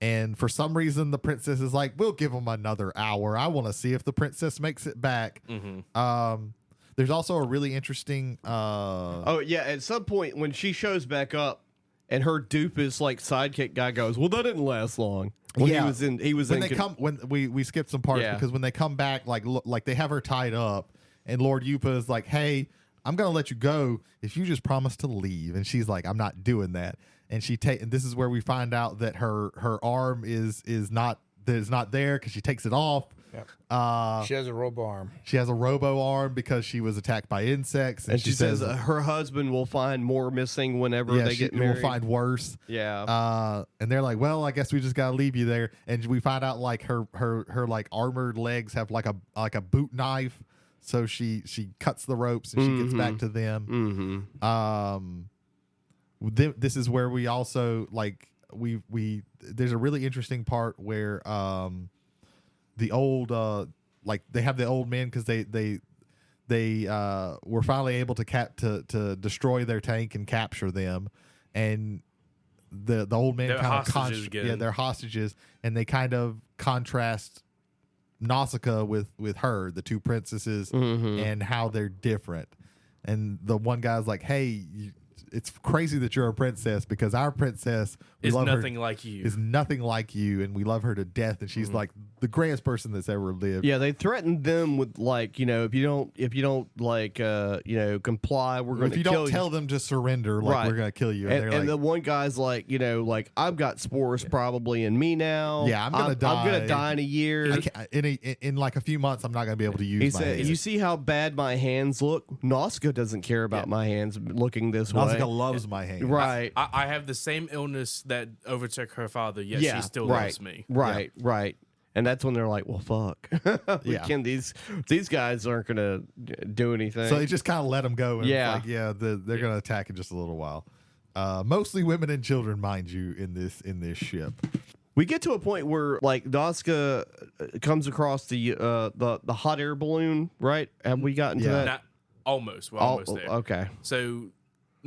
And for some reason, the princess is like, "We'll give them another hour. I want to see if the princess makes it back." There's also a really interesting. Oh yeah, at some point when she shows back up, and her dupe is like sidekick guy goes, "Well, that didn't last long." When Yeah. he was when in. they come when we skipped some parts Yeah. because when they come back, like they have her tied up, and Lord Yupa is like, "Hey, I'm gonna let you go if you just promise to leave," and she's like, "I'm not doing that." And and this is where we find out that her arm is not there because she takes it off. She has a robo arm. She has a robo arm because she was attacked by insects, and she says her her husband will find more missing whenever they get married. will find worse. Yeah. And they're like, "Well, I guess we just gotta leave you there." And we find out like her like armored legs have like a boot knife, so she cuts the ropes and she gets back to them. This is where we also like there's a really interesting part where the old like they have the old men because they they were finally able to destroy their tank and capture them, and the old man They're kind hostages of again. they're hostages, and they kind of contrast Nausicaa with her, the two princesses, and how they're different. And the one guy's like, hey, it's crazy that you're a princess, because our princess Is love nothing her, like you. is nothing like you, and we love her to death, and she's like the greatest person that's ever lived. Yeah, they threatened them with like, if you don't like comply, we're going If to you kill don't tell them to surrender, like Right. we're gonna kill you. And, they're and the like, one guy's like, I've got spores probably in me now. Yeah, I'm gonna die. I'm gonna die in a year. I can't, in like a few months, I'm not gonna be able to use He my said, hands. "You see how bad my hands look? Nausicaa doesn't care about my hands looking this Nausicaa way." loves my hands. Right. I have the same illness that overtook her father, yet Yeah. she still right. loves me. Right. Right. And that's when they're like, "Well, fuck. Yeah. These guys aren't gonna do anything." So they just kind of let them go. And Yeah. it's like, they're gonna attack in just a little while. Mostly women and children, mind you, in this ship. we get to a point where like Nausicaa comes across the hot air balloon. Right? Have we gotten to Yeah. that? Not almost. We're almost there. Okay. So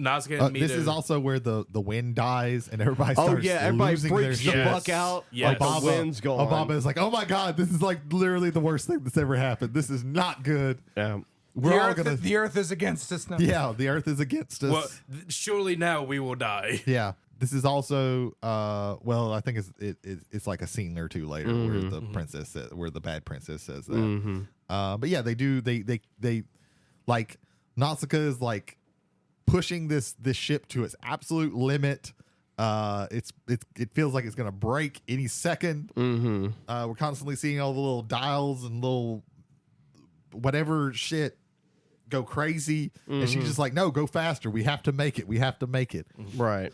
Nausicaa and This Mito. is also where the wind dies and everybody Oh starts yeah, everybody losing freaks the their shit. fuck out. Yes. Like the wind's gone. Obama is like, oh my god, this is like literally the worst thing that's ever happened. This is not good. Yeah. We're all gonna. The Earth is against us now. Yeah, the Earth is against us. well, surely now we will die. Yeah, this is also well, I think it's like a scene or two later where the princess says, where the bad princess says that. But yeah, they like Nausicaa is like pushing this ship to its absolute limit. It feels like it's gonna break any second. We're constantly seeing all the little dials and little whatever shit go crazy, and she's just like, no, go faster, we have to make it, Right.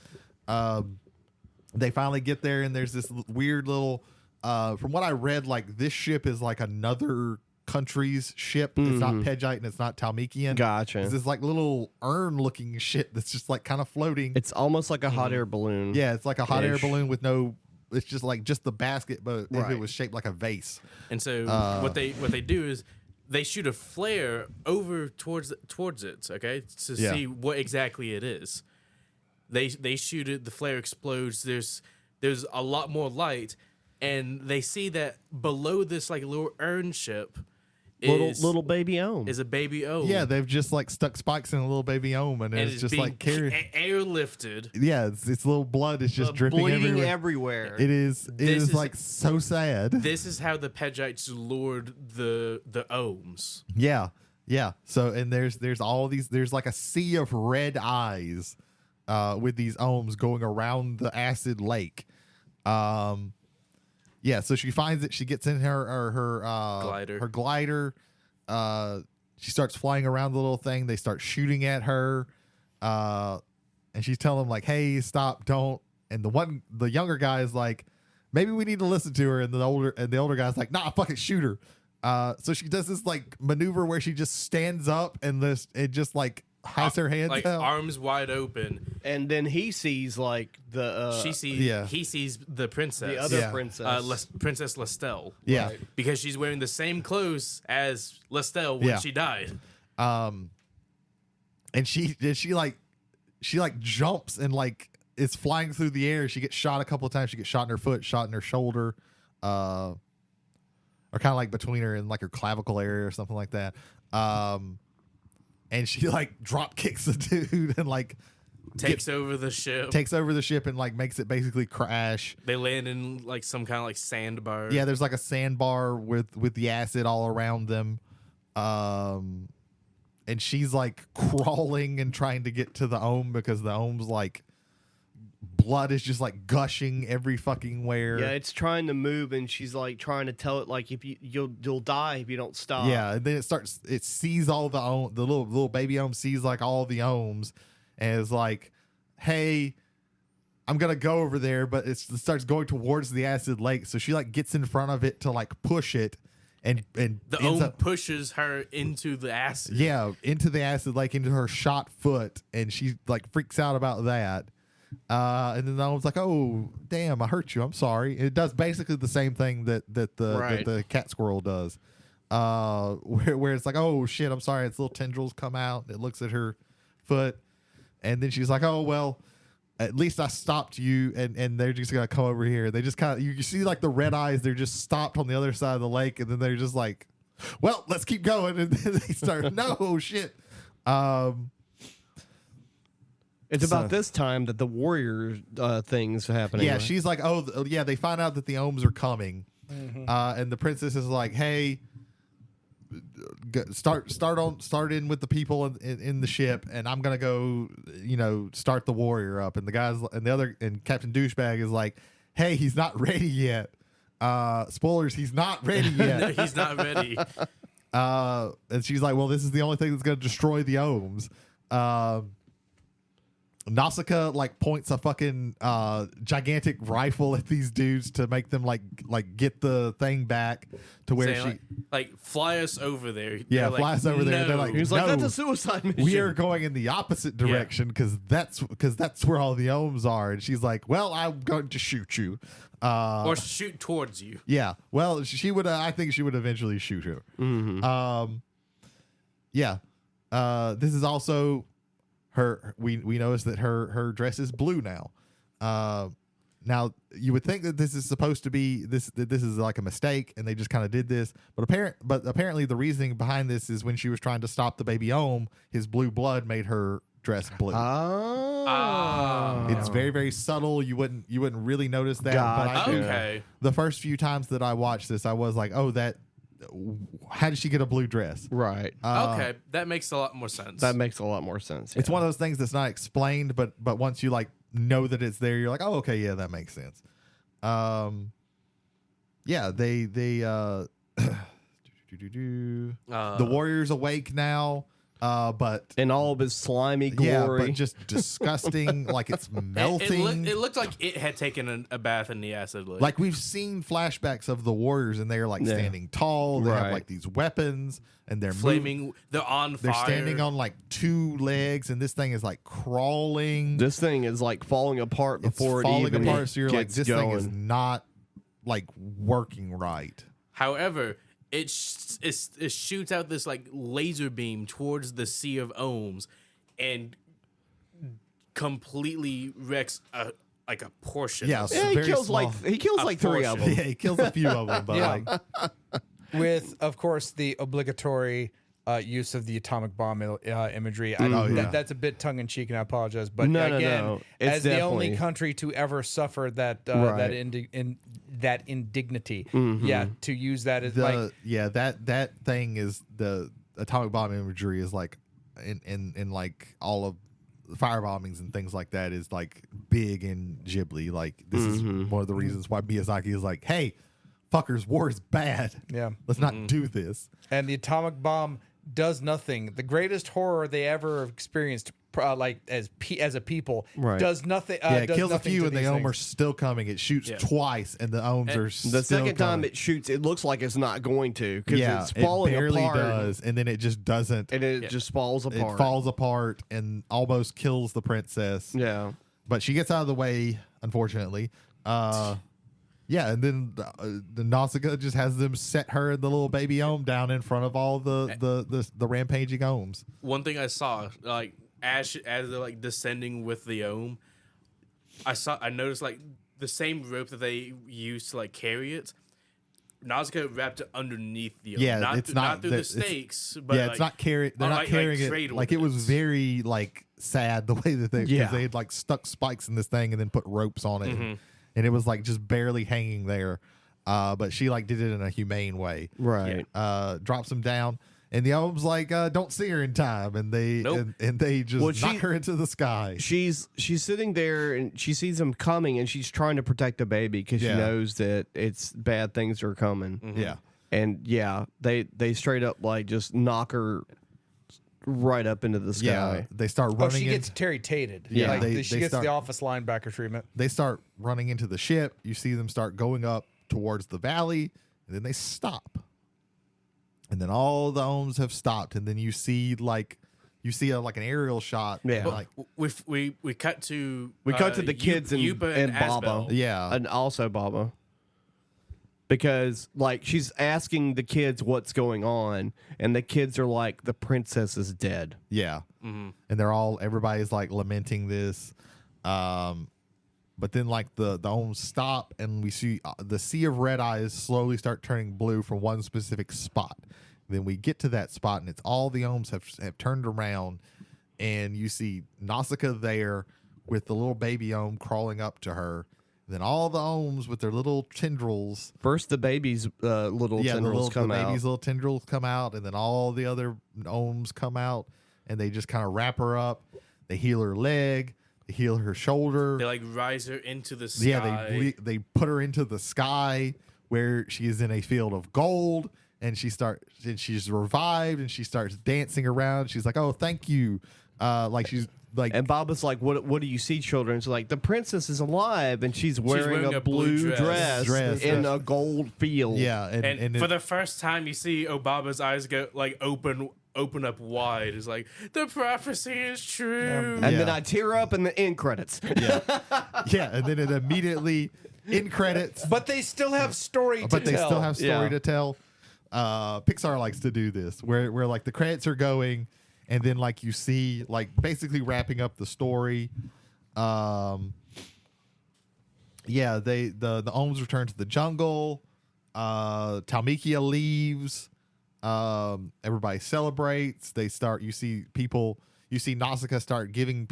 They finally get there, and there's this weird little from what I read, like this ship is like another country's ship. It's not Pejite and it's not Talmekian. Gotcha. It's this like little urn looking shit that's just like kind of floating. It's almost like a hot air balloon. Yeah, it's like a hot air Ish. balloon with no, it's just like just the basket, but if Right. it was shaped like a vase. And so what they do is they shoot a flare over towards it, okay, to Yeah. see what exactly it is. They shoot it, the flare explodes. There's a lot more light, and they see that below this like little urn ship Little baby Ohm. is a baby O. Yeah, they've just like stuck spikes in a little baby ohm, and and it's just being like carrying. airlifted. Yeah, it's little blood is just dripping bleeding everywhere. everywhere. It is. It This is is- like so sad. This is how the Pegites lured the Ohms. Yeah, yeah. So and there's all these. There's like a sea of red eyes, with these ohms going around the acid lake. Yeah. So she finds it. She gets in her Glider. Her glider. She starts flying around the little thing. They start shooting at her. And she's telling them like, "Hey, stop! Don't!" And the younger guy is like, "Maybe we need to listen to her." And the older guy's like, "Nah, fucking shoot her." So she does this like maneuver where she just stands up and just like has her hands like out. arms wide open. And then he sees like the He sees the princess, the other Yeah. princess. Princess Lestel. Yeah. Right. Because she's wearing the same clothes as Lestel when Yeah. she died. And she like jumps and like is flying through the air. She gets shot a couple of times. She gets shot in her foot, shot in her shoulder, or kind of like between her and like her clavicle area or something like that. And she like drop kicks the dude and like Takes over the ship. takes over the ship and like makes it basically crash. They land in like some kind of like sandbar. Yeah, there's like a sandbar with the acid all around them. And she's like crawling and trying to get to the ohm because the ohm's like blood is just like gushing every fucking where. Yeah, it's trying to move, and she's like trying to tell it like if you'll die if you don't stop. Yeah, and then it sees all the little baby ohm sees like all the ohms and is like, "Hey, I'm gonna go over there," but it starts going towards the acid lake. So she like gets in front of it to like push it, and The ends Ohm up, pushes her into the acid. yeah, into the acid lake, into her shot foot, and she like freaks out about that. And then the ohm's like, "Oh, damn, I hurt you. I'm sorry." And it does basically the same thing that Right. the cat squirrel does. where it's like, oh shit, I'm sorry, its little tendrils come out. It looks at her foot, and then she's like, oh well, at least I stopped you, and they're just gonna come over here. They just kind of you see like the red eyes. They're just stopped on the other side of the lake, and then they're just like, well, let's keep going, and then they start no shit. It's about this time that the warrior thing's happening. Yeah, right? she's like, oh yeah, they find out that the Ohms are coming, and the princess is like, hey, start in with the people in the ship, and I'm gonna go, start the warrior up. And the guys and Captain Douchebag is like, hey, he's not ready yet. Spoilers, he's not ready yet. No, he's not ready. And she's like, well, this is the only thing that's gonna destroy the Ohms. Nausicaä like points a fucking gigantic rifle at these dudes to make them like get the thing back to where Saying, like fly us over there. Yeah, They're fly like, us over there. "No." They're like, He was like, "No, that's a suicide mission. we are going in the opposite direction because that's where all the Ohms are." And she's like, well, I'm going to shoot you. Or shoot towards you. Yeah. Well, she would. I think she would eventually shoot her. Mm-hmm. Yeah. This is also her. We noticed that her dress is blue now. Now you would think that this is supposed to be this is like a mistake, and they just kind of did this. But apparently the reasoning behind this is when she was trying to stop the baby Ohm, his blue blood made her dress blue. It's very, very subtle. You wouldn't really notice that. Gotcha. But Okay. the first few times that I watched this, I was like, oh, how did she get a blue dress? Right. Okay, that makes a lot more sense. That makes a lot more sense. It's one of those things that's not explained, but once you like know that it's there, you're like, oh, okay, yeah, that makes sense. Yeah, they the warrior's awake now, but in all of his slimy glory. yeah, but just disgusting, like it's melting. It looked like it had taken a bath in the acid lake. Like we've seen flashbacks of the warriors, and they're like standing tall. They have Right. like these weapons, and they're flaming. They're on fire. They're standing on like two legs, and this thing is like crawling. This thing is like falling apart It's before it falling even apart. So you're like, gets this going. thing is not like working right. However, it shoots out this like laser beam towards the sea of ohms, and completely wrecks a portion. Yeah, of it's it. Yeah, he very kills small. like three of them. Yeah, he kills a few of them, but Yeah. like, With, of course, the obligatory use of the atomic bomb imagery. yeah. That's a bit tongue in cheek, and I apologize. But No, again, no. It's as the only definitely- country to ever suffer that Right. that indignity, Mm-hmm. yeah, to use that as like that thing is the atomic bomb imagery is like in like all of the fire bombings and things like that is like big in Ghibli. Like this is one of the reasons why Miyazaki is like, hey, fuckers, war is bad. Yeah. Let's not do this. and the atomic bomb does nothing. The greatest horror they ever experienced, like as a people, Right. does nothing. Yeah, it does kills a nothing few, to and the these Ohm things. are still coming. It shoots Yeah. twice, and the Ohms are still The second time coming. it shoots, it looks like it's not going to because Yeah, it's falling it barely apart. does, and then it just doesn't. And it just falls apart. It falls apart and almost kills the princess. Yeah. But she gets out of the way, unfortunately. Yeah, and then the Nausicaä just has them set her and the little baby Ohm down in front of all the rampaging Ohms. One thing I saw, like as they're like descending with the ohm, I noticed like the same rope that they used to like carry it. Nausicaä wrapped it underneath the ohm. Yeah, it's not through that- the it's- stakes, but Yeah, it's not carrying. They're not carrying it. cradled Like it was it. very like sad the way that because Yeah. they had like stuck spikes in this thing and then put ropes on it, Mm-hmm. and it was like just barely hanging there. But she like did it in a humane way. Right. Drops them down, and the Ohms like don't see her in time, and they Nope. and they just Well, knock her into the sky. She's sitting there and she sees them coming and she's trying to protect the baby because Yeah. she knows that it's bad things are coming. Yeah. And yeah, they straight up like just knock her right up into the sky. Yeah, they start running. Oh, she in- gets Terry Tated. Yeah. Like, They she gets start- the office linebacker treatment. They start running into the ship. You see them start going up towards the valley, and then they stop. And then all the Ohms have stopped, and then you see like an aerial shot. Yeah. and, like we cut to We cut to the kids and Yupa and Asbel. Baba. yeah, And also Baba. because like she's asking the kids what's going on, and the kids are like, the princess is dead. Yeah. Mm-hmm. And everybody's like lamenting this. But then like the ohms stop, and we see the sea of red eyes slowly start turning blue from one specific spot. Then we get to that spot, and it's all the ohms have turned around, and you see Nausicaä there with the little baby ohm crawling up to her. Then all the ohms with their little tendrils. First, the baby's little tendrils come the out. baby's little tendrils come out, and then all the other ohms come out, and they just kind of wrap her up. They heal her leg. They heal her shoulder. They like rise her into the sky. Yeah, they put her into the sky where she is in a field of gold, and she's revived, and she starts dancing around. She's like, "Oh, thank you," like she's like. And Baba's like, "What do you see, children?" It's like the princess is alive, and she's wearing a blue dress in a gold field. Yeah, and for the first time, you see Obaba's eyes go like open up wide. It's like the prophecy is true. And then I tear up in the end credits. Yeah, yeah, and then it immediately in credits. But they still have story to tell. But they still have story to tell. Pixar likes to do this, where like the credits are going, and then like you see like basically wrapping up the story. Yeah, the ohms return to the jungle. Talmikia leaves. Everybody celebrates. You see Nausicaä start giving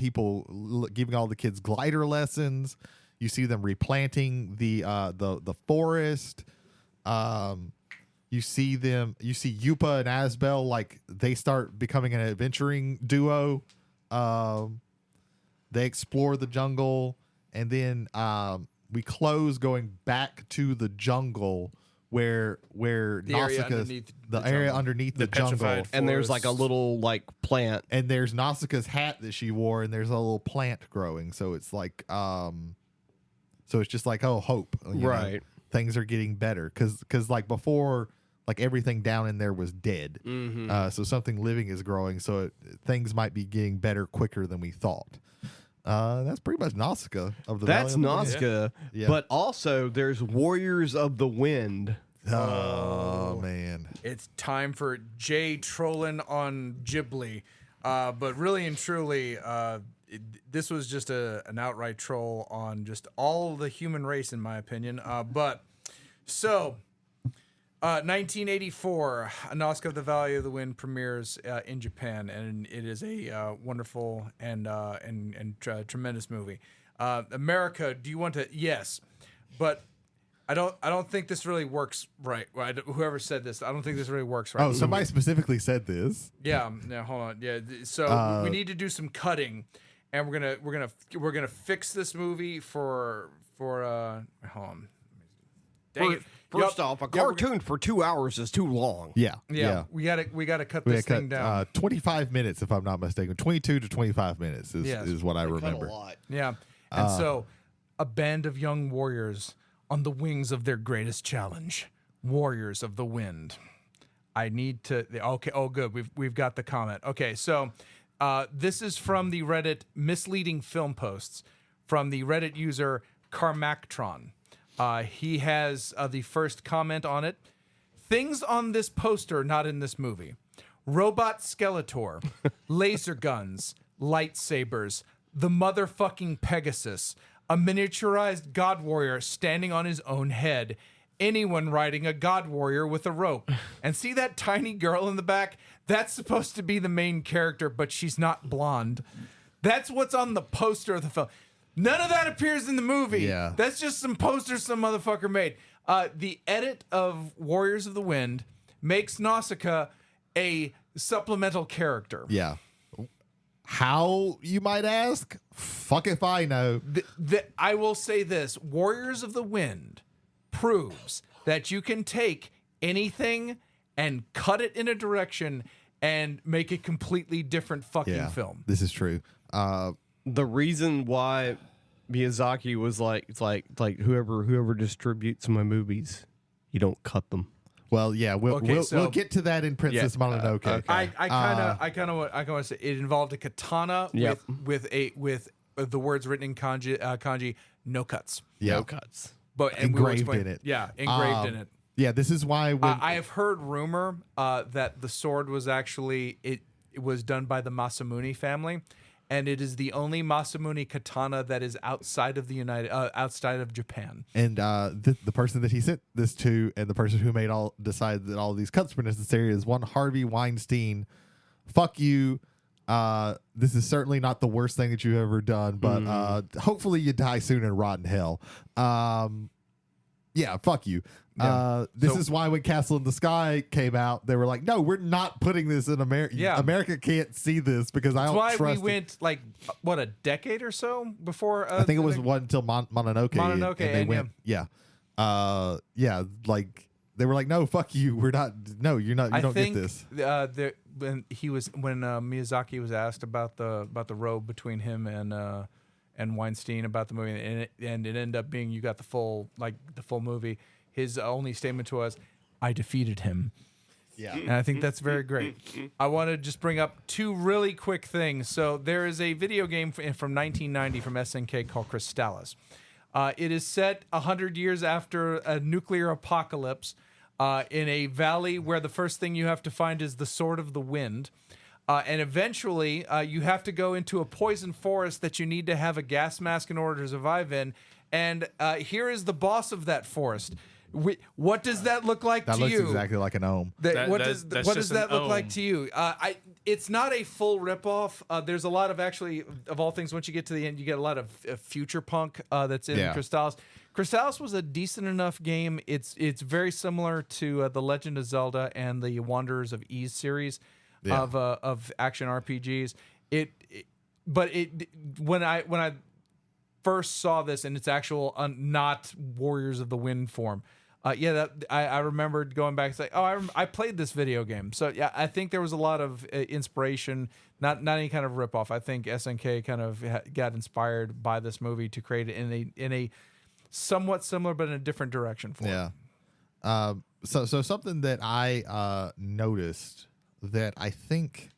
all the kids glider lessons. You see them replanting the forest. You see Yupa and Asbel, like they start becoming an adventuring duo. They explore the jungle, and then we close going back to the jungle where Nausicaa's area underneath the jungle, and there's like a little like plant, and there's Nausicaa's hat that she wore, and there's a little plant growing. So it's like so it's just like, oh, hope, right? Know, things are getting better because like before, like everything down in there was dead. Mm-hmm. So something living is growing, so things might be getting better quicker than we thought. That's pretty much Nausicaä of the That's Valley of the Nausicaä, Yeah. But also there's Warriors of the Wind. Oh man, It's time for Jay trolling on Ghibli. But really and truly, this was just an outright troll on just all the human race, in my opinion. 1984, Nausicaä of the Valley of the Wind premieres in Japan, and it is a wonderful and tremendous movie. America, do you want to? Yes, but I don't think this really works right. Whoever said this, I don't think this really works right. Oh, somebody specifically said this. Yeah, hold on. Yeah, so we need to do some cutting, and we're gonna fix this movie for hold on. Dang it. First off, a cartoon for 2 hours is too long. Yeah. We gotta cut this thing down. 25 minutes, if I'm not mistaken. 22 to 25 minutes is what I remember. Cut a lot. Yeah, and so a band of young warriors on the wings of their greatest challenge, warriors of the wind. I need to. Okay. Oh, good. We've got the comment. Okay, so this is from the Reddit misleading film posts from the Reddit user Carmactron. He has the first comment on it. Things on this poster not in this movie: robot Skeletor, laser guns, lightsabers, the motherfucking Pegasus, a miniaturized god warrior standing on his own head, anyone riding a god warrior with a rope. And see that tiny girl in the back? That's supposed to be the main character, but she's not blonde. That's what's on the poster of the film. None of that appears in the movie. Yeah. That's just some posters some motherfucker made. The edit of Warriors of the Wind makes Nausicaä a supplemental character. Yeah. How, you might ask? Fuck if I know. I will say this. Warriors of the Wind proves that you can take anything and cut it in a direction and make a completely different fucking film. This is true. The reason why Miyazaki was like, it's like whoever distributes my movies, you don't cut them. Well, yeah, we'll get to that in Princess Mononoke. Okay. I kind of want to say it involved a katana with the words written in kanji, no cuts. Yeah. No cuts. but and we will engraved explain- in it. Yeah, engraved in it. Yeah, this is why when I have heard rumor that the sword was actually it was done by the Masamune family, and it is the only Masamune katana that is outside of outside of Japan. and the person that he sent this to, and the person who decided that all these cuts were necessary is one Harvey Weinstein. Fuck you. This is certainly not the worst thing that you've ever done, but hopefully you die soon and rot in hell. Yeah, fuck you. Yeah. This So- is why when Castle in the Sky came out, they were like, no, we're not putting this in America. Yeah. America can't see this because I That's don't why trust we it. went like what, a decade or so before. I think it was one until Mononoke. Mononoke, and they and went, yeah, like they were like, no, fuck you. We're not. No, you're not. You don't get this. When Miyazaki was asked about the road between him and Weinstein about the movie, and it ended up being you got the full movie. His only statement to us, "I defeated him." Yeah. And I think that's very great. I want to just bring up two really quick things. So there is a video game from 1990 from SNK called Crystallis. It is set 100 years after a nuclear apocalypse in a valley where the first thing you have to find is the Sword of the Wind. And eventually, you have to go into a poison forest that you need to have a gas mask in order to survive in. And here is the boss of that forest. What does that look like That to looks you? exactly like an ohm. That's What does just that an look like ohm. to you? It's not a full ripoff. There's a lot of actually, of all things, once you get to the end, you get a lot of future punk that's in Yeah. Crystallis. Crystallis was a decent enough game. It's very similar to the Legend of Zelda and the Wanderers of Ys series of action RPGs. When I first saw this in its actual not Warriors of the Wind form. I remembered going back and saying, I played this video game. So yeah, I think there was a lot of inspiration, not any kind of ripoff. I think SNK kind of got inspired by this movie to create it in a somewhat similar but in a different direction for it. Yeah. So something that I noticed that I think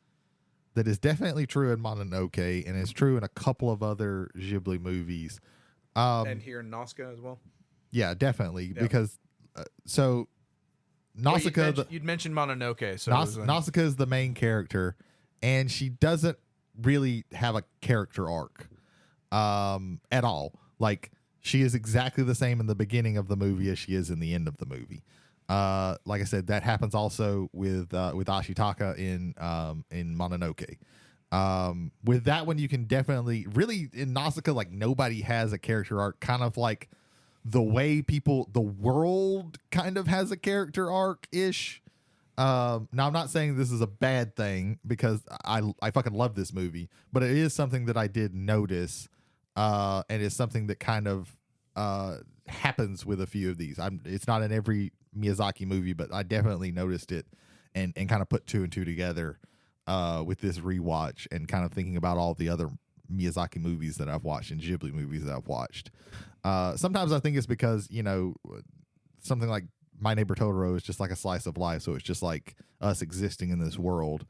that is definitely true in Mononoke and is true in a couple of other Ghibli movies. And here in Nausicaä as well. Yeah, definitely because so Nausicaä You'd mentioned Mononoke, so Nausicaä is the main character, and she doesn't really have a character arc at all. Like she is exactly the same in the beginning of the movie as she is in the end of the movie. Like I said, that happens also with Ashitaka in Mononoke. With that one, you can definitely really in Nausicaä, like nobody has a character arc, kind of like the way the world kind of has a character arc ish. Now I'm not saying this is a bad thing because I fucking love this movie, but it is something that I did notice, and it's something that kind of happens with a few of these. It's not in every Miyazaki movie, but I definitely noticed it and kind of put two and two together with this rewatch and kind of thinking about all the other Miyazaki movies that I've watched and Ghibli movies that I've watched. Sometimes I think it's because, something like My Neighbor Totoro is just like a slice of life. So it's just like us existing in this world.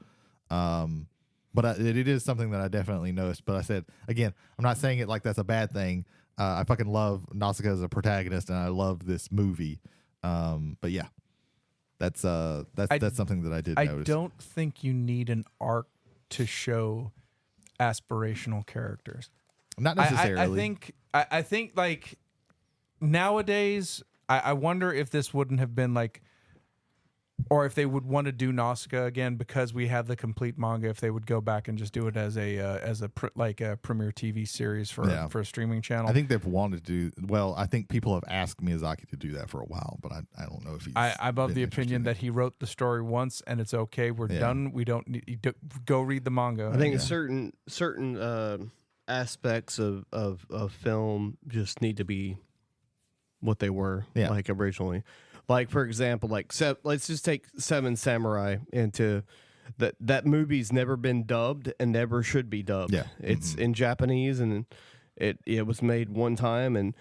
But it is something that I definitely noticed. But I said, again, I'm not saying it like that's a bad thing. I fucking love Nausicaä as a protagonist and I love this movie. But yeah, that's something that I did notice. I don't think you need an arc to show aspirational characters. Not necessarily. I think like nowadays, I wonder if this wouldn't have been like, or if they would want to do Nausicaä again because we have the complete manga. If they would go back and just do it as a premiere TV series for a streaming channel. I think they've wanted to do. Well, I think people have asked Miyazaki to do that for a while, but I don't know if he's. I'm of the opinion that he wrote the story once and it's okay. We're done. We don't need go read the manga. I think certain aspects of film just need to be what they were like originally. Like for example, let's just take Seven Samurai into that movie's never been dubbed and never should be dubbed. Yeah. It's in Japanese and it was made one time and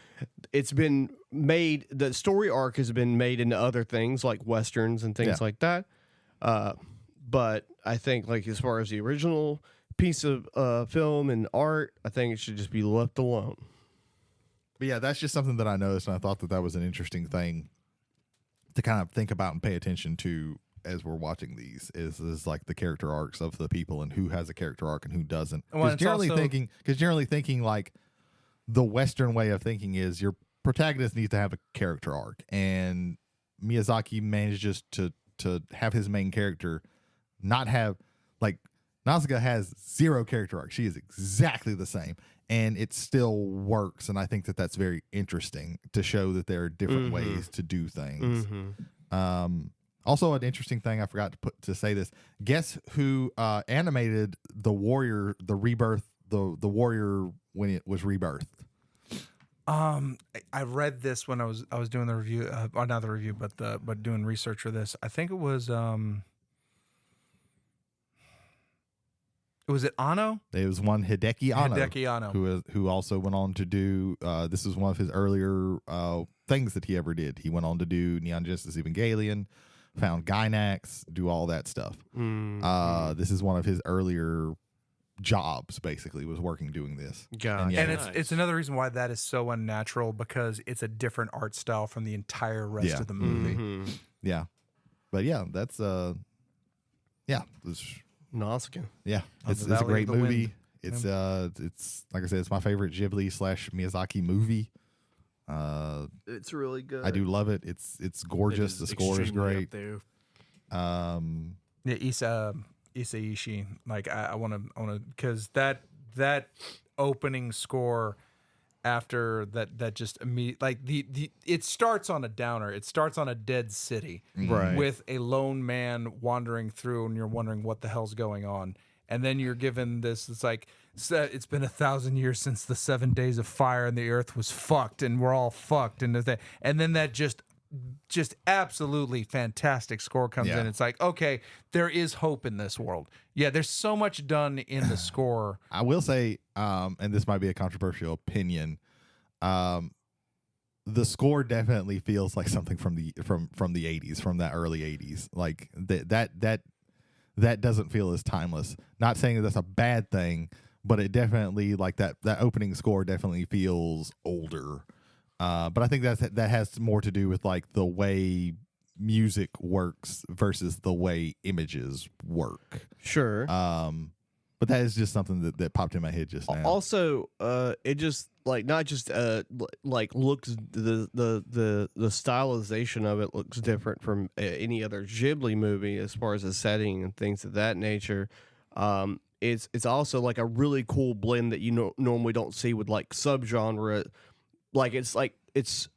it's been made. The story arc has been made into other things like westerns and things like that. But I think like as far as the original piece of film and art, I think it should just be left alone. But yeah, that's just something that I noticed, and I thought that was an interesting thing to kind of think about and pay attention to as we're watching these. Is like the character arcs of the people and who has a character arc and who doesn't. Well, Because it's generally thinking like the Western way of thinking is your protagonist needs to have a character arc, and Miyazaki manages to have his main character not have like Nausicaä has zero character arc. She is exactly the same. And it still works, and I think that that's very interesting to show that there are different ways to do things. Also, an interesting thing I forgot to say this. Guess who animated the warrior, the rebirth, the warrior when it was rebirthed? I read this when I was doing the review, or not the review, but doing research for this. I think it was it Anno? It was one Hideki Anno. Hideki Anno. Who also went on to do, this is one of his earlier things that he ever did. He went on to do Neon Genesis Evangelion, found Gainax, do all that stuff. This is one of his earlier jobs, basically, was working doing this. God. And it's another reason why that is so unnatural, because it's a different art style from the entire rest of the movie. Yeah. But yeah, that's it's Nausicaä. yeah, it's a Valley great of the movie. Wind. It's like I said, it's my favorite Ghibli / Miyazaki movie. It's really good. I do love it. It's gorgeous. The score is great. Yeah, Isaichi. Like I want to, because that opening score after that just immediate, like the it starts on a downer. It starts on a dead city, Right. with a lone man wandering through, and you're wondering what the hell's going on. And then you're given this. It's like it's been 1,000 years since the 7 days of fire, and the earth was fucked, and we're all fucked. And then that just absolutely fantastic score comes in. It's like, okay, there is hope in this world. Yeah, there's so much done in the score. I will say, and this might be a controversial opinion, the score definitely feels like something from the 80s, from that early 80s. Like that doesn't feel as timeless. Not saying that that's a bad thing, but it definitely, like that opening score definitely feels older. But I think that has more to do with like the way music works versus the way images work. Sure. But that is just something that popped in my head just now. Also, it just like not just like looks the stylization of it looks different from any other Ghibli movie as far as the setting and things of that nature. It's also like a really cool blend that you normally don't see with like subgenre. Like it's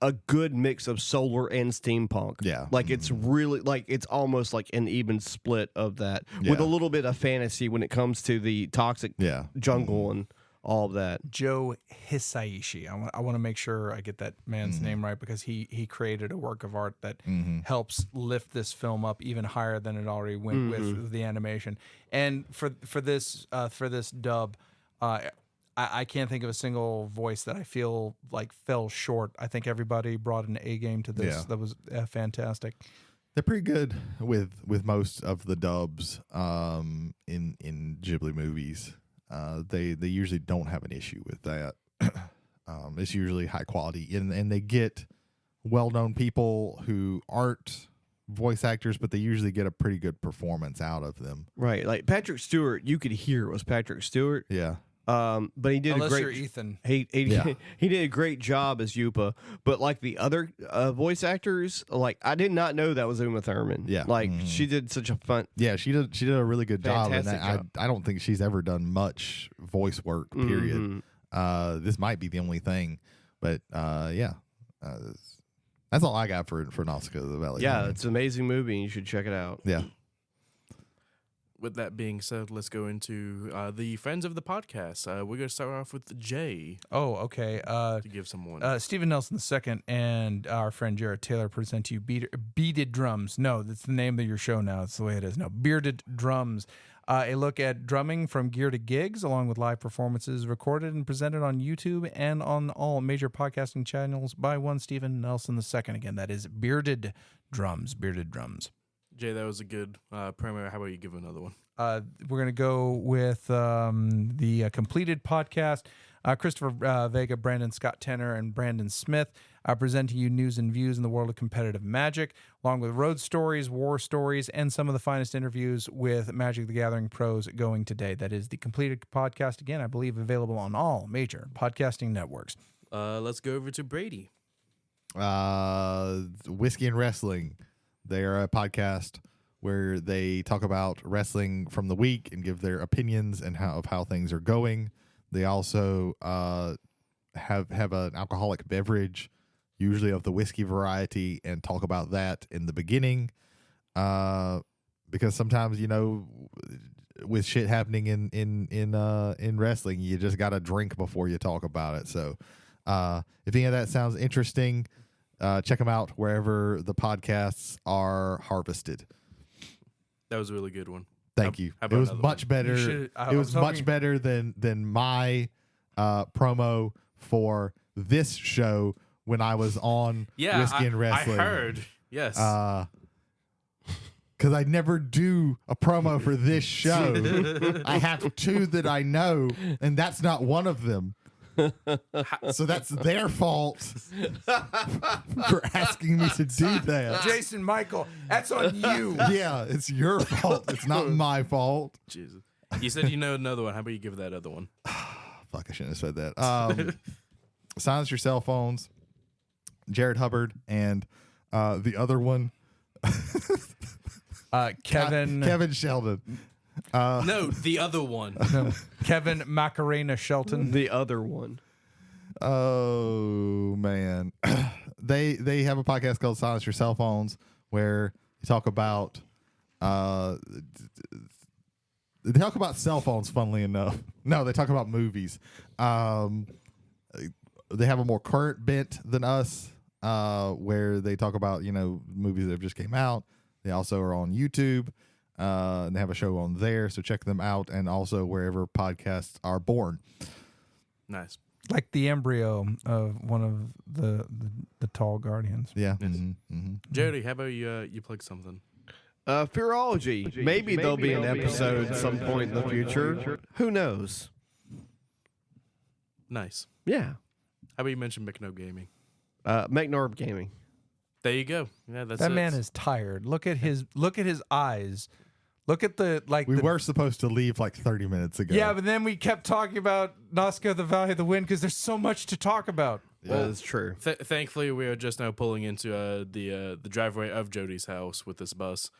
a good mix of solar and steampunk. Yeah. Like it's really like it's almost like an even split of that with a little bit of fantasy when it comes to the toxic jungle and all of that. Joe Hisaishi. I want to make sure I get that man's name right, because he created a work of art that helps lift this film up even higher than it already went with the animation. And for this dub, I can't think of a single voice that I feel like fell short. I think everybody brought an A game to this. Yeah. That was fantastic. They're pretty good with most of the dubs in Ghibli movies. They usually don't have an issue with that. It's usually high quality, and they get well-known people who aren't voice actors, but they usually get a pretty good performance out of them. Right. Like Patrick Stewart, you could hear it was Patrick Stewart. Yeah. But he did Unless a great. you're Ethan. He did a great job as Yupa. But like the other voice actors, like I did not know that was Uma Thurman. Yeah. Like she did such a fun. Yeah, she did a really good job, and Fantastic job. I don't think she's ever done much voice work. Period. This might be the only thing, but that's all I got for Nausicaä of the Valley. Yeah, it's an amazing movie. And you should check it out. Yeah. With that being said, let's go into the friends of the podcast. We're going to start off with Jay Oh, okay. to give someone. Stephen Nelson II and our friend Jared Taylor present to you Bearded Drums. No, that's the name of your show now. That's the way it is now. Bearded Drums. A look at drumming from gear to gigs, along with live performances recorded and presented on YouTube and on all major podcasting channels by one Stephen Nelson II. Again, that is Bearded Drums. Bearded Drums. Jay, that was a good promo. How about you give another one? We're going to go with the completed podcast. Christopher Vega, Brandon Scott Tanner, and Brandon Smith, presenting you news and views in the world of competitive Magic, along with road stories, war stories, and some of the finest interviews with Magic the Gathering pros going today. That is the completed podcast, again, I believe available on all major podcasting networks. Let's go over to Brady. Whiskey and Wrestling. They are a podcast where they talk about wrestling from the week and give their opinions and how things are going. They also have an alcoholic beverage, usually of the whiskey variety, and talk about that in the beginning. Because sometimes, with shit happening in wrestling, you just got to drink before you talk about it. So if any of that sounds interesting, check them out wherever the That podcasts are harvested. was a really good one. Thank you. How It about was another much one? better. It was much better than my promo for this show when I was on Yeah, Whiskey and Wrestling. I heard. Yes. Because I never do a promo for this show. I have two that I know, and that's not one of them. So that's their fault for asking me to do that. Jason Michael, that's on you. Yeah, it's your fault. It's not my fault. Jesus. You said you know another one. How about you give that other one? Fuck, I shouldn't have said that. Silence Your Cell Phones, Jared Hubbard, and the other one, Kevin Sheldon. No, the other one. No, Kevin Macarena Shelton. The other one. Oh man, they have a podcast called Silence Your Cell Phones where you talk about cell phones. Funnily enough, no, they talk about movies. They have a more current bent than us, where they talk about movies that have just came out. They also are on YouTube. And they have a show on there, so check them out, and also wherever podcasts are born. Nice. Like the embryo of one of the tall guardians. Yeah. Yes. Mm-hmm. Jody, how about you plug something? Fearology. Maybe there'll be an episode at some point in the future. Who knows? Nice. Yeah. How about you mention McNo Gaming? McNorb Gaming. There you go. Yeah, that's That it. man is tired. Look at his eyes. Look at We were supposed to leave like 30 minutes ago. Yeah, but then we kept talking about Nausicaä, the Valley of the Wind, because there's so much to talk about. Yeah, that's true. Thankfully, we are just now pulling into the driveway of Jody's house with this bus.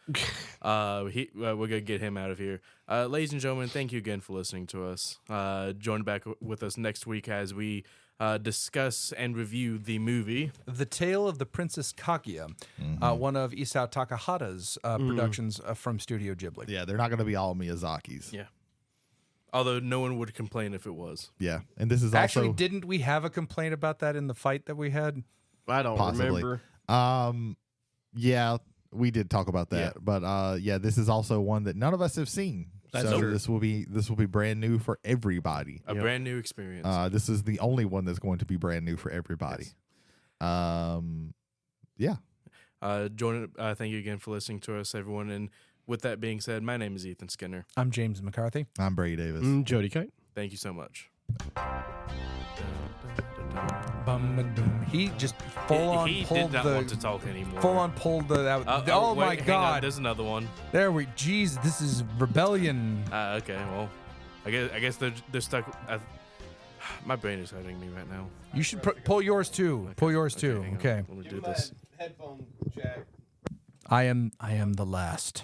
We're gonna get him out of here. Ladies and gentlemen, thank you again for listening to us. Join back with us next week as we discuss and review the movie The Tale of the Princess Kaguya, one of Isao Takahata's productions from Studio Ghibli. Yeah, they're not going to be all Miyazaki's. Yeah. Although no one would complain if it was. Yeah, and this is Actually, also didn't we have a complaint about that in the fight that we had? I don't possibly. remember. Yeah, we did talk about that, Yeah. but this is also one that none of us have seen. That's so true. this will be brand new for everybody. A brand new experience. This is the only one that's going to be brand new for everybody. Yes. Yeah. Thank you again for listening to us, everyone. And with that being said, my name is Ethan Skinner. I'm James McCarthy. I'm Brady Davis. Jody Kite. Thank you so much. He just full on he pulled did not the want to talk anymore. full on pulled the. Oh, my wait, hang on, God! there's another one. There we. Jeez, this is rebellion. Okay, well, I guess they're stuck. My brain is hurting me right now. You should pull yours too. Okay, Pull yours too. hang on. Okay. Let me do this. Headphone jack. I am the last.